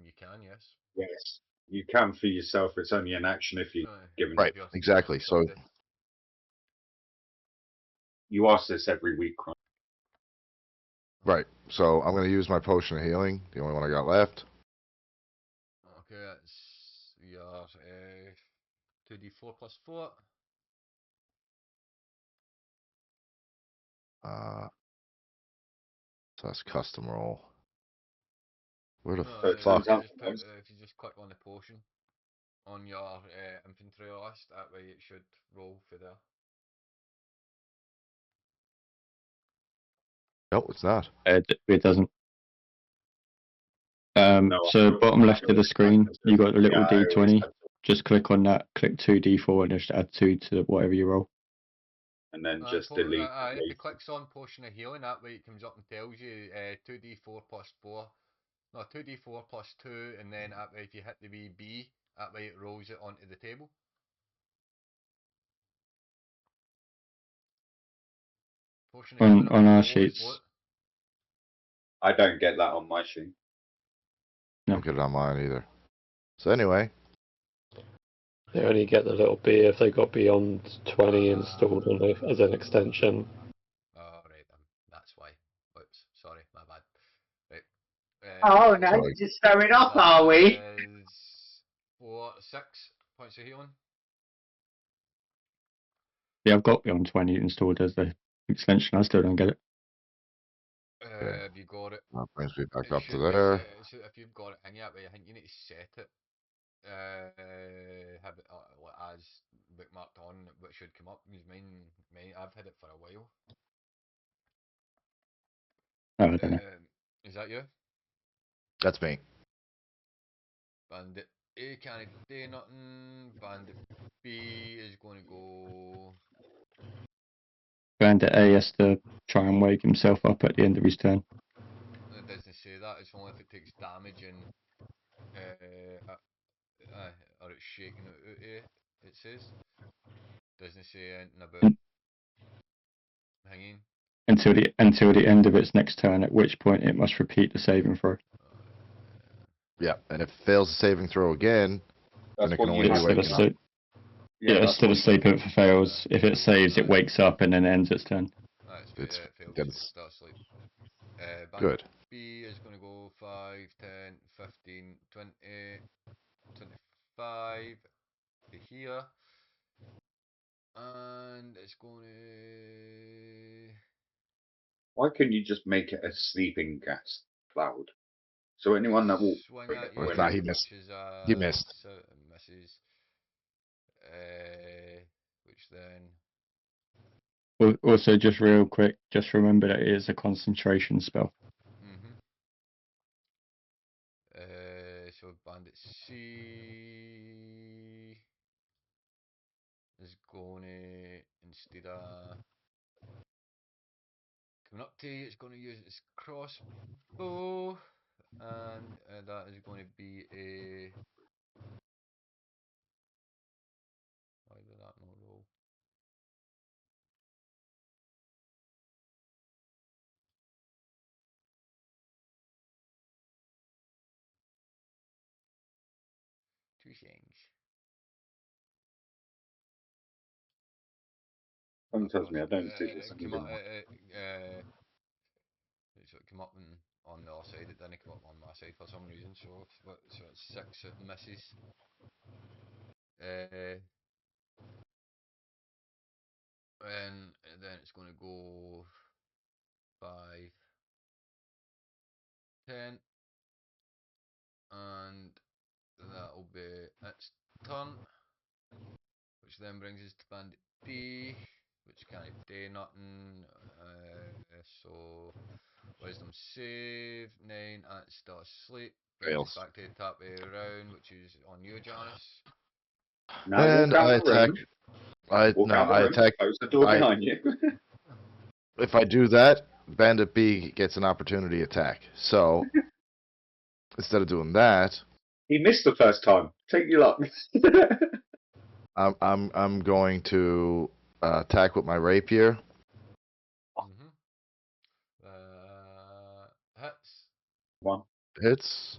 You can, yes. Yes. You can for yourself. It's only an action if you Aye. given. Right, If you're exactly. So, thirsty. You ask this every week, right? right. So I'm going to use my potion of healing, the only one I got left. Okay, that's your 2d4 plus 4. So that's custom roll. Where the No, So it fuck? turns out if you just click on the potion on your infantry list, that way it should roll for there. No, it's not. It doesn't. no, So bottom left of the screen, you got the little Yeah, I always D20. have to- Just click on that. Click 2d4 and just add 2 to whatever you roll. and then just delete. If it clicks on potion of healing, that way it comes up and tells you 2d4 plus 4. No, 2d4 plus 2, and then that way if you hit the wee B, that way it rolls it onto the table. Potion of healing On our always sheets. float. I don't get that on my sheet. I don't get it on mine either. So anyway, They only get the little B if they got beyond 20 installed on it as an extension. Oh, right then. That's why. Oops, sorry, my bad. Right. Oh, now Sorry. we're just going off, are we? Is 6 points of healing. Yeah, I've got beyond 20 installed as the extension. I still don't get it. Okay. Have you got it? that brings me back It up to should be there. so if you've got it in yet, but I think you need to set it. Have it as bookmarked on, what should come up. Because mine, I've had it for a while. Oh, I don't know. Is that you? That's me. Bandit A can't do nothing. Bandit B is going to go. Bandit A has to try and wake himself up at the end of his turn. It doesn't say that. It's only if it takes damage and or it's shaking it out. It says. Doesn't say anything about hanging. Until the end of its next turn, at which point it must repeat the saving throw. Yeah, and if it fails the saving throw again, then That's it can what only you It's be have. still waking up. asleep. Yeah, it's that's still what asleep if it fails. If it saves, it wakes up and then ends its turn. That's It's it fails. that's Start asleep. Bandit good. B is going to go 5, 10, 15, 20, 25 to here. And it's going to. Why couldn't you just make it a sleeping gas cloud? So anyone that will Swing at you, Well, when nah, he which missed. is He missed. so misses. Which then. Also, just real quick, just remember that it is a concentration spell. So Bandit C is going to, instead of coming up to you, it's going to use its crossbow, and that is going to be a. Why did that not roll? Two things. someone tells me I don't see this. It came up. So it came up on the other side. It didn't come up on my side for some reason. So it's 6 it misses. And then it's going to go 5, 10, and that'll be its turn, which then brings us to Bandit D, which can't do nothing. So wisdom save 9, and it's still asleep. Brings us Fails. back to the top of the round, which is on you, Janice. Now And walk out I the room. attack. Walk out the I room, attack. close the door I- behind you. If I do that, Bandit B gets an opportunity attack. So instead of doing that, He missed the first time. Take your luck. I'm going to Attack with my rapier. Mm-hmm. Hits. 1. Hits.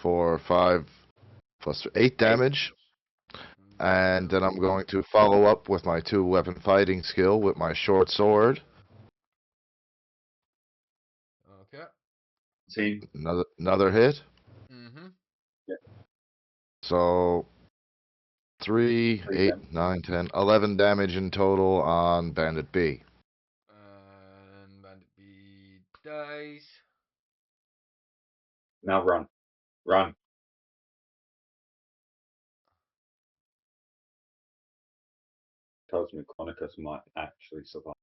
For 5 plus 8 damage. And then I'm going to follow up with my 2-weapon fighting skill with my short sword. Okay. Team. Another hit. Mm-hmm. So 3, 8, 10. 9, 10, 11 damage in total on Bandit B. And Bandit B dies. Now run. Run. Tells me Chronicus might actually survive.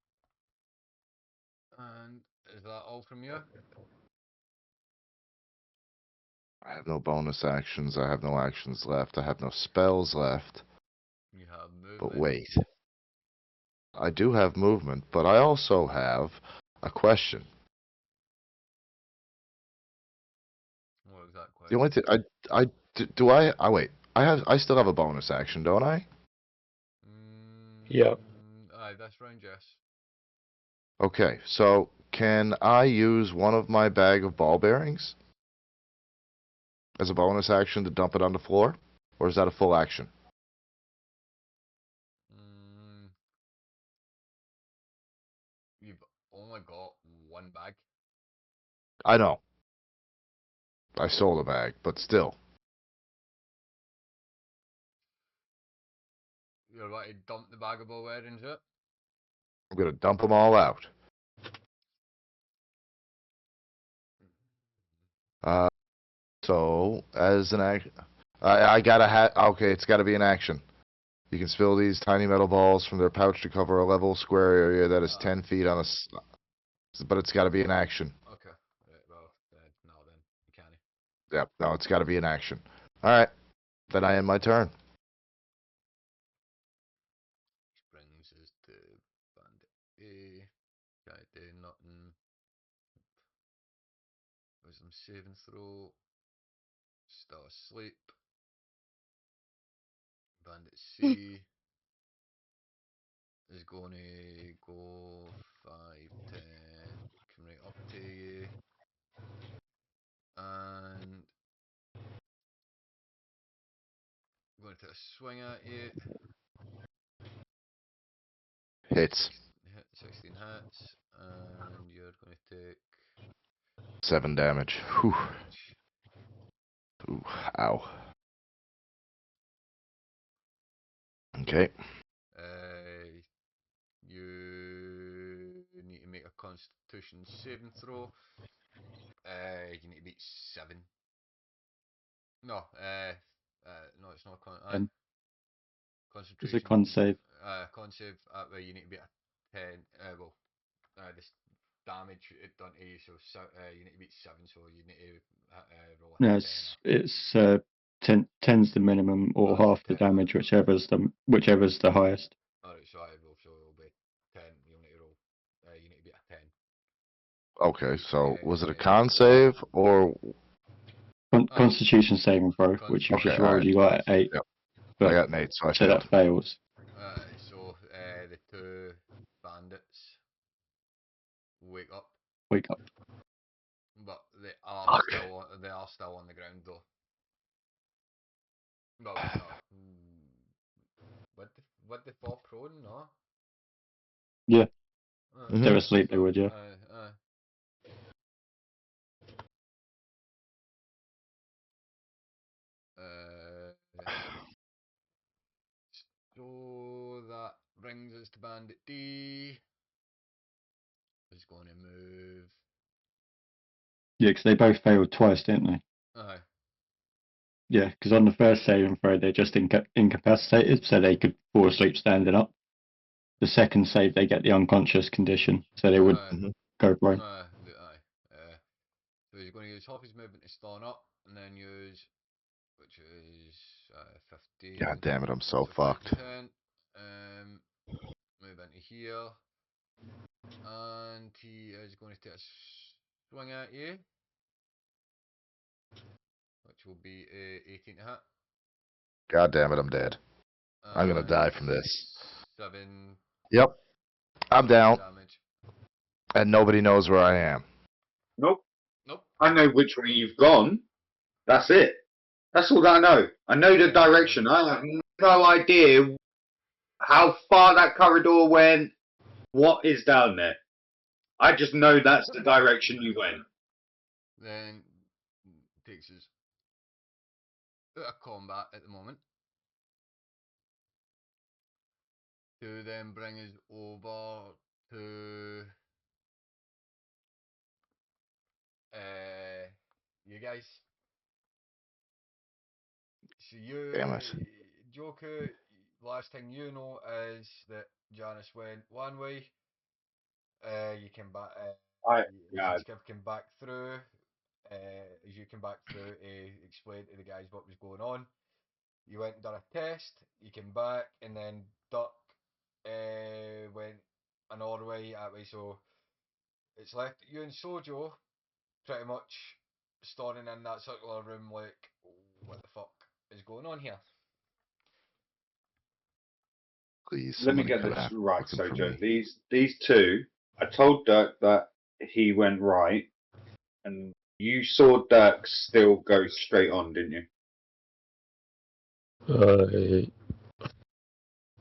And is that all from you? I have no bonus actions. I have no actions left. I have no spells left. You have movement. But wait. I do have movement, but I also have a question. What was that The question? only thing do I wait. I still have a bonus action, don't I? Yeah. Aye, this round, yes. Okay, so can I use one of my bag of ball bearings as a bonus action to dump it on the floor? Or is that a full action? You've only got one bag. I know. I sold a bag, but still. You're about to dump the bag of ball bearings out. I'm going to dump them all out. So, as an action... I gotta okay, it's gotta be an action. You can spill these tiny metal balls from their pouch to cover a level square area that is 10 feet on a... But it's gotta be an action. Okay. Right, well, no then. You can't. Yep, no, it's gotta be an action. Alright, then I end my turn. Which brings us to Bandit A. Can't do nothing. Wisdom saving throw. Still asleep. Bandit C is going to go 5, 10, come right up to you. And going to take a swing at you. Hits. 16 hits. And you're going to take 7 damage. Whew. damage. Ooh, ow. Okay. You need to make a Constitution saving throw. You need to beat 7. No, no, it's not a And concentration. it's a con save. Con save. Where you need to beat a 10. This damage it done to you, so you need to beat 7. So you need to roll a No, 10. it's 10's the minimum or Oh, half the 10. damage, whichever's the highest. Alright, so I roll. So it'll be 10. You'll need to roll. You need to beat a 10. Okay, so was it a con save or... Constitution saving throw, which you Okay, just rolled, alright. you got at 8. Yep. But, I got an 8, so I so failed. that fails. So the 2 bandits wake up, Wake up. but they are Fuck. still on the ground though. Well, no. What they fall prone? No. Yeah. Mhm. They're asleep, they would, yeah. So that brings us to Bandit D. Who's going to move? Yeah, because they both failed twice, didn't they? Aye. Yeah, because on the first saving throw, they're just incapacitated, so they could fall asleep standing up. The second save, they get the unconscious condition, so they would go prone. So he's going to use half his movement to stand up, and then use, which is 15. God damn it, I'm so 5 fucked. and 10. Move into here, and he is going to take a swing at you, which will be a 18 to hit. God damn it, I'm dead. I'm gonna die from And this. 7 Yep, I'm down, damage. and nobody knows where I am. Nope. Nope. I know which way you've gone. That's it. That's all that I know. I know the direction. I have no idea how far that corridor went. What is down there? I just know that's the direction you went. Then takes us out of combat at the moment. To then bring us over to you guys. So you, Damn it. Joker, last thing you know is that Janice went one way. You came back. Yeah. Came back through. As you came back through, explained to the guys what was going on. You went and done a test. You came back, and then Duck went another way that way. So it's left you and Sojo pretty much standing in that circular room like, what the fuck is going on here? Please, Let me somebody get come this back. right, Looking for Sojo. me. These two, I told Dirk that he went right, and you saw Dirk still go straight on, didn't you?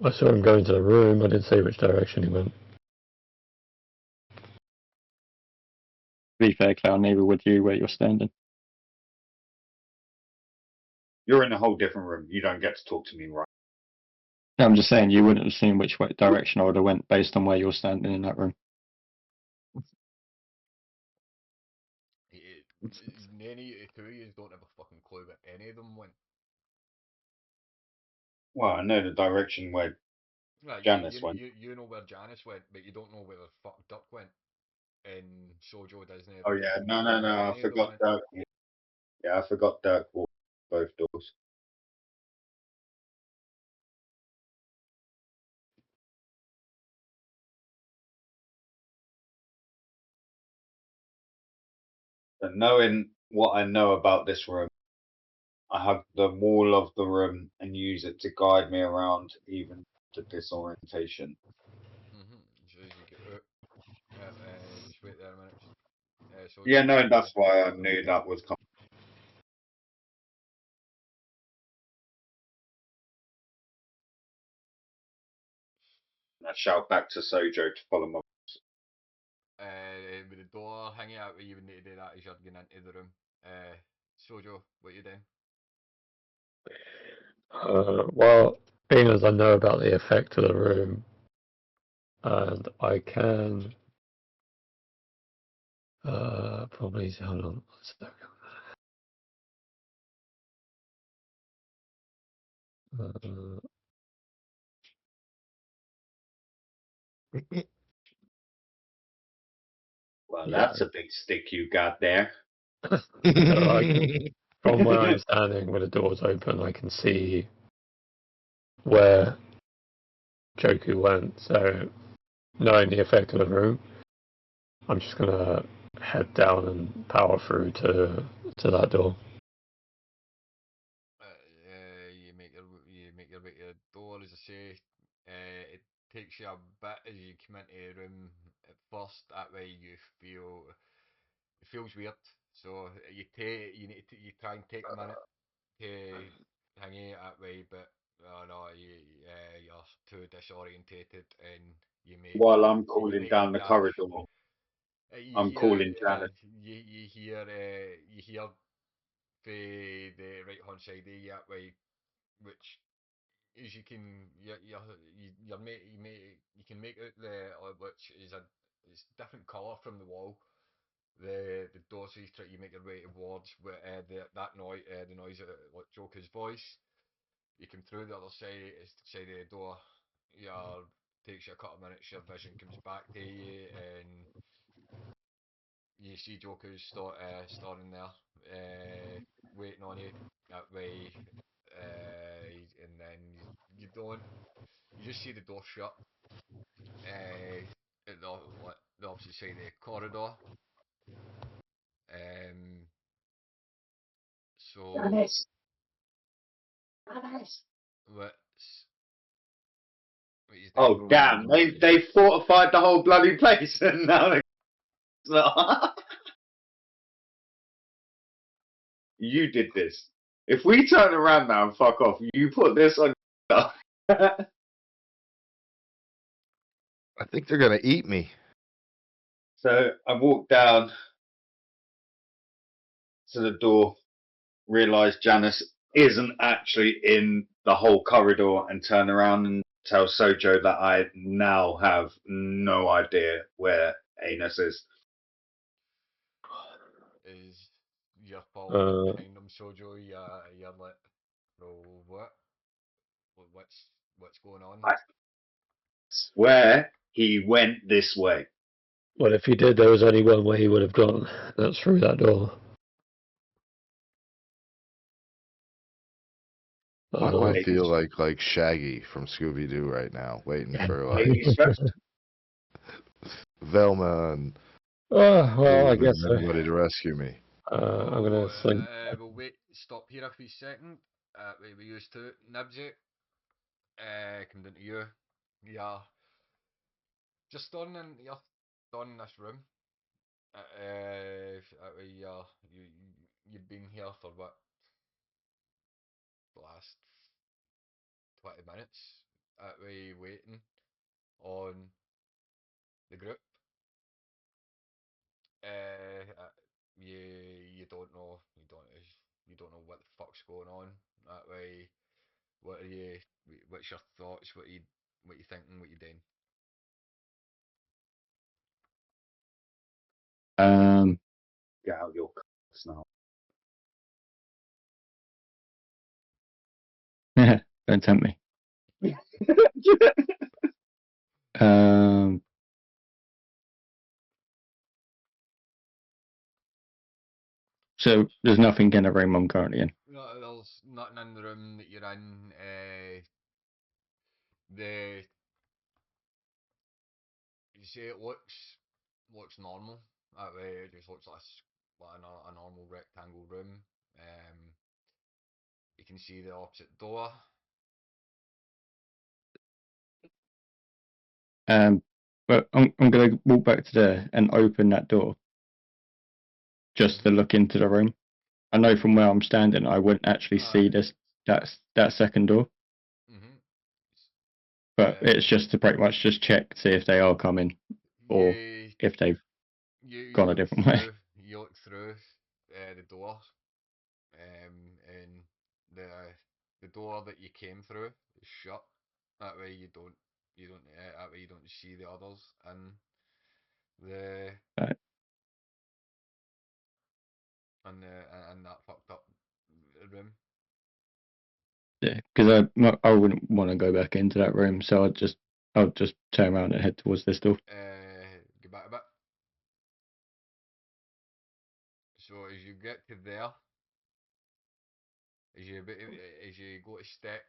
I saw him go into the room. I didn't see which direction he went. To be fair, Cloud, neither would you where you're standing. You're in a whole different room. You don't get to talk to me, right? I'm just saying you wouldn't have seen which direction I would have went based on where you're standing in that room. Any two of you don't have a fucking clue where any of them went. Well, I know the direction where Right, Janice went. you know where Janice went, but you don't know where the fuck Duck went. And Sojo doesn't have Oh a yeah, fucking no, clue where I any of them forgot went. Dirk. Yeah, I forgot Dirk walked both doors. But knowing what I know about this room, I hug the wall of the room and use it to guide me around, even to disorientation. So as you get out, just wait there a minute. Sojo, Yeah, no, what you that's doing? why I knew that was coming. I shout back to Sojo to follow my. With the door hanging out, where you would need to do that as you're getting into the room. Sojo, what you doing? Well, being as I know about the effect of the room, and I can probably hold on a second. Well, Yeah, that's a big stick you got there. so I can, from where I'm standing, where the door's open, I can see where Joku went. So, knowing the effect of the room, I'm just gonna head down and power through to that door. You make your way to the door, as I say. It takes you a bit as you come into the room at first. That way you feel it feels weird. So you try and take a minute to hang out that way, but no, you're too disorientated and While I'm you calling make a down the dash. corridor, You I'm hear calling Janice. you hear the right hand side of you that way, which as you can you can make out which is a it's different colour from the wall. The door, so you try to make your way towards where that noise the noise of like Joker's voice. You come through the other side of the door. Takes you a couple of minutes. Your vision comes back to you, and you see Joker's standing there, waiting on you that way, and then you don't. You just see the door shut. At the opposite side of the corridor. Um, so Janice. Janice. let's What you think Oh we're damn! winning? They fortified the whole bloody place, and now they. You did this. If we turn around now and fuck off, you put this on. I think they're gonna eat me. So I walked down to the door, realised Janice isn't actually in the whole corridor, and turn around and tell Sojo that I now have no idea where Anus is. Is you're following Uh, behind them, Sojo? You're like, bro, what? What's going on? I swear he went this way. well, if he did, there was only one way he would have gone. That's through that door. Why do I Ladies feel first. like Shaggy from Scooby Doo right now, waiting for like Ladies first. Velma and Oh, well, I Dave guess and so. everybody to rescue me? I'm gonna slink. We'll wait. Stop here a wee second. We used to Nibsy. Come down to you. Yeah. Just done in this room. You've been here for what? The last 20 minutes. We waiting on the group. You don't know what the fuck's going on. That way, what are you? What's your thoughts? What you thinking? What you doing? Get out your cuts now. Don't tempt me. Um, so there's nothing in the room I'm currently in. No, there's nothing in the room that you're in. The You see, it looks normal. That way, it just looks like a normal rectangle room. You can see the opposite door. But I'm gonna walk back to there and open that door just to look into the room. I know from where I'm standing, I wouldn't actually see that second door, Mm-hmm. but it's just to pretty much just check, see if they are coming or You if they've you gone a look different way. through you look through the door, and the door that you came through is shut. That way that way you don't see the others in the Right. in that fucked up room. Yeah, because I wouldn't want to go back into that room, so I'll just turn around and head towards this door. Go back a bit. So as you get to there, as you go to step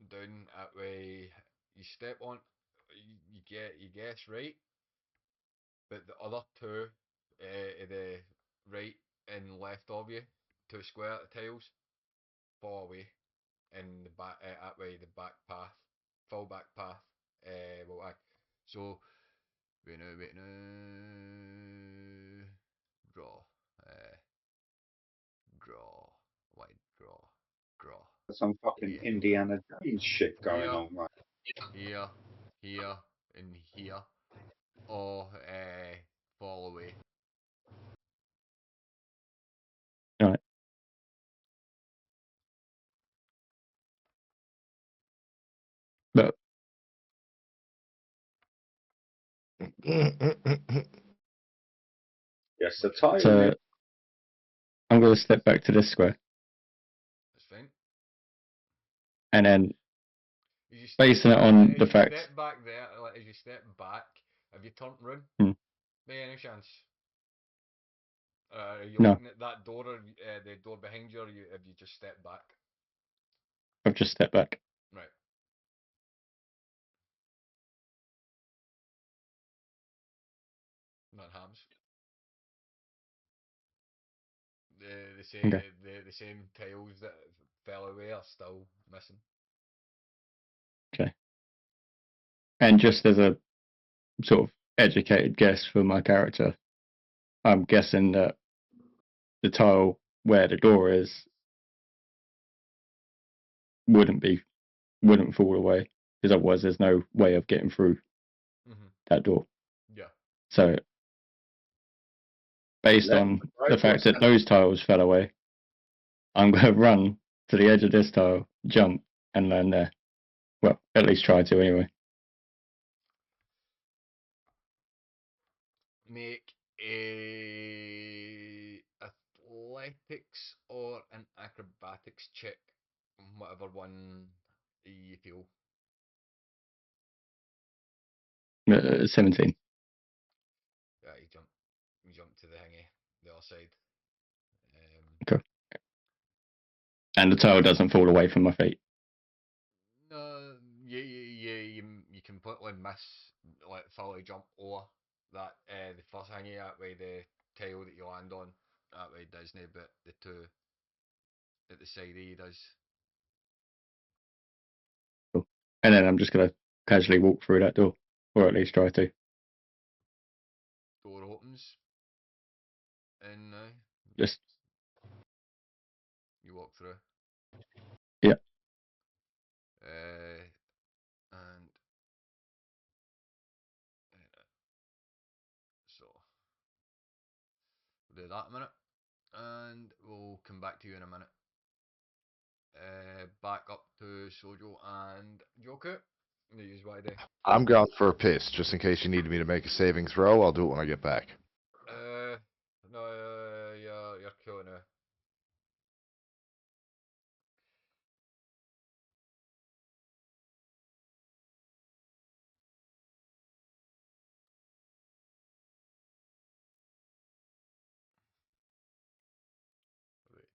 down that way, you step on, you guess right, but the other two, the right and left of you, two square tiles, fall away, and the back that way the back path, full back path. So wait now, draw, draw, wide draw. Some fucking Yeah. Indiana Jones shit going Here, on, right? here, here, and here, all fall away. Right. But Yes, the tire. so I'm going to step back to this square, That's fine. and then As basing it on as the you fact. step back there, like, as you step back, have you turned round? Hmm. By any chance? Are you No, looking at that door, or the door behind you, or have you just stepped back? I've just stepped back. Right. Not hams. Okay. The same tiles that fell away are still missing. Okay. And just as a sort of educated guess for my character, I'm guessing that the tile where the door is wouldn't fall away, because otherwise there's no way of getting through Mhm. that door. Yeah. So based Left, on right, the or fact that centre? those tiles fell away, I'm going to run to the edge of this tile, jump, and land there. Well, at least try to anyway. Make a athletics or an acrobatics check, whatever one you feel. 17. Yeah, you jump to the thingy, the other side. Okay. And the tile doesn't fall away from my feet. No, you completely miss, like fully jump over that the first thingy that way, the tile that you land on that way doesn't, but the two at the side of you does. Cool. And then I'm just going to casually walk through that door, or at least try to. Door opens, and Just, you walk through. yeah. And so we'll do that in a minute, and we'll come back to you in a minute. Back up to Sojo and Joker. Use what I do. I'm going for a piss, just in case you need me to make a saving throw. I'll do it when I get back. No, you're cool now. Wait,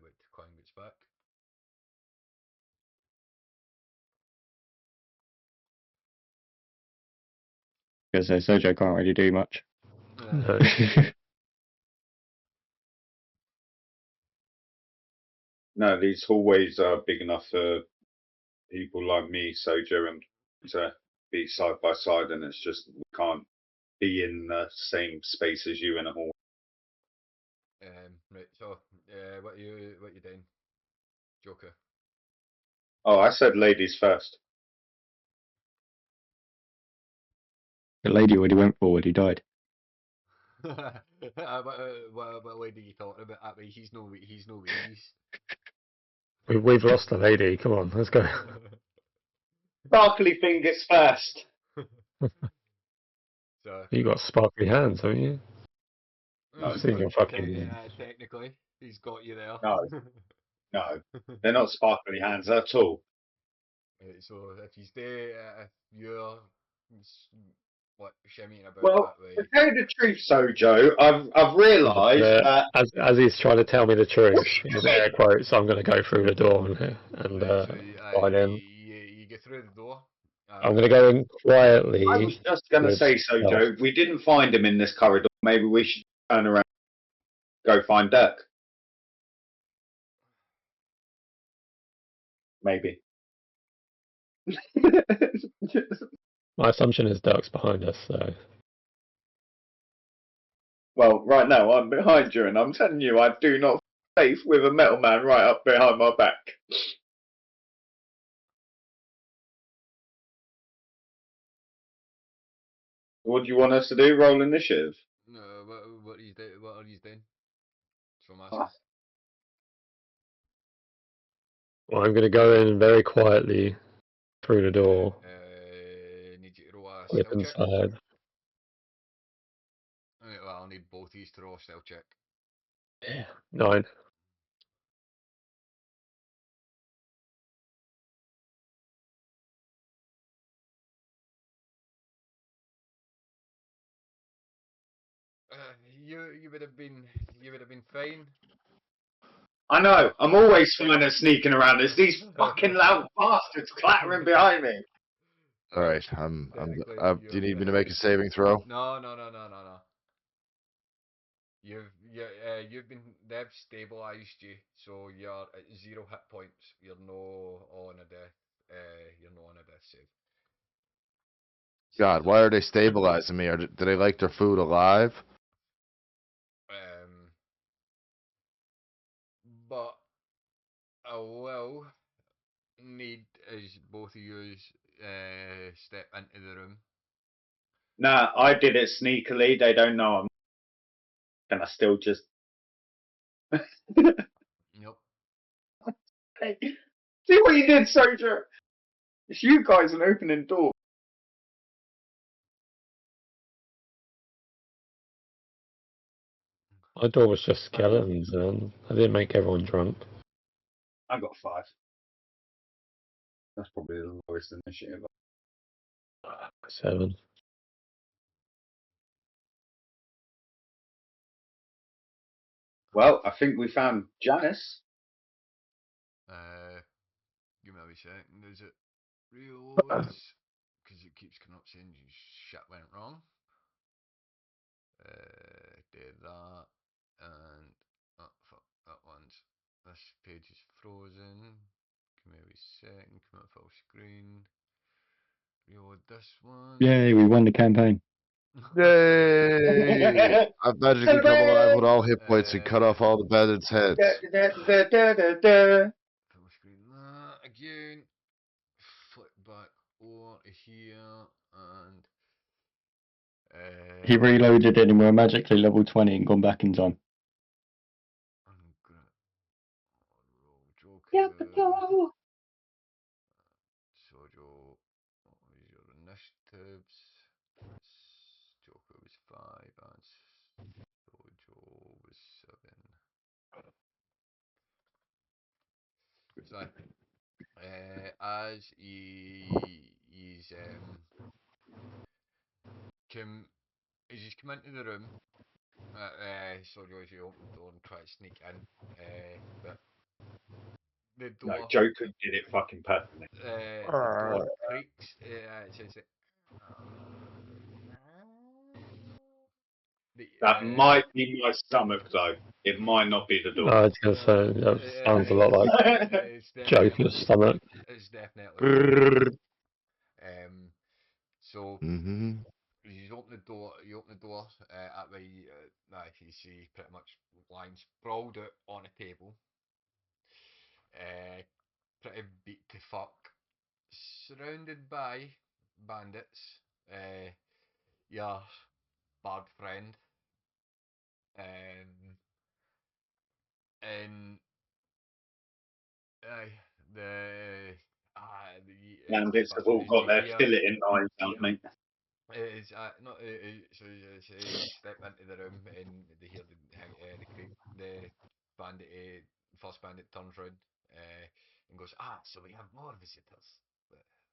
wait, Quang gets back. Because Sojo can't really do much. No. No, these hallways are big enough for people like me, Sojo, and to be side by side, and it's just we can't be in the same space as you in a hall. Right. So, what you doing, Joker? Oh, I said ladies first. The lady already went forward, he died. What lady you talking about? That way, he's no ladies. We've lost a lady. Come on, let's go. Sparkly fingers first. So, You got sparkly hands, haven't you? No, I've seen your fucking. technically, he's got you there. no, no. They're not sparkly hands at all. Right, so if you stay, if you're what shimmying about Well, that way, to tell you the truth, Sojo, I've realised that. As he's trying to tell me the truth, his air quotes, I'm going to go through the door and right, so slide in. you get through the door. I'm going to go in quietly. I was just going to with say, stealth. Sojo, we didn't find him in this corridor. Maybe we should turn around, go find Dirk. Maybe. My assumption is Dirk's behind us, so Well, right now I'm behind you, and I'm telling you, I do not feel safe with a metal man right up behind my back. What do you want us to do? Roll initiative. No, what are you doing? What are you doing? So I'm Ah. asking. well, I'm going to go in very quietly through the door, Need you to roll a slip stealth check. inside. Well, I'll need both these to roll a stealth check. 9. You would have been fine. I know. I'm always fine at sneaking around. There's these fucking loud bastards clattering behind me. All right, I'm. Technically, Do you need me to make a saving throw? No. They've stabilized you, so you're at 0 hit points. You're no on a death. You're not on a death save. God, why are they stabilizing me? Do they like their food alive? But I will need as both of you step into the room. Nah, I did it sneakily. They don't know I'm. Can I still just? Yep. Hey, see what you did, soldier? It's you guys an opening door. I thought it was just skeletons, man. I didn't make everyone drunk. I got 5. That's probably the lowest initiative. 7. Well, I think we found Janice. Give me a wee second. Is it reloads? Because it keeps coming up saying shit went wrong. Did that, and oh fuck, that one's. This page is frozen. Give me a wee second. Come out full screen. Reload this one. Yay, we won the campaign. Yay! I've magically come alive with all hit points and cut off all the bandits' heads. Full screen that again. Flip back over to here and He reloaded it and we're magically level 20 and gone back in time. I'm gonna roll Sojo, what was your initiatives? Joker was 5 and Sojo was 7. So, as he's come into the room, Sojo, as you open the door and try to sneak in, but the door. No, Joker did it fucking perfectly. The door creaks. It says it. That might be my stomach, though. It might not be the door. I was gonna say that sounds a lot like Joker's stomach. It's definitely. So Mm-hmm. you open the door. At the you see pretty much lying sprawled out on a table. Pretty beat to fuck, surrounded by bandits. Your bad friend. And Bandits have all got their fillet in knives, haven't they? So you step into the room and they hear the creep. The bandit, first bandit turns round and goes, so we have more visitors.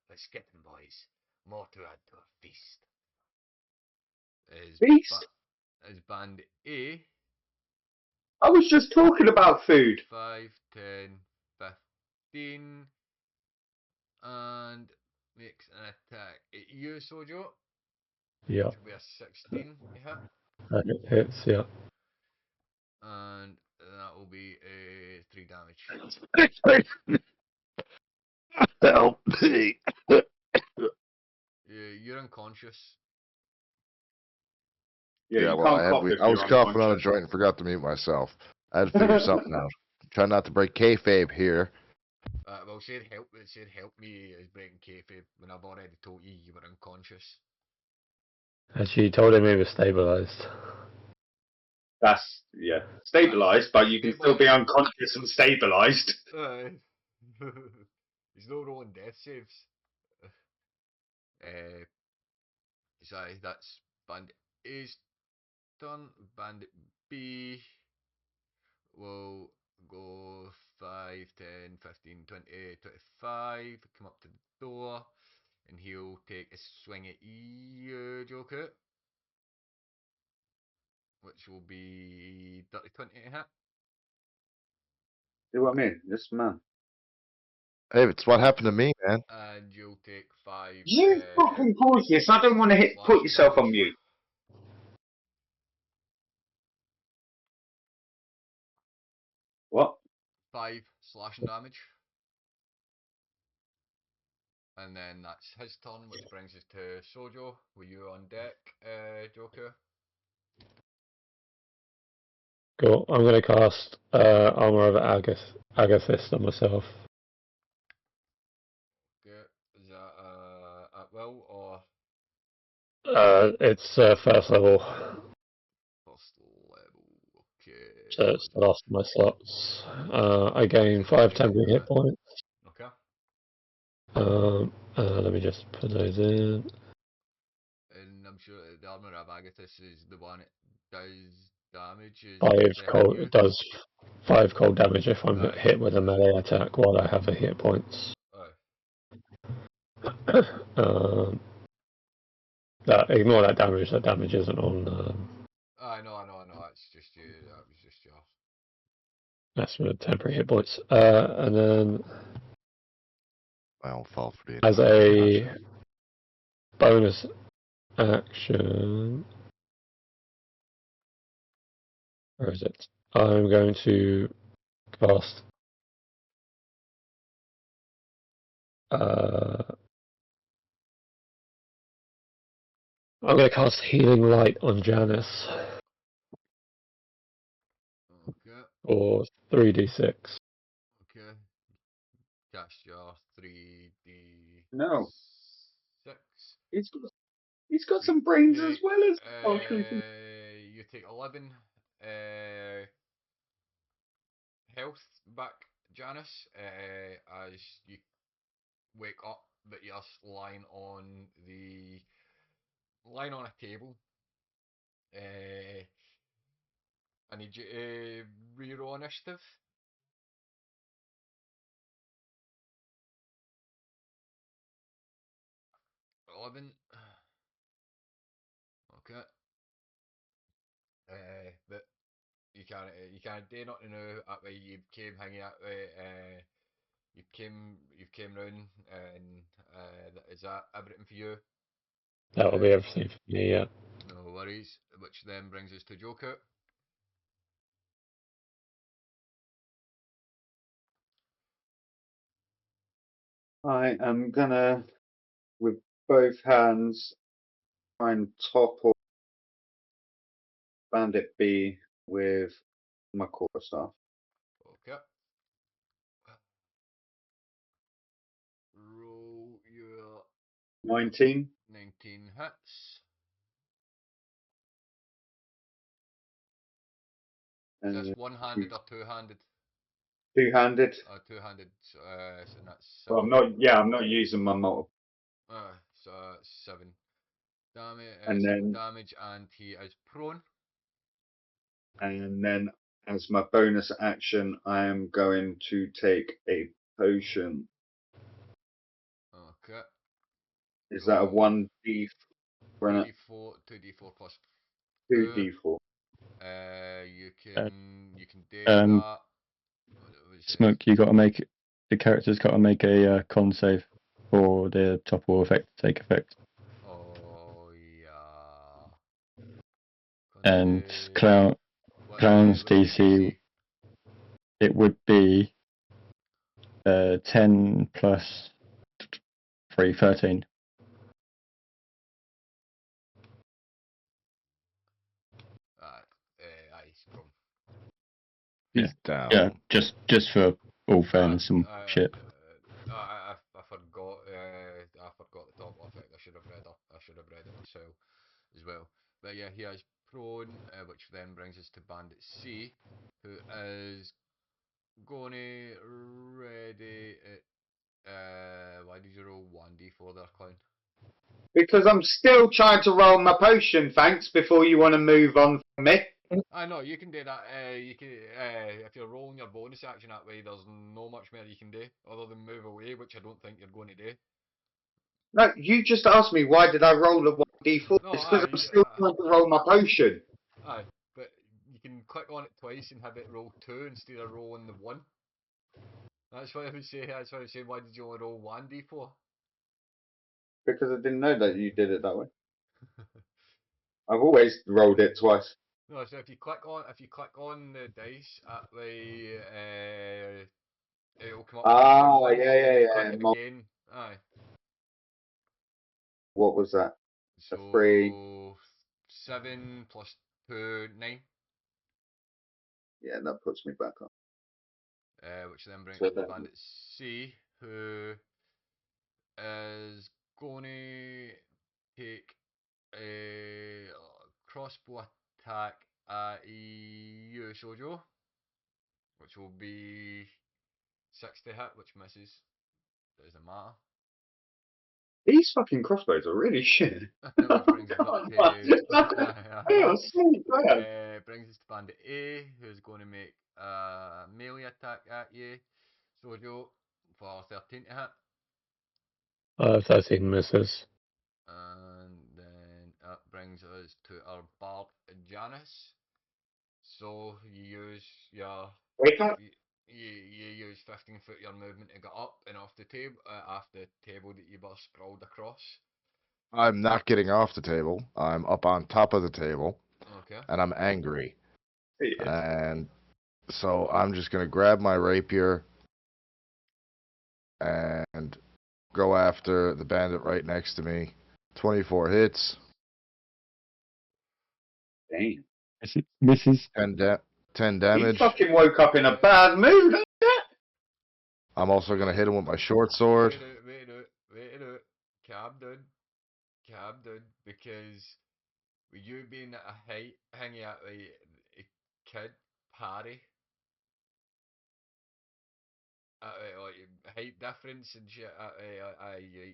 Let's get them, boys. More to add to our feast. Feast? As bandit A. I was just talking about food. 5, 10, 15, and makes an attack at you, Sojo. Yeah. Which will be a 16 hit. It hits, yeah. And that will be a 3 damage. Help me! You're unconscious. Yeah, well, I was coughing on a joint and forgot to mute myself. I had to figure something out. Try not to break kayfabe here. Well, said help me is breaking kayfabe when I've already told you were unconscious. Actually, you told him he was stabilized. That's, yeah, stabilized, but you can still be unconscious and stabilized. He's no rolling death saves. Sorry, that's Bandit A's turn. Bandit B will go 5, 10, 15, 20, 25. Come up to the door, and he'll take a swing at you, Joker. Which will be 30, 20 to hit. See what I mean? This man. Hey, it's what happened to me, man. And you'll take 5. You fucking pause this. I don't want to put yourself on mute. What? 5 slashing damage. And then that's his turn, which brings us to Sojo. Were you on deck, Joker? Cool. I'm going to cast Armor of Agathist on myself. Okay. Is that at will or It's first level, first level? Okay. so it's the last of my slots. I gain 5 temporary hit points. Okay. Let me just put those in. And I'm sure the armor of Agathis is the one that does damage. Is 5 they hit cold. you? It does 5 cold damage if I'm Aye. hit with a melee attack while I have a hit points. Aye. Ignore that damage. That damage isn't on. I know. It's just you. That was just yours. That's for temporary hit points. And then I don't fall for the as a bonus action, where is it? I'm going to cast. I'm going to cast Healing Light on Janice Okay. for 3d6. Okay. Cast your 3d6. No, he's got some brains as well as. You take 11 health back, Janice, as you wake up, but you're lying on a table. I need you to reroll initiative. 11. Okay. But you can't do nothing now. That way you came hanging that way. You came round, and is that everything for you? That will be everything for me, yeah. No worries. Which then brings us to Joker. I am gonna, with both hands, try and topple Bandit B with my quarterstaff. Okay. Roll your 19. 19 hits. Is this one-handed or two-handed? Two-handed. Two-handed. So that's Well, 7. I'm not using my multiple. So 7 damage. And 7 then, damage, and he is prone. as my bonus action, I am going to take a potion. Okay. Is that a 1d? 2d4, 2d4 plus 2d4. You can do Um, that. Smoke, you got to make the character's got to make a con save for the topple effect to take effect. Oh yeah. And What's clown's the DC, it would be 10 plus 3, 13. He's prone. He's down. Yeah, just for all fairness and shit. I forgot. I forgot the top effect. I should have read it myself as well. But yeah, he is prone, which then brings us to Bandit C, who is going to ready it. Why did you roll 1d4 there, clown? Because I'm still trying to roll my potion, thanks, before you want to move on from me. I know you can do that. You can if you're rolling your bonus action that way. There's no much more you can do other than move away, which I don't think you're going to do. No, you just asked me why did I roll a 1d4. No, It's because I'm still trying to roll my potion. Aye, but you can click on it twice and have it roll 2 instead of rolling the 1. That's what I was saying. That's what I was saying. Why did you only roll 1d4? Because I didn't know that you did it that way. I've always rolled it twice. No, so if you click on the dice at the it'll come up with Ah, one, and then yeah. click it again. Aye. What was that? So A 3. 7 plus 2, 9. Yeah, that puts me back up. Which then brings So up that- Bandit C, who is going to take a crossbow attack at you, Sojo, which will be 6 to hit, which misses. Doesn't matter. These fucking crossbows are really shit. Which brings us up to Yeah, sweet, man. brings us to Bandit A, who's going to make a melee attack at you, Sojo, for 13 to hit. 13 misses. And then that brings us to our bard Janice. So you use your Wake up. you use 15 foot your movement to get up and off the table the table that you were sprawled across. I'm not getting off the table. I'm up on top of the table, Okay. and I'm angry. Yeah. And so I'm just gonna grab my rapier and go after the bandit right next to me. 24 hits, Damn. Misses. 10 He damage. fucking woke up in a bad mood. I'm also gonna hit him with my short sword. Wait a minute. Calm down, because with you being at a height hanging out with a kid party, like height difference and shit.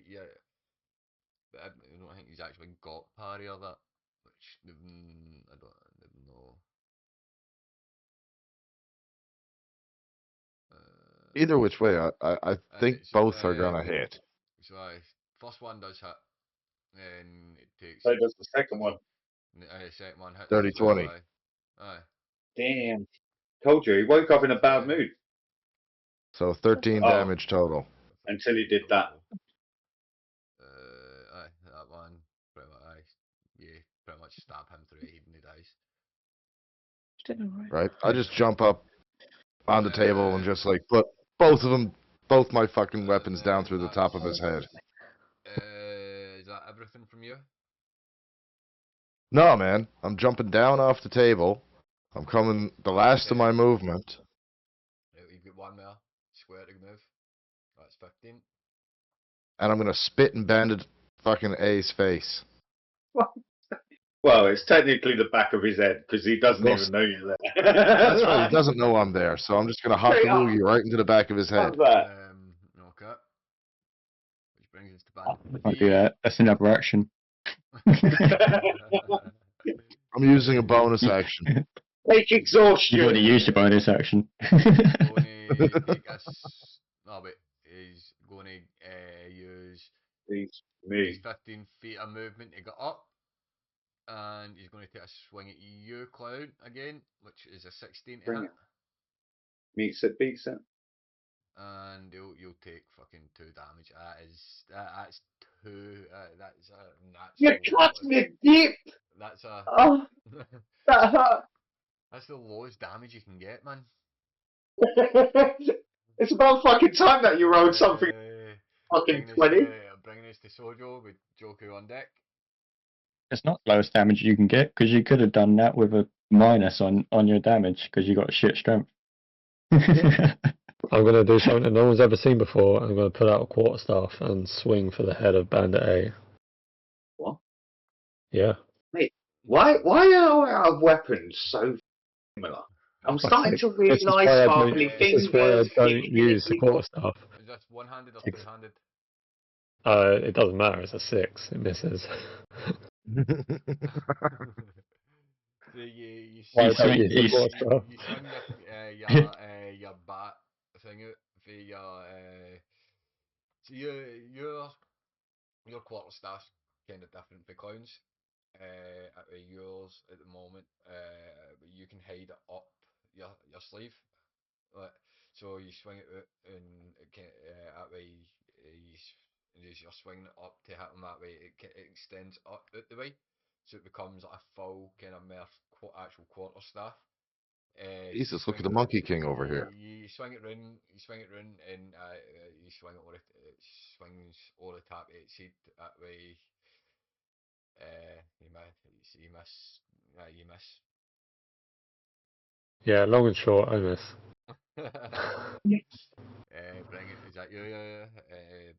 Yeah. But I don't think he's actually got parry or that, which I don't know. Either which way, I think So, both are gonna hit. So first one does hit, then it takes. So does the second one. Second one hits. 30, 20. Aye. Damn. Told you, he woke up in a bad mood So 13 Oh. damage total. until he did that. Aye, that one. Pretty much, pretty much stab him through it even he dies. Right? I just jump up on the table and just like put both my fucking weapons down through the top of his head. Is that everything from you? No, man. I'm jumping down off the table. I'm coming the last of my movement. You've got one there. Square to move. That's 15. And I'm gonna spit in Bandit fucking A's face. Well, it's technically the back of his head because he doesn't Well, even know you're there. That's right, he doesn't know I'm there, so I'm just gonna hop Straight up. you right into the back of his head. How's that? Okay. Which brings us to Bandit I'll do that. That's another action. I'm using a bonus action. Fake exhaustion. You've already used your bonus action. Going to take us. No, but he's going to use He's his me. 15 feet of movement to get up. And he's going to take a swing at you, Clown, again, which is a 16 to Bring hit. it. Meets it, beats it. And you'll take fucking 2 damage. That's 2. That's a You natural. cut me deep. That's a. Oh, that hurt. That's the lowest damage you can get, man. It's about fucking time that you rolled something fucking 20. Bringing us to Sojo with Joku on deck. It's not the lowest damage you can get, because you could have done that with a minus on your damage, because you got shit strength. I'm going to do something that no one's ever seen before. I'm going to put out a quarterstaff and swing for the head of Bandit A. What? Yeah. Why are our weapons so similar? I'm starting to This is why realise I sparkly don't- this is why I fingers. don't use the quarterstaff. Is that one-handed or Ex- two-handed? It doesn't matter. It's a 6. It misses. So you Why You don't swing- you use the you- quarterstaff? you swing your bat thing out for your so your quarterstaff's kind of different for clowns. Yours at the moment, you can hide it up your sleeve. Like, so you swing it out and it can, that way as you're swinging it up to hit them that way, it extends up out the way, so it becomes like a full kind of more actual quarter staff. Jesus, look at the Monkey King over here. You swing it round, and you swing it over it swings over the top of its head that way. You miss. You miss. Yeah, long and short, I miss. Bring it. Is that you?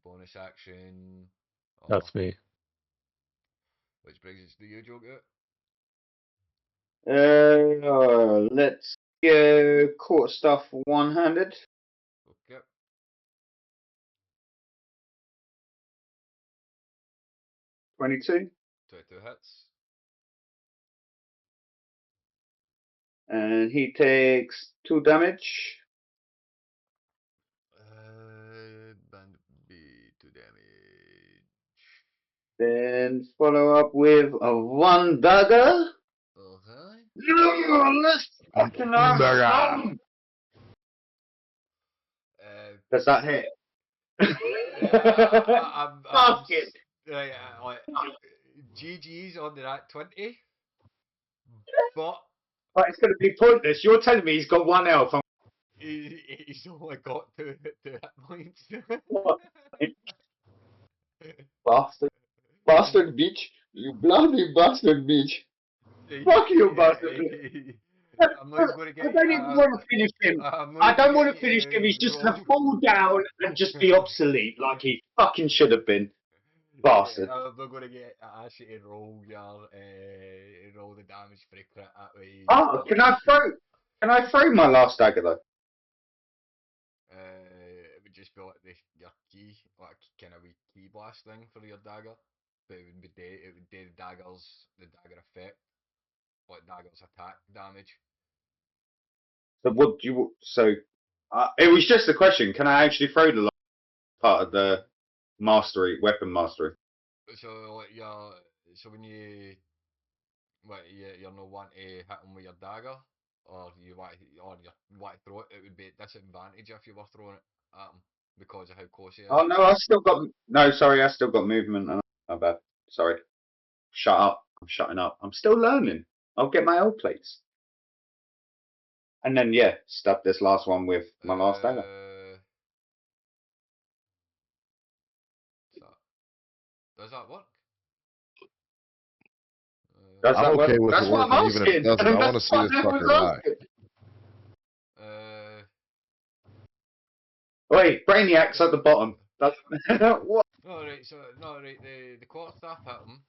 Bonus action. Or That's me. which brings us to you, Joker. Let's go court stuff one-handed. Okay. 22. 22 hits. And he takes 2 damage. Band B 2 damage. Then follow up with a 1 dagger. Okay. Let's fucking have Dagger. some. Uh, Does that hit? I'm Fuck it. Right, GG's on the at 20, but Right, it's going to be pointless. You're telling me he's got 1 health. he's only got two hit points. What? Bastard. Bastard bitch. You bloody bastard bitch. Fuck you, bastard. I'm not going to I get. don't even want to finish him. I'm not I don't gonna want to get finish him. He's just going to wrong. fall down and just be obsolete like he fucking should have been. Bastard. I'm not going to get Ashley to roll roll the damage for a crit that way. Oh, can I throw my last dagger though? It would just be like your key, like kind of wee key blast thing for your dagger, but it would do the dagger effect, like dagger's attack damage. So what do you? So it was just a question. Can I actually throw the last part of the weapon mastery? So like when you're not want to hit him with your dagger, or you want to throw it, it would be a disadvantage if you were throwing it at him because of how close he is. Oh no, I still got movement. My bad. Sorry. Shut up. I'm shutting up. I'm still learning. I'll get my old plates. And then yeah, stab this last one with my last dagger. So, does that work? Does I'm that okay work? with That's it what I'm working, even if it asking. doesn't. I want to That's see what this I was fucker die. asking. Uh, Wait, Brainiac's at the bottom. That's what? no right, the quarterstaff hit him,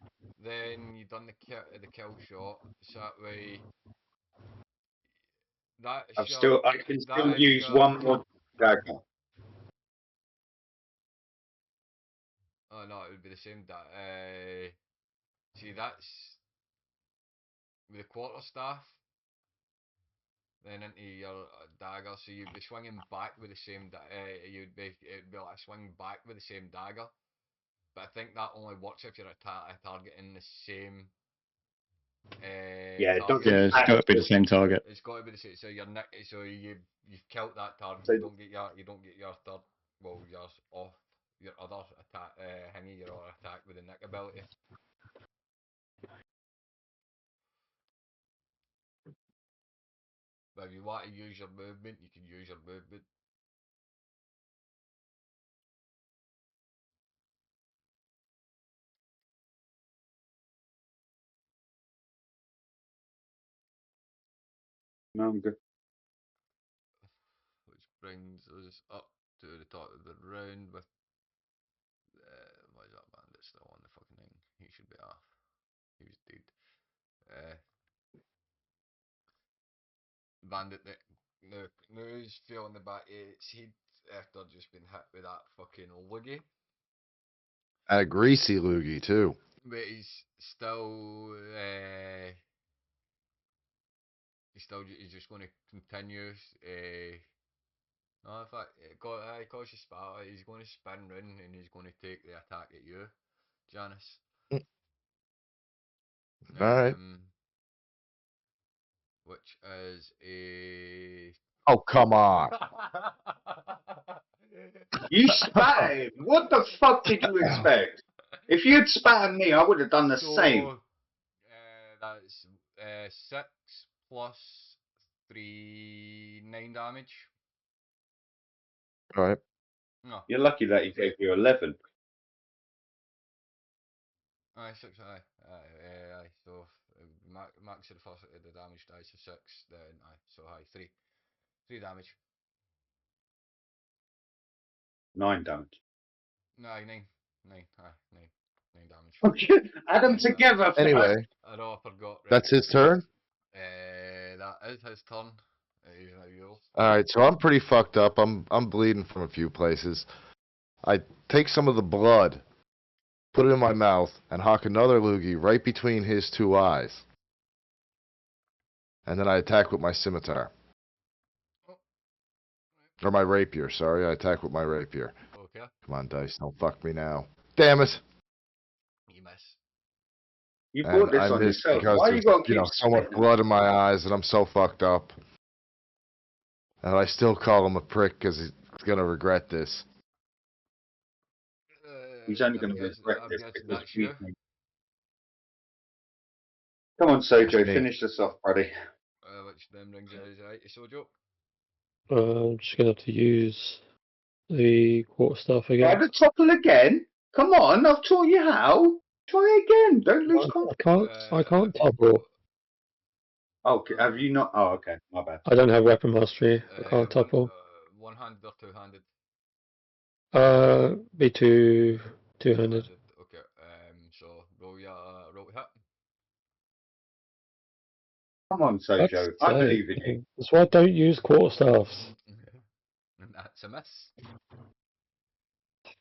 then you done the kill shot, so that way that I shot can that still use shot. one more dagger. Oh no, it would be the same. See, that's with the quarterstaff, then into your dagger. So you'd be swinging back with the same. It'd be like swinging back with the same dagger. But I think that only works if you're targeting the same. Yeah, it Target. doesn't. Yeah, it's got to be the same target. It's got to be the same. So you've killed that target. So- You don't get your third. Well, your off your other attack. Hingy your other attack with the nick ability. But if you want to use your movement, you can use your movement. No, I'm good. Which brings us up to the top of the round with. Why is that bandit still on the fucking thing? He should be off. He was dead. Bandit that now he's feeling the back of its head after just been hit with that fucking loogie. A greasy loogie too. But he's still he's just going to continue. No, in fact, cause you spatter, he's going to spin round and he's going to take the attack at you, Janice. Alright. Which is a. Oh, come on. You spat him. What the fuck did you expect? If you'd spat at me, I would have done the same. That's 6 plus 3, 9 damage. Alright. No. You're lucky that he gave you 11. Aye, 6, aye. So, max of the damage dice of 6, then, aye, so, aye, 3. 3 damage. 9 damage. No, 9. 9, aye, 9. 9 damage. Okay, add them together. Anyway, I know, I forgot. Right. that's his turn. That is his turn. He's now yours. All right, so I'm pretty fucked up. I'm bleeding from a few places. I take some of the blood, put it in my mouth, and hock another loogie right between his 2 eyes. And then I attack with my scimitar. Oh. Or my rapier, sorry. I attack with my rapier. Okay. Come on, dice, don't fuck me now. Damn it! You miss. You And brought this I on missed yourself. because Why there's, you got to you keep know, so much spitting? blood in my eyes, and I'm so fucked up. And I still call him a prick because he's gonna regret this. He's only I'm going to guessing, regret I'm this guessing because that's we you. think. Come on, Sojo, That's me. finish this off, buddy. Which then brings us right to Sojo. I'm just gonna have to use the quarterstaff Try again. to topple again. Come on, I've taught you how. Try again. Don't lose I confidence. can't topple. Oh, have you not? Oh, okay. My bad. I don't have weapon mastery. I can't topple. One-handed or two-handed? Be two-handed. Okay. So roll to hit. Come on, That's Sojo. I believe in you. That's why I don't use quarterstaffs. And that's a miss.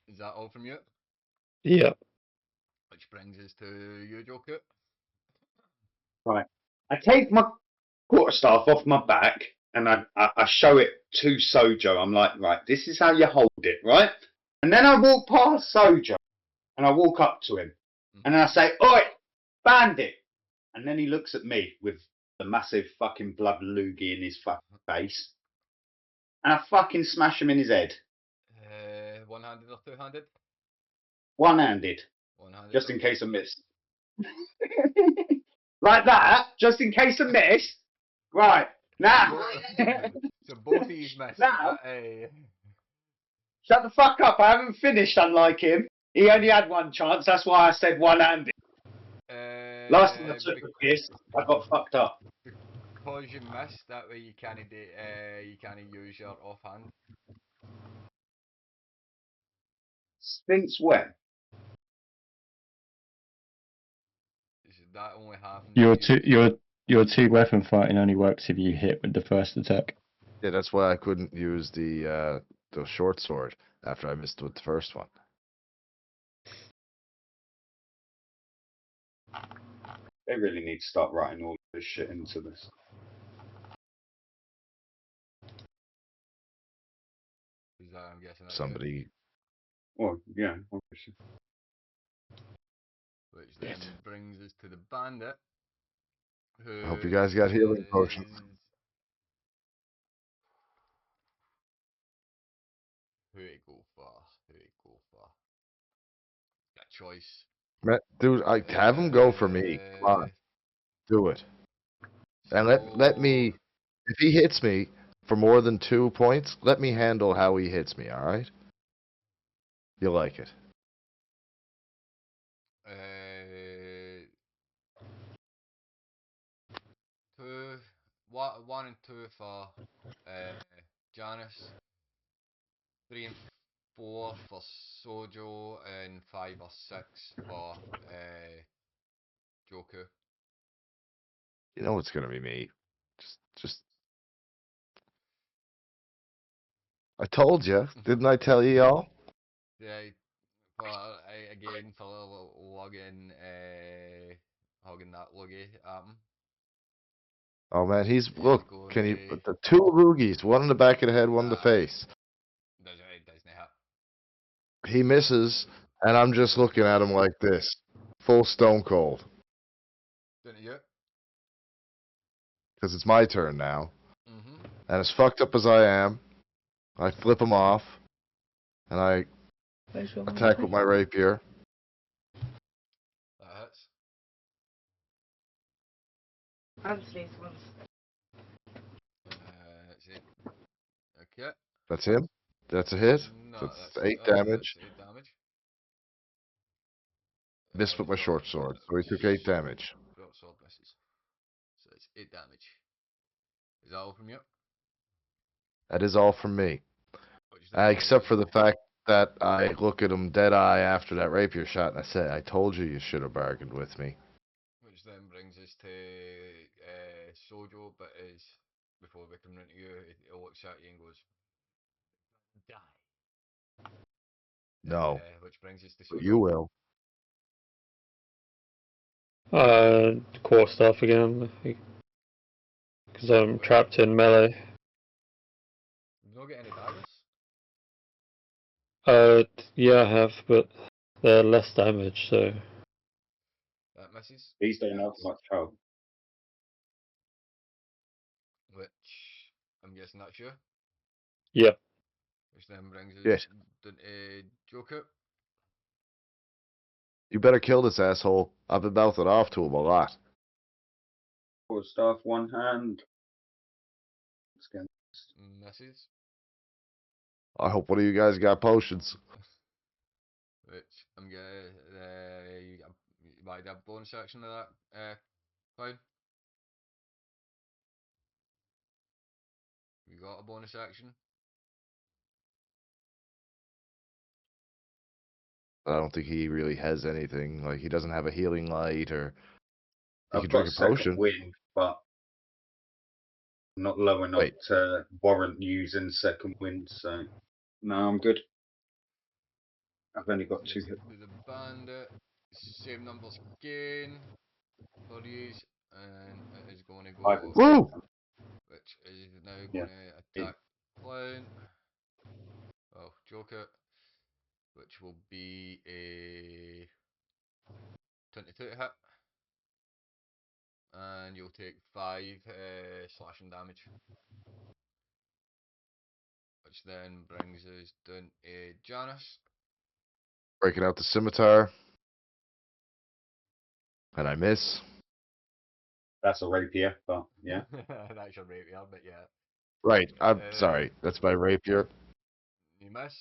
Is that all from you? Yeah. Which brings us to you, Joker. Right. I take my quarterstaff off my back and I show it to Sojo. I'm like, right, this is how you hold it, right? And then I walk past Sojo and I walk up to him and I say, oi, bandit. And then he looks at me with the massive fucking blood loogie in his fucking face. And I fucking smash him in his head. One-handed or two-handed? One-handed. One-handed. Just in case I miss. Like that, just in case I miss. Right, now. So both of these miss. Now. Shut the fuck up, I haven't finished, unlike him. He only had one chance, that's why I said one-handed. Last time I took a piss, I got fucked up. Because you missed, that way you can't use your offhand. Since when? That only happens. Your two weapon fighting only works if you hit with the first attack. Yeah, that's why I couldn't use the short sword after I missed with the first one. They really need to start writing all this shit into this. I'm guessing Somebody. Well, yeah, obviously. Which then brings us to the bandit. I hope you guys got healing potions. Who it go for? Got choice. Dude, I have him go for me. Come on, do it. And let me. If he hits me for more than 2 points, let me handle how he hits me. All right? You'll like it. One and two for Janice. 3 and 4 for Sojo, and 5 or 6 for Joku. You know it's gonna be me. Just. I told you, didn't I tell you all? Yeah, again for lugging that luggy at him. Oh man, look. Can you the 2 loogies, one in the back of the head, one in the face. Doesn't hit. He misses, and I'm just looking at him like this, full stone cold. Didn't you? Because it's my turn now. And as fucked up as I am, I flip him off, and I attack with my rapier. That hits. Anthony's one. That's it. Okay. That's him. That's a hit. No, That's that's 8 damage. That's 8 damage. Missed with my short sword, so he took 8 damage. Short sword misses. So it's 8 damage. Is that all from you? That is all from me. Which then Except for brings the fact that I look at him dead eye after that rapier shot and I say, I told you should have bargained with me. Which then brings us to Sojo, but is before we come into you, he looks at you and goes, "Die." No, Which brings us to but Sojo. you will. Core stuff again, because I'm trapped in melee. You don't get any daggers. Yeah, I have, but they're less damage, so That misses. These don't have much help. Which I'm guessing that's you. yep. Which then brings us Yes. down to Joker. You better kill this asshole. I've been mouthing off to him a lot. Core staff, one hand. Let's go. Misses. I hope one of you guys got potions. Which I'm getting. You might have bonus action of that. Cloud. You got a bonus action. I don't think he really has anything. Like, he doesn't have a healing light or he I've can got drink a second potion. wind, but not low enough Wait. to warrant using second wind. So no, I'm good. I've only got 2 hit. The bandit. Same numbers again. For these. And it is going to go. I've- Woo! Which is now Yeah. going to attack Clown. Well, Joker. Which will be a 22 to hit. And you'll take 5 slashing damage. Which then brings us down to Janice. Breaking out the scimitar. And I miss. That's a rapier, but yeah. That's your rapier, but yeah. Right, I'm Uh, sorry. That's my rapier. You miss.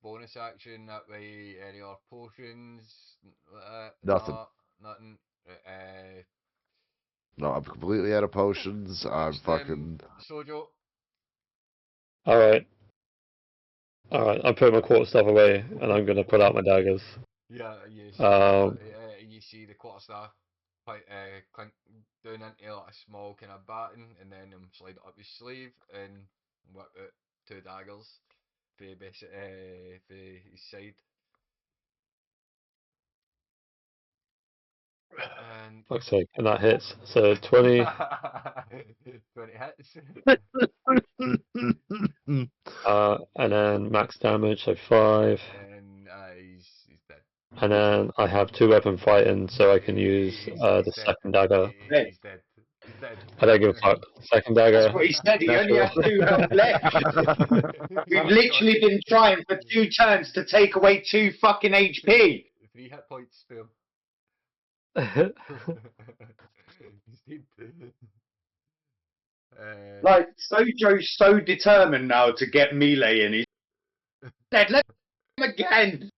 Bonus action, that way any other potions. Nothing. No, nothing. No, I'm completely out of potions. I'm Which then, fucking... Sojo. Alright. Alright, I'm putting my quarter stuff away, and I'm gonna put out my daggers. Yeah, you see, you see the quarterstaff clink down into like a small kind of batten, and then slide it up your sleeve and whip out 2 daggers for his side. And Fuck's sake, and that hits. So 20, 20 hits. and then max damage, so 5. And he's dead. And then I have 2 weapon fighting, so I can use He's the dead. second dagger. He's dead. He's dead. I don't give a fuck. Second dagger. That's what he said. He only has natural. 2 health left. We've literally been trying for 2 turns to take away 2 fucking HP. 3 hit points for him. He's dead. Like, Sojo's so determined now to get melee in. He's dead. Let him again.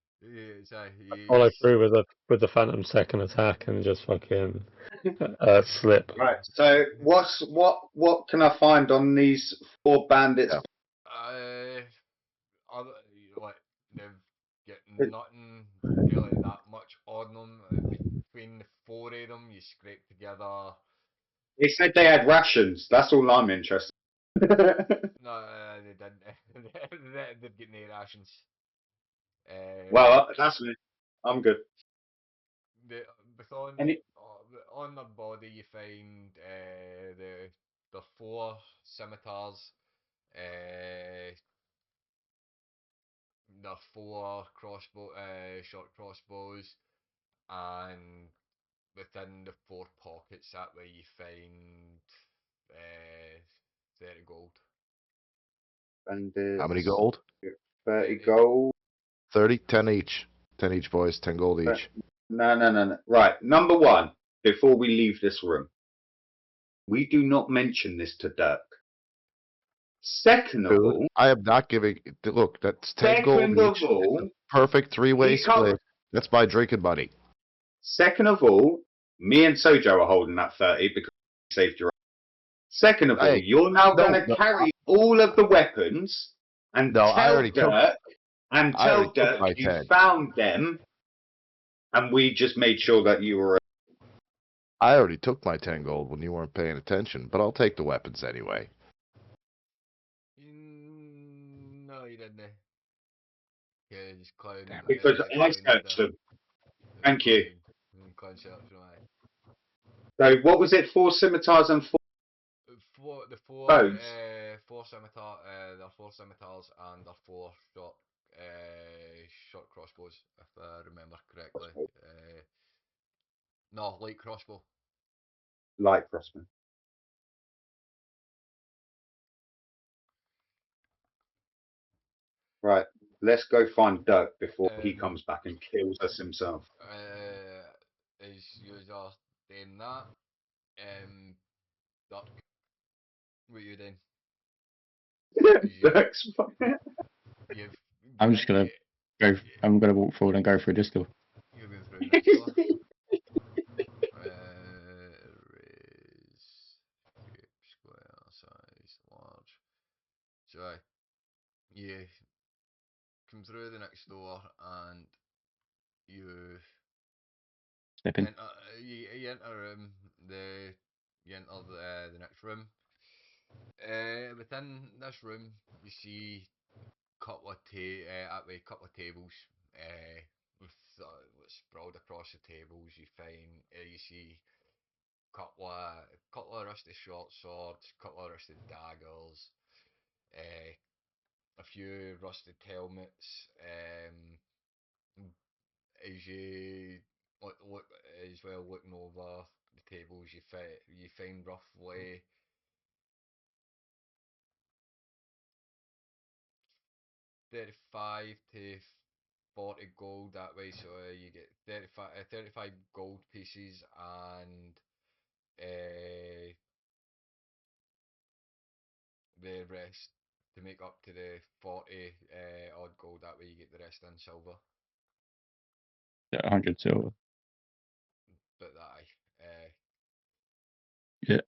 Follow through with the phantom second attack and just fucking slip. Right. So what can I find on these 4 bandits? Yeah. Other, like they've got nothing really that much on them. Between the 4 of them, you scrape together. They said they had rations. That's all I'm interested in. No, they didn't. They've got no rations. Well, that's me. I'm good. On their body, you find the 4 scimitars, the 4 short crossbows, and within the 4 pockets that way you find 30 gold. Bandits. How many gold? 30 gold. 30? 10 each. 10 each, boys. 10 gold each. No. Right. Number 1, before we leave this room, we do not mention this to Dirk. Second of all, I am not giving... Look, that's 10 gold second of each. all, It's a perfect 3-way he can't- split. That's my drinking money. Second of all, me and Sojo are holding that 30 because you saved your. Second of all, Hey, you're now no, going to no. carry all of the weapons and No, I tell already took. Dirk I already took my you 10. found them, and we just made sure that you were. I already took my 10 gold when you weren't paying attention, but I'll take the weapons anyway. No, you didn't. Yeah, just clown. Damn it. Because I searched them. Thank you. Clown search, right. So what was it? 4 scimitars and 4 bows. Four scimitars and the 4 short crossbows, if I remember correctly. No, light crossbow. Light crossman. Right. Let's go find Dirk before he comes back and kills us himself. As you are doing that, Dirk, what are you doing? Dirk's fine. You've I'm just gonna go. I'm gonna walk forward and go through this door. You're going through next door. Raise, shape, square, size, large. So you come through the next door and you Step in. enter. You enter you enter the next room. Within this room, you see couple of couple of tables. With sprawled across the tables, you find you see couple of rusty short swords, couple of rusty daggers, a few rusted helmets. As you look as well, looking over the tables, you find roughly 35 to 40 gold that way. So you get 35 gold pieces and the rest to make up to the 40 odd gold. That way you get the rest in silver. 100 silver. But that Yeah.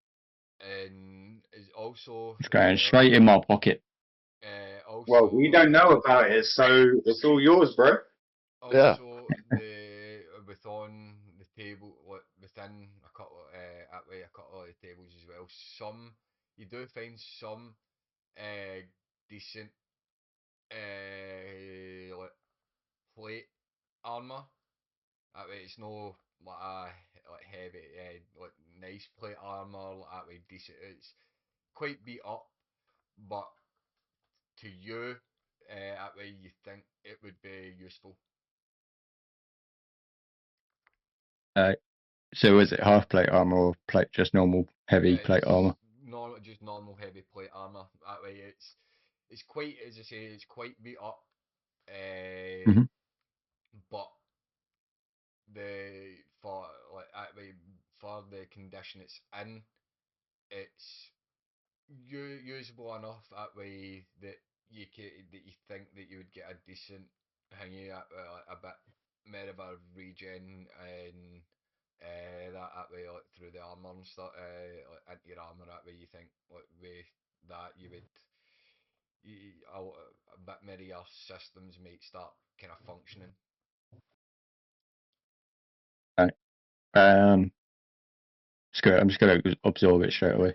and is also It's going straight in my pocket. Also, Well, we don't know about it, so it's all yours, bro. Yeah. Also, the within the table, within a couple, that way a couple of the tables as well. Some you do find some decent like plate armor. That way it's no like like heavy, like nice plate armor. Like that way decent. It's quite beat up, but to you, that way you think it would be useful. So is it half plate armor or plate just normal heavy plate armor? Just normal heavy plate armor. That way it's quite, as I say, it's quite beat up. Mhm. But the for like that way for the condition it's in, it's usable enough that way that that you think that you would get a decent thingy, a bit more of a regen and that way like through the armor and stuff, like into your armor. That way you think like with that you would a bit more of your systems might start kind of functioning. Right. Screw it, I'm just gonna absorb it straight away.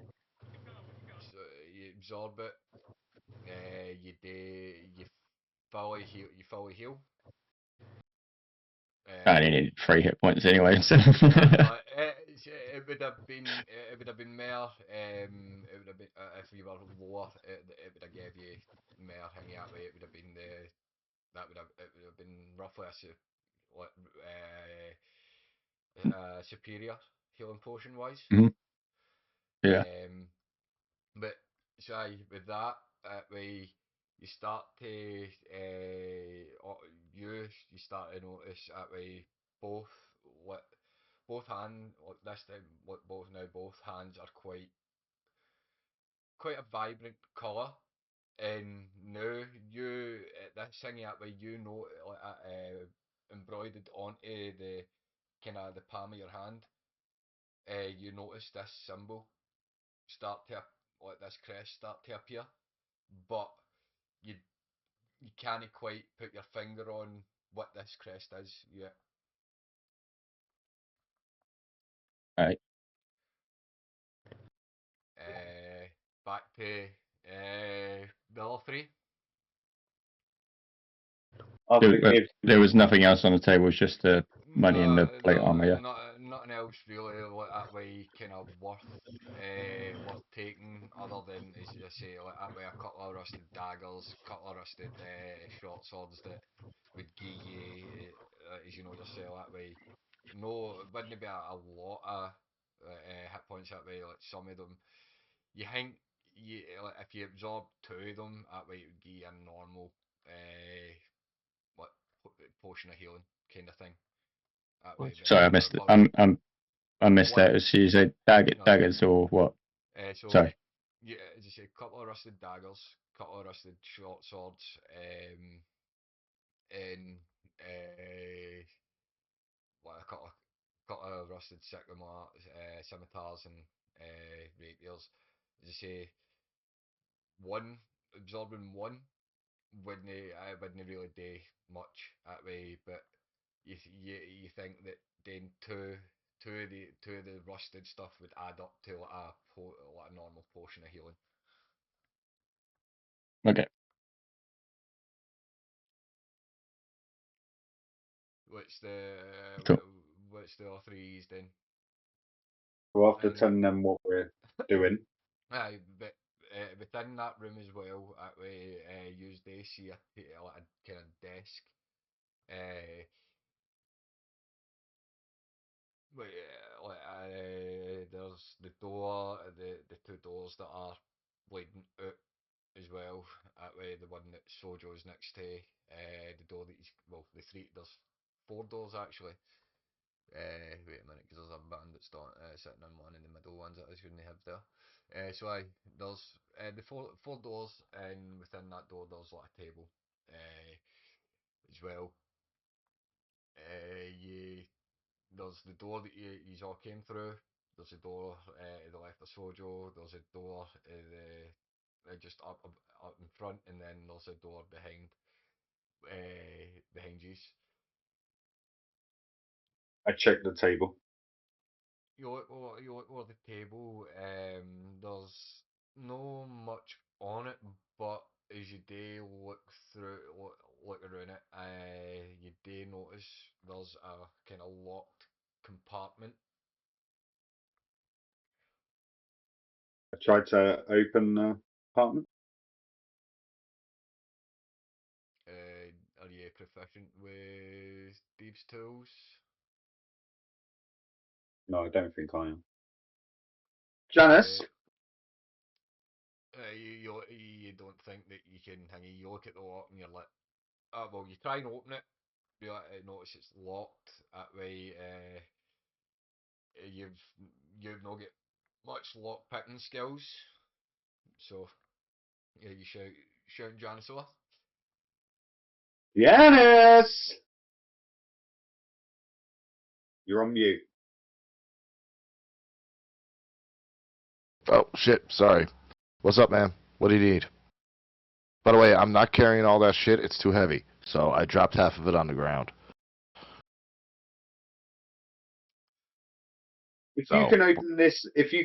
So you absorb it. You fully heal. You fully heal. I only need 3 hit points anyway. So. It would have been more. It would have been if you were lower. It would have gave you more hanging that way. It would have been it would have been roughly superior healing potion wise. Mhm. Yeah. But so with that way you start to you start to notice that way both what both hand this time both hands are quite a vibrant colour, and now you this thing that way you know like embroidered onto the kind of the palm of your hand, you notice this symbol start to like this crest start to appear, but you can't quite put your finger on what this crest is yet. Right. Back to the other three. There was nothing else on the table, it's just the money and the plate armor, yeah. Nothing else really like that way kind of worth taking other than, as I say, like that way a couple of rusted daggers, couple of rusted short swords that would give you, as you know yourself, that way. No, it wouldn't be a lot of hit points that way. Like some of them, you think like if you absorb 2 of them, that way it would give you a normal what potion of healing kind of thing. That way, Sorry, I missed it. I missed that. So you said daggers or what? So Sorry. Yeah, as you say, a couple of rusted daggers, couple of rusted short swords, and well, a couple of rusted sycamore scimitars and rapiers. As you say, absorbing one wouldn't really do much that way, but you think that then two of the rusted stuff would add up to like a normal potion of healing. Okay. What's the Cool. what's the other threes then? We'll have to telling them what we're doing. Aye, but within that room as well, we use they see a kind of desk. There's the door, the 2 doors that are leading out as well. That way, the one that Sojo's next to, the door that the 3. There's 4 doors actually. Wait a minute, because there's a bandit sitting on one in the middle ones that I shouldn't have there. So there's the four doors, and within that door there's like a table as well. There's the door that you all came through. There's a door to the left of Sojo. There's a door just up in front, and then there's a door behind you. I checked the table. You look over the table. There's no much on it, but as you do look around it, you do notice there's a kind of locked compartment. I tried to open the apartment. Are you proficient with thieves' tools? No, I don't think I am. Janice? You don't think that you can hang it. You look at the lock and you're like, oh, well, you try and open it, you notice it's locked. That way, you've not got much lock picking skills. So, yeah, you shout Janice over. Janice! You're on mute. Oh, shit. Sorry. What's up, man? What do you need? By the way, I'm not carrying all that shit. It's too heavy. So I dropped half of it on the ground. If you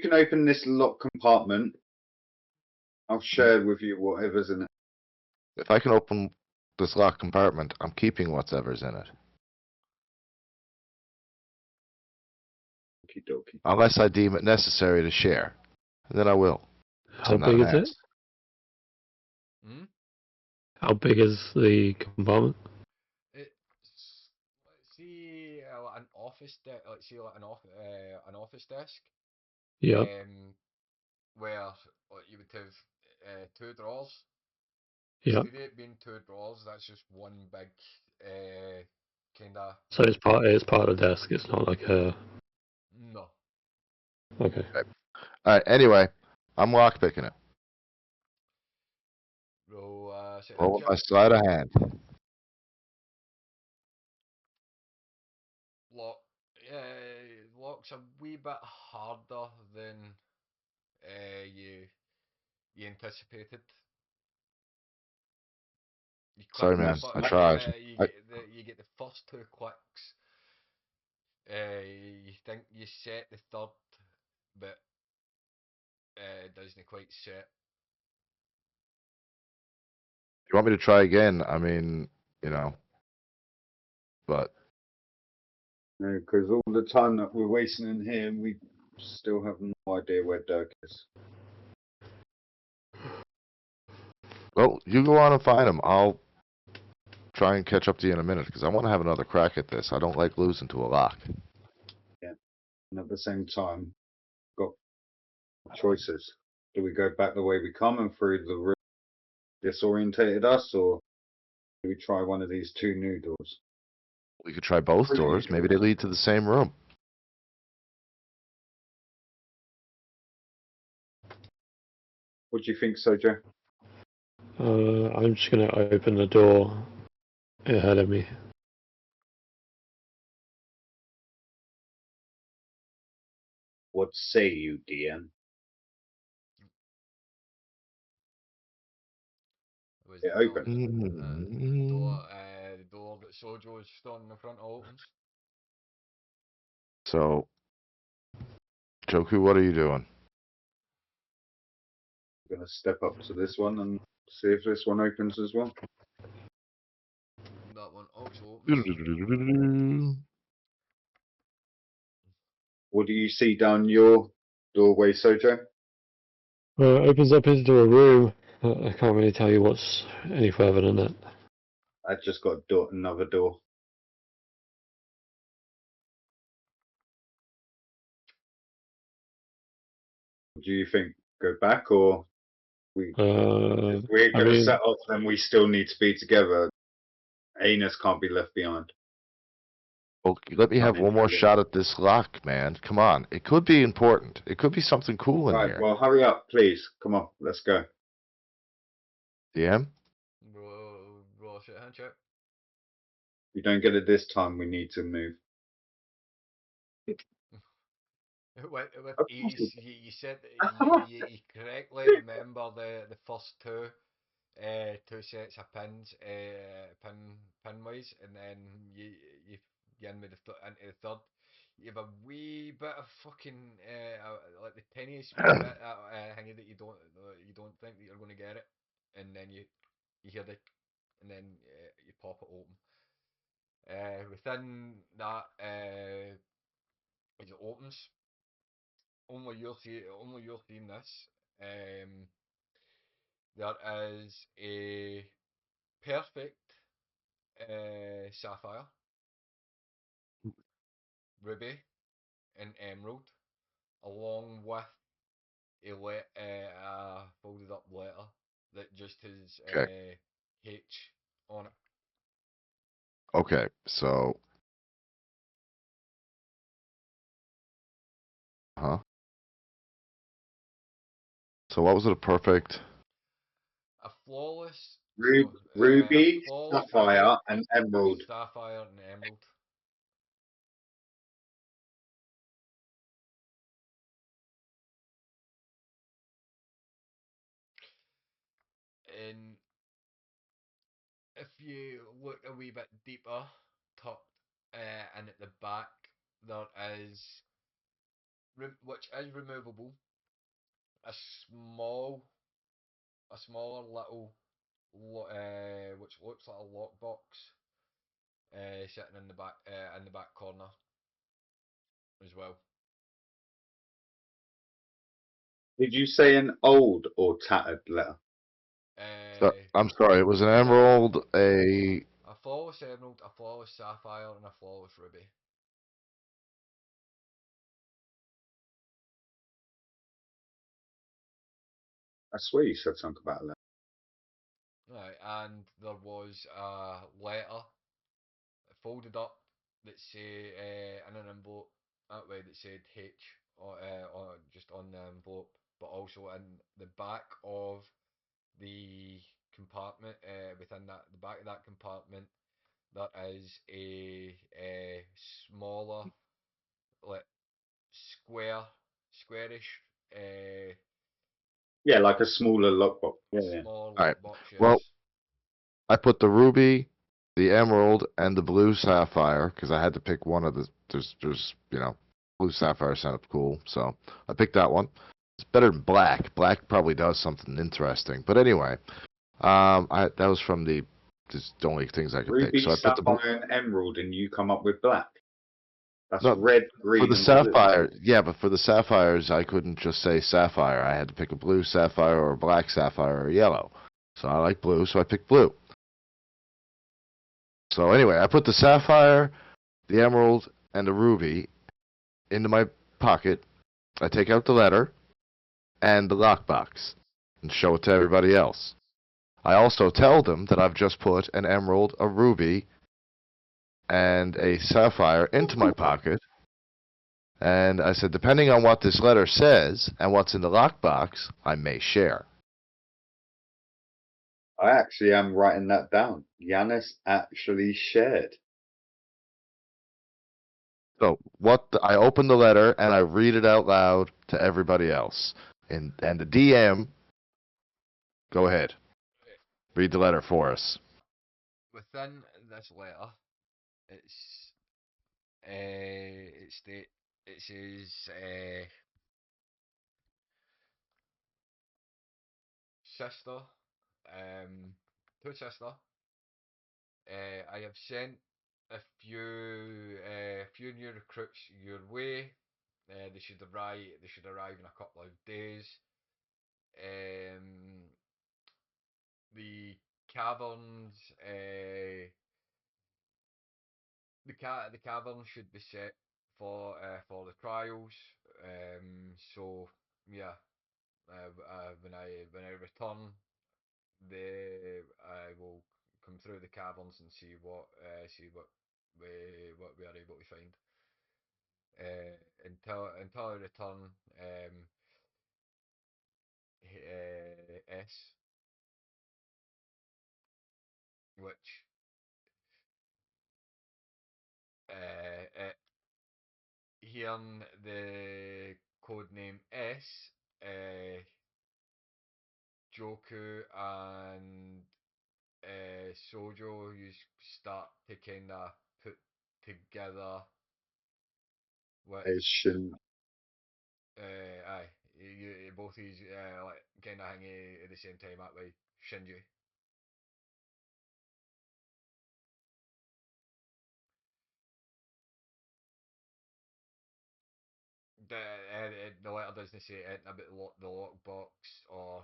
can open this lock compartment, I'll share with you whatever's in it. If I can open this locked compartment, I'm keeping whatever's in it. Okie dokie. Unless I deem it necessary to share. And then I will. How big is it? How big is the compartment? It's see like an office like an office desk. Yeah. Where you would have 2 drawers. Yeah. Instead of it being 2 drawers, that's just one big kind of. So it's part of the desk. It's not like a. No. Okay. Alright, anyway, I'm lockpicking it. Roll Roll my sleight of hand. lock. Yeah, unlock's a wee bit harder than you anticipated. You Sorry, click the man. button, I tried. you get the first two clicks. You think you set the third, but it doesn't quite set. You want me to try again? I mean, you know, but Because all the time that we're wasting in here, we still have no idea where Dirk is. well, you go on and find him. I'll try and catch up to you in a minute because I want to have another crack at this. I don't like losing to a lock. And at the same time, got choices. Do we go back the way we come and through the room disorientated us, or do we try one of these two new doors? We could try both doors. Maybe they lead to the same room. What do you think, Sojo? I'm just gonna open the door ahead of me. What say you, DM? Was It the opened. the door that Sojo was stood in the front of opens. So, Joku, what are you doing? I'm gonna step up to this one and see if this one opens as well. That one also opens. What do you see down your doorway, Sojo? Opens up into a room. I can't really tell you what's any further than that. I just got a door, another door. What do you think? Go back, or we? If we're I gonna mean, set off, then we still need to be together. Anus can't be left behind. Well, let me have one more shot at this lock, man. Come on. It could be important. It could be something cool in Right, here. well, hurry up, please. Come on, let's go. DM? Roll shit hand check. If you don't get it this time, we need to move. With Of ease, course you said that you correctly remember the first two sets of pins, pin wise, and then you get in with into the third. You have a wee bit of fucking like the tiniest wee bit hanging that you don't think that you're going to get it, and then you hear the and then you pop it open. Within that, as it opens, only you're seeing this. There is a perfect sapphire, ruby, and emerald, along with a folded up letter that just has Okay. H on it. Okay, so. Huh? So, what was it? A perfect. A flawless Ruby, flawless sapphire, ruby, and emerald. sapphire, and emerald. And if you look a wee bit deeper, tucked and at the back, there is, which is removable, a small, a smaller little, which looks like a lockbox, sitting in the back corner, as well. Did you say an old or tattered letter? I'm sorry, it was an emerald, a. A flawless emerald, a flawless sapphire, and a flawless ruby. I swear you said something about a letter. Right, and there was a letter folded up that say in an envelope that way that said H or just on the envelope, but also in the back of the compartment within that the back of that compartment there is a smaller like squarish, Yeah, like a smaller lockbox. Yeah. small Alright, lockbox. Yes. well, I put the ruby, the emerald, and the blue sapphire because I had to pick one of the. There's blue sapphire sounded cool, so I picked that one. It's better than black. Black probably does something interesting, but anyway, that was from just the only things I could pick. Ruby, So I put the blue. sapphire, and emerald, and you come up with black. That's No, red, green, for the and blue. sapphire, yeah, but for the sapphires, I couldn't just say sapphire. I had to pick a blue sapphire or a black sapphire or a yellow. So I like blue, so I picked blue. So anyway, I put the sapphire, the emerald, and the ruby into my pocket. I take out the letter and the lockbox and show it to everybody else. I also tell them that I've just put an emerald, a ruby, and a sapphire into my pocket. And I said, depending on what this letter says and what's in the lockbox, I may share. I actually am writing that down. Yanis actually shared. So I open the letter and I read it out loud to everybody else. And the DM, go ahead, read the letter for us. Within this letter, it's it says sister, to sister. I have sent a few new recruits your way. They should arrive. They should arrive in a couple of days. The caverns. The cavern should be set for the trials. So yeah, when I return, I will come through the caverns and see what we are able to find. Until I return, S, which hearing the code name S, Joku and Sojo, you start to kind of put together which Asian. aye, you both these like kind of hanging at the same time that way, Shinji. The letter doesn't say anything about the lockbox or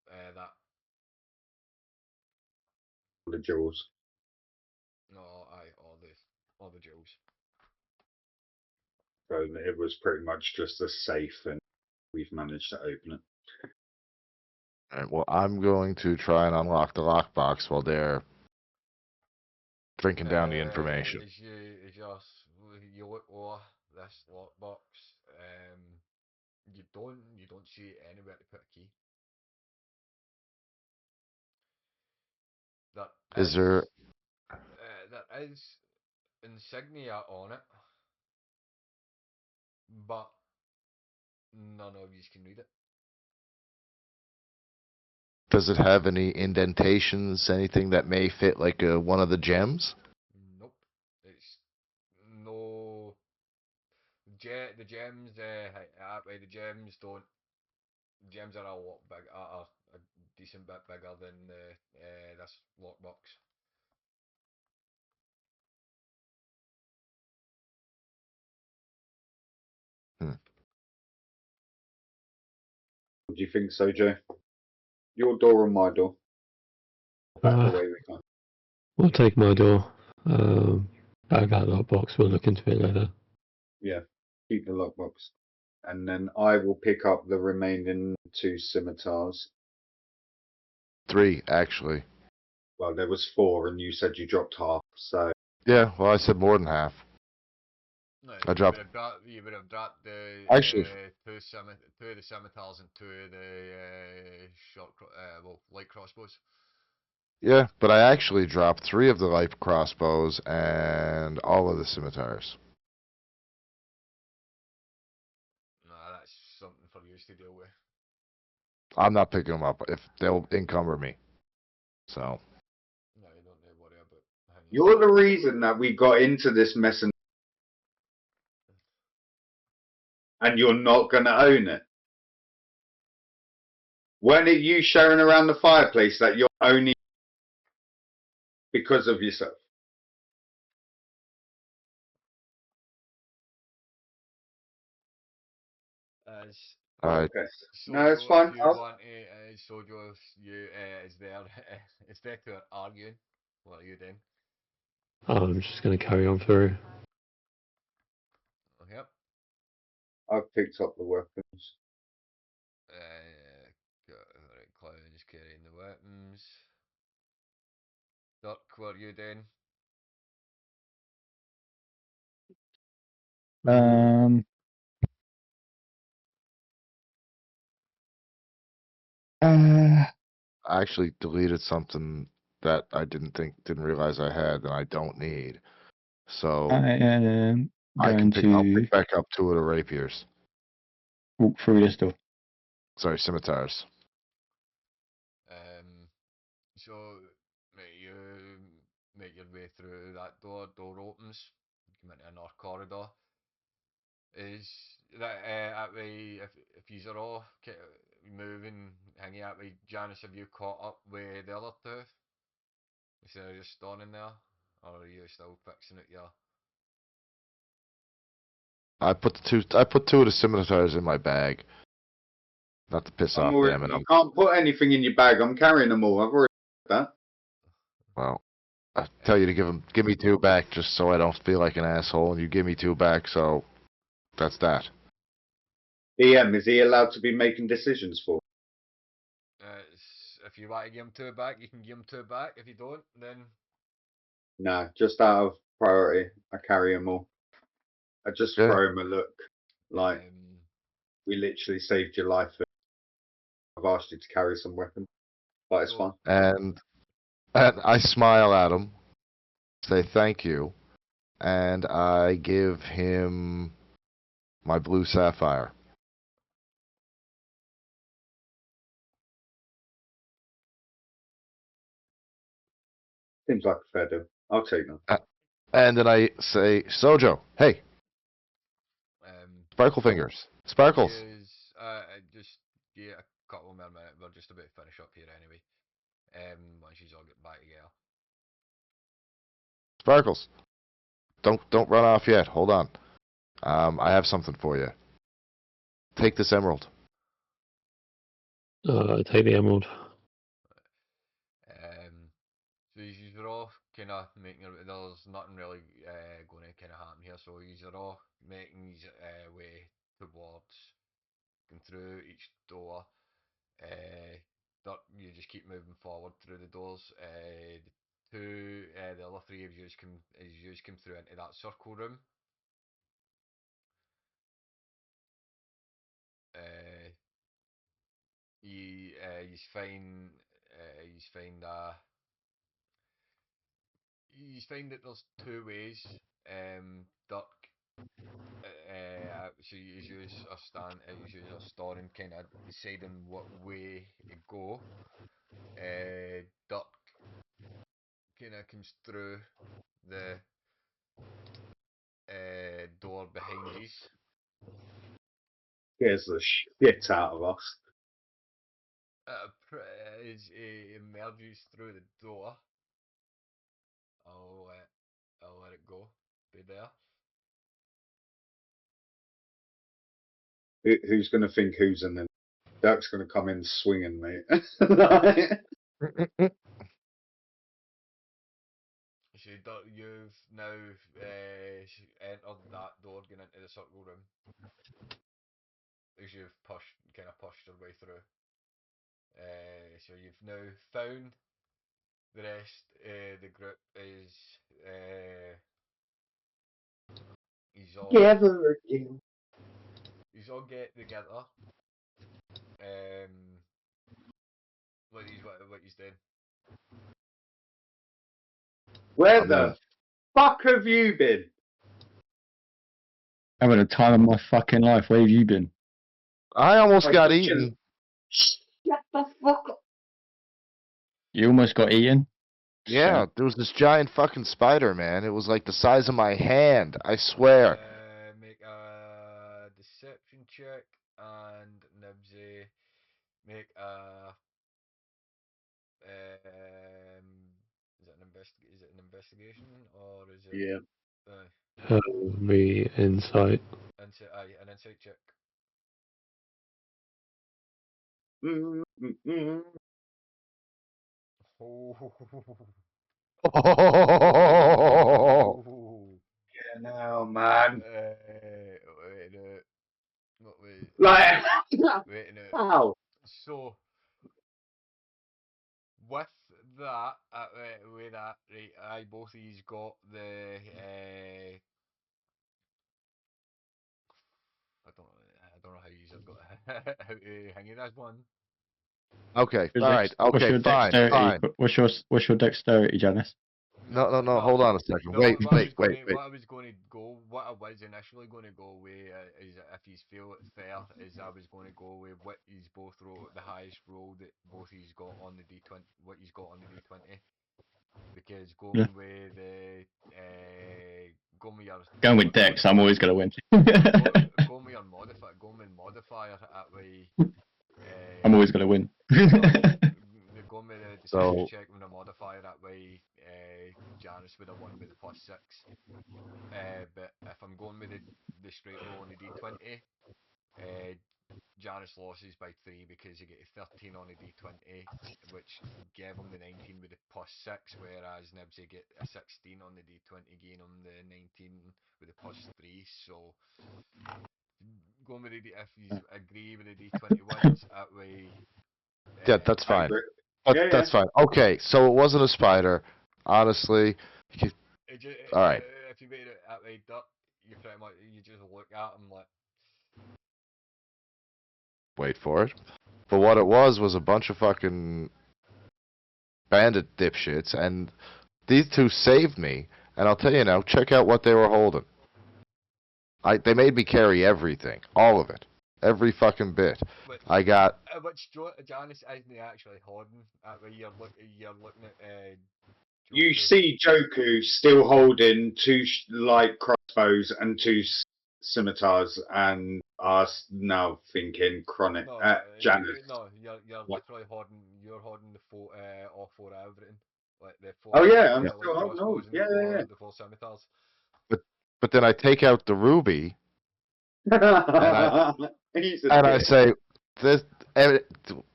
that. The jewels. No, aye, all the jewels. So it was pretty much just a safe, and we've managed to open it. All right, well, I'm going to try and unlock the lockbox while they're drinking down the information. As you look over this lockbox, you don't see anywhere to put a key. Is there There is insignia on it, but none of you can read it. Does it have any indentations, anything that may fit like one of the gems? Nope. It's no the gems. The gems don't. Gems are a lot big. Are a decent bit bigger than this lockbox. What do you think so, Joe? Your door or my door? Back the way we can. We'll take my door. I got that box. We'll look into it later. Yeah, keep the lockbox. And then I will pick up the remaining 2 scimitars. 3, actually. Well, there was 4, and you said you dropped half, so Yeah, well, I said more than half. No, I dropped. You would have dropped the Actually, 2 of the scimitars and 2 of the light crossbows. Yeah, but I actually dropped 3 of the light crossbows and all of the scimitars. I'm not picking them up if they'll encumber me. So No, you don't need to worry about how you You're the reason that we got into this mess, and you're not going to own it. Weren't it you sharing around the fireplace that you're only because of yourself? Okay. No, it's Sojo, fine. if you want to, Sojo, if you is there, it's there to arguing. What are you doing? I'm just going to carry on through. Yep. I've picked up the weapons. Right, Clown is carrying the weapons. Dirk, what are you doing? Um, uh, I actually deleted something that I didn't realize I had and I don't need. So I am I going can I'll to pick back up 2 of the rapiers. walk through this door. Sorry, scimitars. So right, you make your way through that door. Door opens. You come into another corridor. Is that at the if you are all moving, hanging out with Janice? Have you caught up with the other two? Is they just standing there, or are you still fixing it? Yeah. I put 2 of the scimitars in my bag. Not to piss off them, and You can't put anything in your bag. I'm carrying them all. I've already said that. well, I tell you to give me 2 back just so I don't feel like an asshole, and you give me 2 back, so that's that. EM, is he allowed to be making decisions for? If you want to give him two back, you can give him two back. If you don't, then Nah, just out of priority, I carry them all. I just Yeah. throw him a look, like um, we literally saved your life. I've asked you to carry some weapons, but it's so fine. And I smile at him, say thank you, and I give him my blue sapphire. Seems like a fair deal. I'll take them. And then I say, Sojo, hey, Sparkle Fingers, Sparkles. just a couple more minutes. We're just about to finish up here anyway. Once you all get back together. Sparkles. Don't run off yet. Hold on. I have something for you. Take this emerald. Take the emerald. So you are all kind of making. There's nothing really going to kind of happen here. So you are all making way towards going through each door. You just keep moving forward through the doors. The other three of you just come through into that circle room. You find that there's two ways. Duck. So you are starting kind of deciding what way to go. Duck kind of comes through the door behind you. Scares the shit out of us. As it emerges through the door, I'll let it go. Be there. Who's going to think who's in there? Duck's going to come in swinging, mate. So you've now entered that door, going into the circle room. As you've kind of pushed your way through. So you've now found the rest. The group is he's all Together again. he's all get together. What he's doing. Where I'm the gonna- fuck have you been? Having a time of my fucking life. Where have you been? I almost Like got kitchen. eaten. Shut the fuck? You almost got eaten. Yeah, there was this giant fucking spider, man. It was like the size of my hand. I swear. Make a deception check, and Nibsy make a is it an investigation or is it Yeah. Me insight. an insight check. Oh, Yeah, no, man. Wait, no, not wait, Like, wait, no. wow. So with that, with that, right, both of you's got the I don't know how you have got how to hang it as one. okay, Your all right, what's okay, your fine, dexterity? fine. What's your dexterity, Janice? No, Well, hold on a second. no, Wait, what I was wait, going wait, to, wait. what I was going to go, what I was initially going to go with is if you feel it fair, is I was going to go with what he's both wrote, the highest roll that both he's got on the D20, what he's got on the D20, because going Yeah. with the going with your Going with dex, I'm always gonna win. going with your modifier, going with modifier at way. I'm always gonna win. The going with the deception So- check with a modifier that way, Janice would have won with the +6. But if I'm going with the straight roll on the D20, Janice loses by 3 because you get a 13 on a D20, which gave him the 19 with the +6, whereas Nibsy get a 16 on the D20, gain him the 19 with the +3. So going with the if you agree with the D21s that way. Yeah, that's I fine. agree. That's fine. Okay, so it wasn't a spider. Honestly, all right. If you made it that way, you pretty much you just look at him like. Wait for it. But what it was a bunch of fucking bandit dipshits, and these two saved me. And I'll tell you now, check out what they were holding. They made me carry everything, all of it, every fucking bit. Which, I got which Janice isn't actually holding. That way you're looking at. You Joker. see Joku still holding 2 light crossbows and 2 scimitars, and are now thinking chronic. No, Janice. no, you're What? literally holding. You're holding the all 4 of everything, like the 4. Oh yeah, I'm the still light holding. crossbows and the 4 scimitars. but then I take out the ruby Yeah. He's a and I dick. say, this.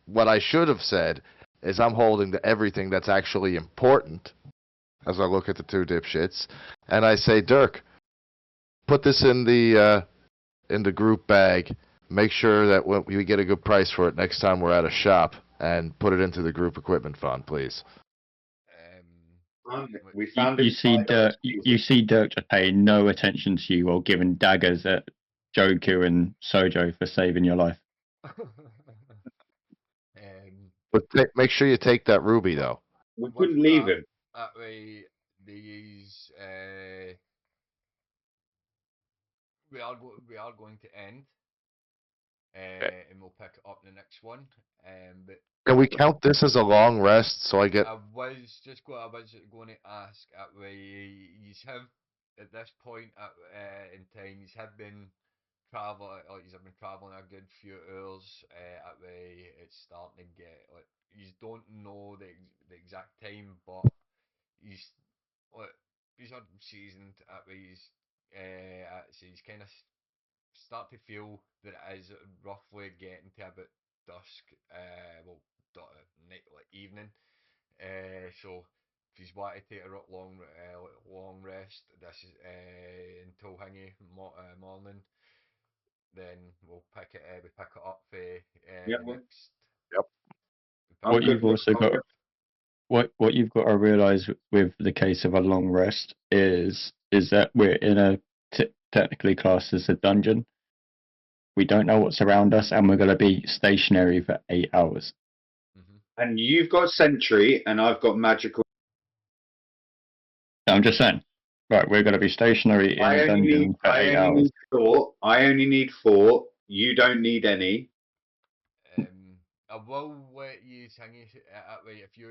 What I should have said is I'm holding everything that's actually important. As I look at the 2 dipshits, and I say, Dirk, put this in the group bag. Make sure that we get a good price for it next time we're at a shop, and put it into the group equipment fund, please. We found You it. see Dirk. You see Dirk just paying no attention to you while giving daggers at Joku and Sojo for saving your life. But make sure you take that ruby, though. We With couldn't leave that, him. That way, these we are going to end, and we'll pick up the next one. But Can we count this as a long rest so I get... I was going to ask at way you have at this point in time you have been traveling a good few hours. At way it's starting to get like you don't know the exact time, but you are seasoned at ways. So you kind of start to feel that it is roughly getting to about dusk. Night, like evening. So if you want to take a long rest, this is until hingy morning. Then we'll pick it up for Yep. the next. Yep. I'm What good you've with also got, what you've got to realise with the case of a long rest is that we're in a technically classed as a dungeon. We don't know what's around us, and we're going to be stationary for 8 hours. And you've got sentry, and I've got magical. I'm just saying. Right, we're going to be stationary in a dungeon for 8 hours. I only need 4. You don't need any. I will let you thingy that way if you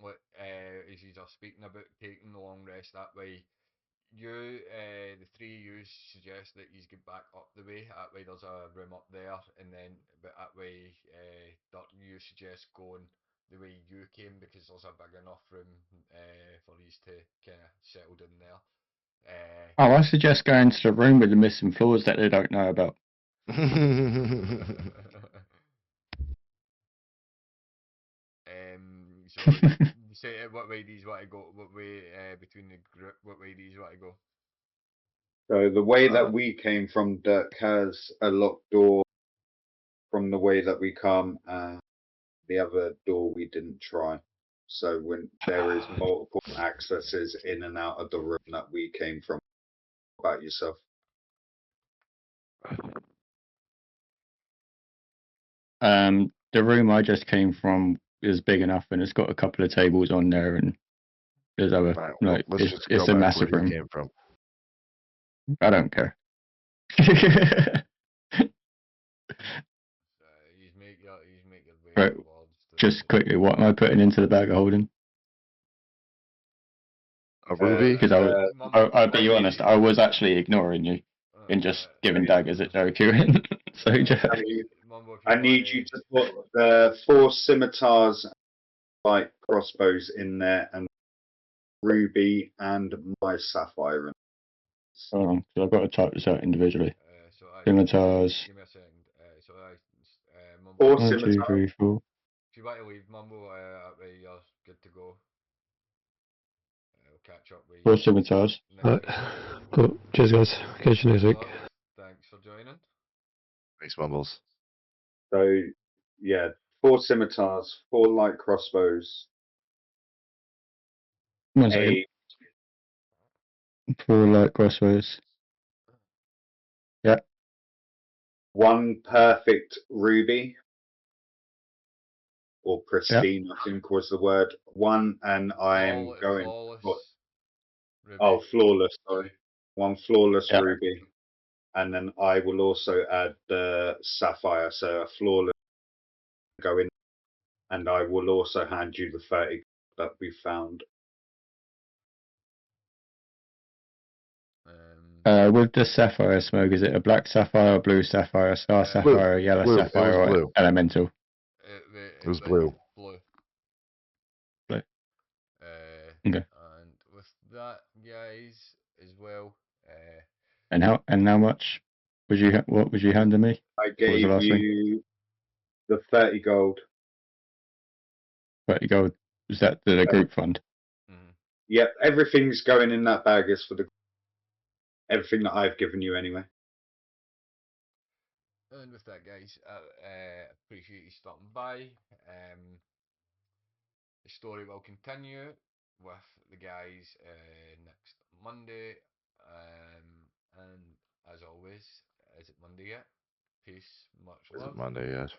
what as you are speaking about taking the long rest that way. You, the three of you suggest that you get back up the way. That way, there's a room up there, and then but that way, that you suggest going the way you came because there's a big enough room for you to kind of settle in there. Oh, I suggest going to the room with the missing floors that they don't know about. So say what way do you want to go? What way between the group? What way do you want to go? So the way that we came from, Dirk has a locked door from the way that we come, and the other door we didn't try. So when there is multiple accesses in and out of the room that we came from. What about yourself? The room I just came from is big enough, and it's got a couple of tables on there, and there's other Right, well, like let's just it's go a back massive where you room. came from. I don't care. You make your way Right, towards the. just quickly, what am I putting into the bag of holding? A ruby? Because I'll be honest, I was actually ignoring you and just giving daggers at Joku. So just, I need you to put the 4 scimitars, light crossbows in there, and ruby and my sapphire. hold on, so I've got to type this out individually. So Scimitars. give me a second. So Mumbo, 4 1, 2, scimitars. 3, 4. if you want to leave Mumbo, you're good to go. We'll catch up with 4 you scimitars. Right. next week. Cool. Cheers, guys. Catch you next week. Thanks for joining. Thanks, Mumbles. So, yeah, 4 scimitars, 4 light crossbows, 1 second. a 4 light crossbows. Yeah. 1 perfect ruby, or pristine, I think was the word. 1, and I am going. Flawless. Oh, flawless, sorry. 1 flawless Yeah. ruby. And then I will also add the sapphire, so a flawless go in. And I will also hand you the 30 that we found. With the sapphire smoke, is it a black sapphire, blue sapphire, star sapphire, yellow blue. It sapphire, was or blue. elemental? It was blue. Blue. Blue. Okay. And with that, guys, as well. And how much was you? What was you handing me? I What was the gave last thing? you the 30 gold. 30 gold. Was that the group fund? Yep, everything's going in that bag is for the everything that I've given you anyway. And with that, guys, appreciate you stopping by. The story will continue with the guys next Monday. And as always, is it Monday yet? Peace, much Is love. it Monday yet?